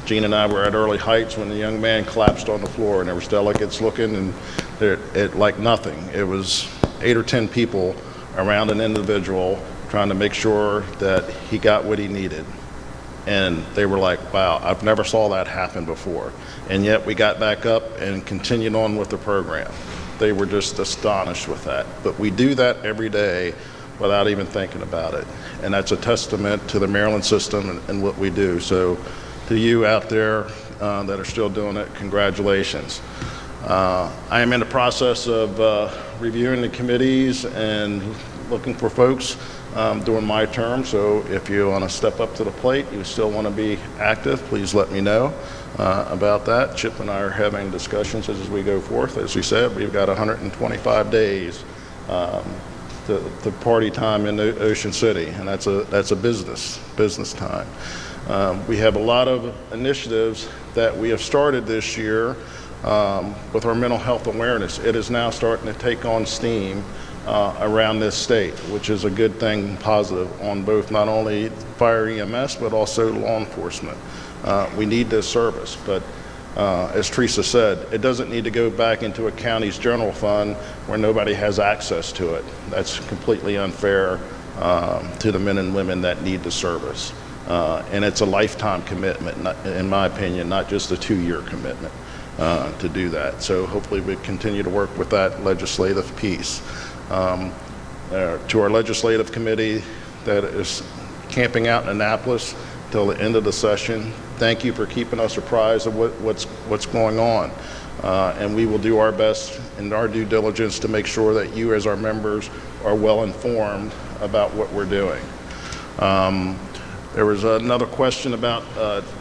Gene and I were at Early Heights when the young man collapsed on the floor, and there was delegates looking, and it like nothing. It was 8 or 10 people around an individual trying to make sure that he got what he needed. And they were like, wow, I've never saw that happen before. And yet we got back up and continued on with the program. They were just astonished with that. But we do that every day without even thinking about it. And that's a testament to the Maryland system and what we do. So to you out there that are still doing it, congratulations. I am in the process of reviewing the committees and looking for folks during my term. So if you want to step up to the plate, you still want to be active, please let me know about that. Chip and I are having discussions as we go forth. As we said, we've got 125 days to party time in Ocean City, and that's a business time. We have a lot of initiatives that we have started this year with our mental health awareness. It is now starting to take on steam around this state, which is a good thing, positive on both not only fire EMS but also law enforcement. We need this service, but as Teresa said, it doesn't need to go back into a county's general fund where nobody has access to it. That's completely unfair to the men and women that need the service. And it's a lifetime commitment, in my opinion, not just a 2-year commitment to do that. So hopefully we continue to work with that legislative piece. To our legislative committee that is camping out in Annapolis till the end of the session, thank you for keeping us apprised of what's going on. And we will do our best and our due diligence to make sure that you as our members are well informed about what we're doing. There was another question about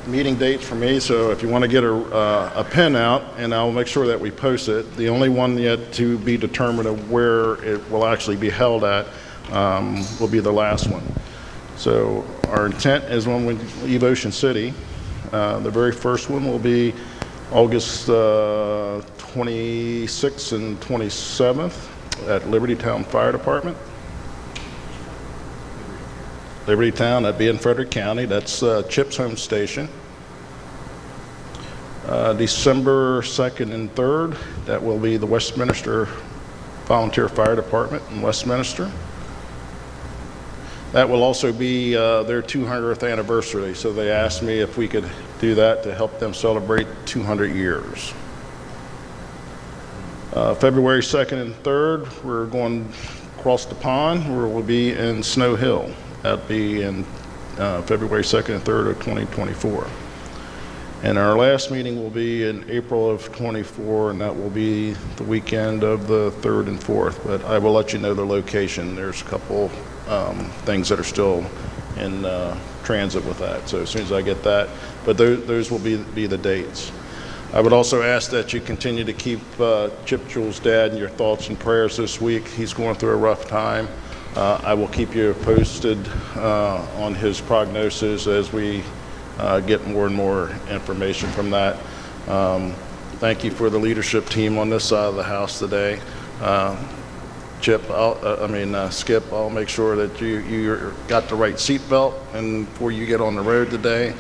meeting dates for me, so if you want to get a pen out, and I'll make sure that we post it. The only one yet to be determined of where it will actually be held at will be the last one. So our intent is when we leave Ocean City, the very first one will be August 26th and 27th at Libertytown Fire Department. Libertytown, that'd be in Frederick County. That's Chip's home station. December 2nd and 3rd, that will be the Westminster Volunteer Fire Department in Westminster. That will also be their 200th anniversary, so they asked me if we could do that to help them celebrate 200 years. February 2nd and 3rd, we're going across the pond, where we'll be in Snow Hill. That'll be in February 2nd and 3rd of 2024. And our last meeting will be in April of 24, and that will be the weekend of the 3rd and 4th. But I will let you know the location. There's a couple things that are still in transit with that. So as soon as I get that, but those will be the dates. I would also ask that you continue to keep Chip Jewell's dad in your thoughts and prayers this week. He's going through a rough time. I will keep you posted on his prognosis as we get more and more information from that. Thank you for the leadership team on this side of the house today. Chip, Skip, I'll make sure that you got the right seatbelt and before you get on the road today.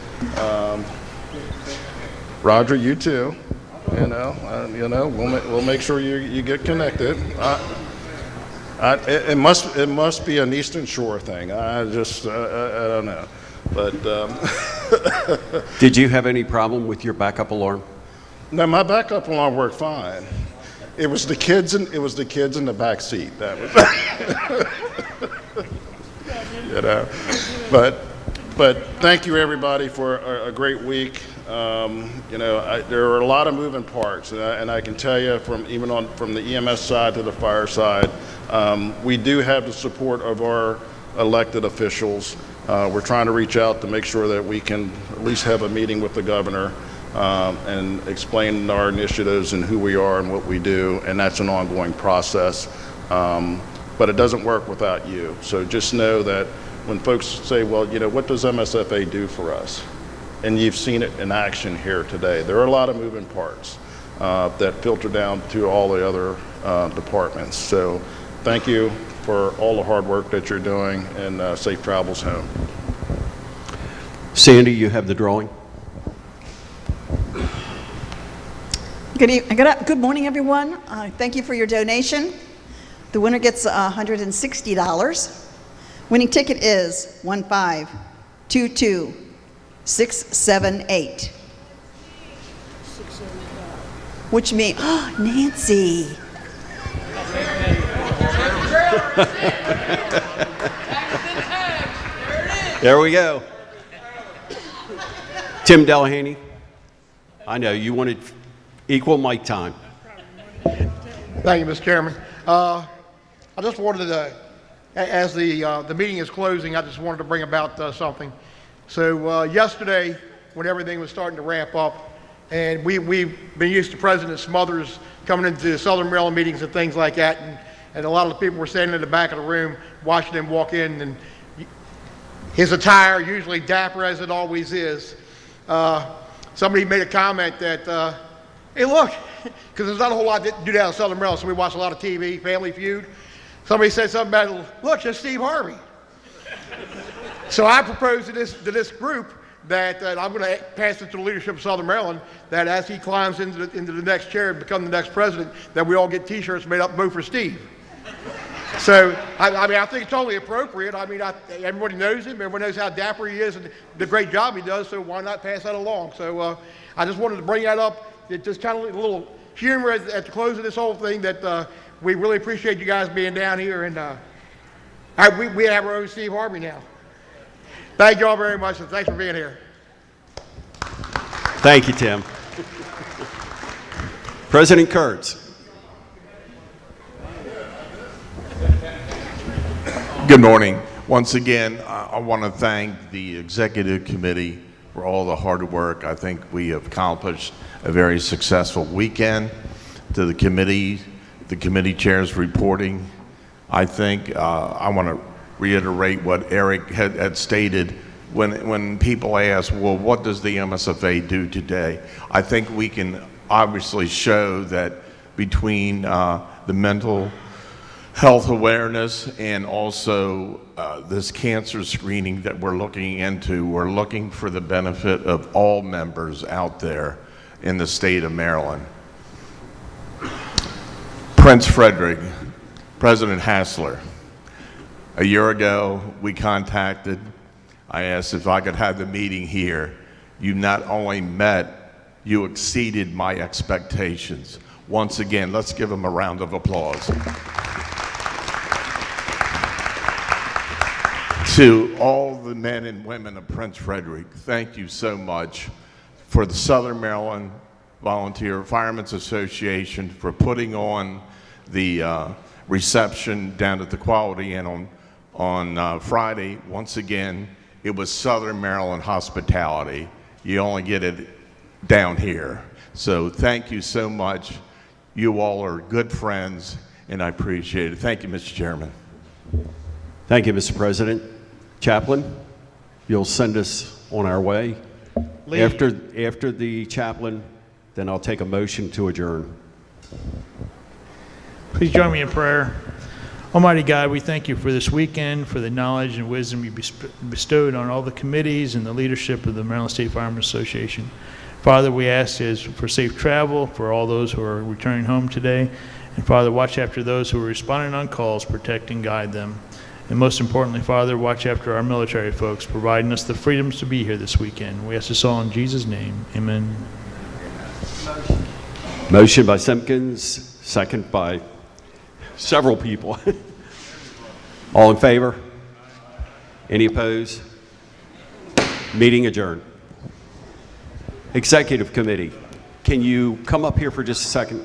Roger, you too. We'll make sure you get connected. It must be an Eastern Shore thing. I don't know. But Did you have any problem with your backup alarm? no, my backup alarm worked fine. It was the kids in the back seat. That was, you know. But thank you everybody for a great week. You know, there are a lot of moving parts, and I can tell you from the EMS side to the fire side, we do have the support of our elected officials. We're trying to reach out to make sure that we can at least have a meeting with the governor and explain our initiatives and who we are and what we do, and that's an ongoing process. But it doesn't work without you. So just know that when folks say, well, you know, what does MSFA do for us? And you've seen it in action here today. There are a lot of moving parts that filter down to all the other departments. So thank you for all the hard work that you're doing, and safe travels home. Sandy, you have the drawing. Good morning, everyone. Thank you for your donation. The winner gets $160. Winning ticket is 1522678. Which means, Nancy. There we go. Tim Delahaney, I know you wanted equal mic time. Thank you, Mr. Chairman. I just wanted to, as the meeting is closing, I just wanted to bring about something. So yesterday, when everything was starting to ramp up, and we've been used to President Smothers coming into Southern Maryland meetings and things like that, and a lot of the people were standing in the back of the room watching him walk in, and his attire, usually dapper as it always is, somebody made a comment that, hey, look, because there's not a whole lot to do down in Southern Maryland, so we watch a lot of TV, Family Feud. Somebody said something about, look, there's Steve Harvey. So I proposed to this group that I'm going to pass it to the leadership of Southern Maryland, that as he climbs into the next chair and become the next president, that we all get T-shirts made up, Vote for Steve. So, I mean, I think it's totally appropriate. I mean, everybody knows him. Everyone knows how dapper he is and the great job he does, so why not pass that along? So I just wanted to bring that up. It's just kind of a little humor at the close of this whole thing, that we really appreciate you guys being down here, and we have our own Steve Harvey now. Thank you all very much, and thanks for being here. Thank you, Tim. President Kurtz. Good morning. Once again, I want to thank the executive committee for all the hard work. I think we have accomplished a very successful weekend. To the committee chairs reporting, I think I want to reiterate what Eric had stated when people ask, well, what does the MSFA do today? I think we can obviously show that between the mental health awareness and also this cancer screening that we're looking into, we're looking for the benefit of all members out there in the state of Maryland. Prince Frederick, President Hassler, a year ago I asked if I could have the meeting here. You not only met, you exceeded my expectations. Once again, let's give him a round of applause. To all the men and women of Prince Frederick, thank you so much. For the Southern Maryland Volunteer Firemen's Association for putting on the reception down at the Quality Inn on Friday. Once again, it was Southern Maryland hospitality. You only get it down here. So thank you so much. You all are good friends, and I appreciate it. Thank you, Mr. Chairman. Thank you, Mr. President. Chaplain, you'll send us on our way. After the chaplain, then I'll take a motion to adjourn. Please join me in prayer. Almighty God, we thank you for this weekend, for the knowledge and wisdom you bestowed on all the committees and the leadership of the Maryland State Firemen Association. Father, we ask for safe travel for all those who are returning home today, And Father, watch after those who are responding on calls, protect and guide them. And most importantly, Father, watch after our military folks, providing us the freedoms to be here this weekend. We ask this all in Jesus' name. Amen. Motion by Simpkins, second by several people. All in favor? Any opposed? Meeting adjourned. Executive Committee, can you come up here for just a second?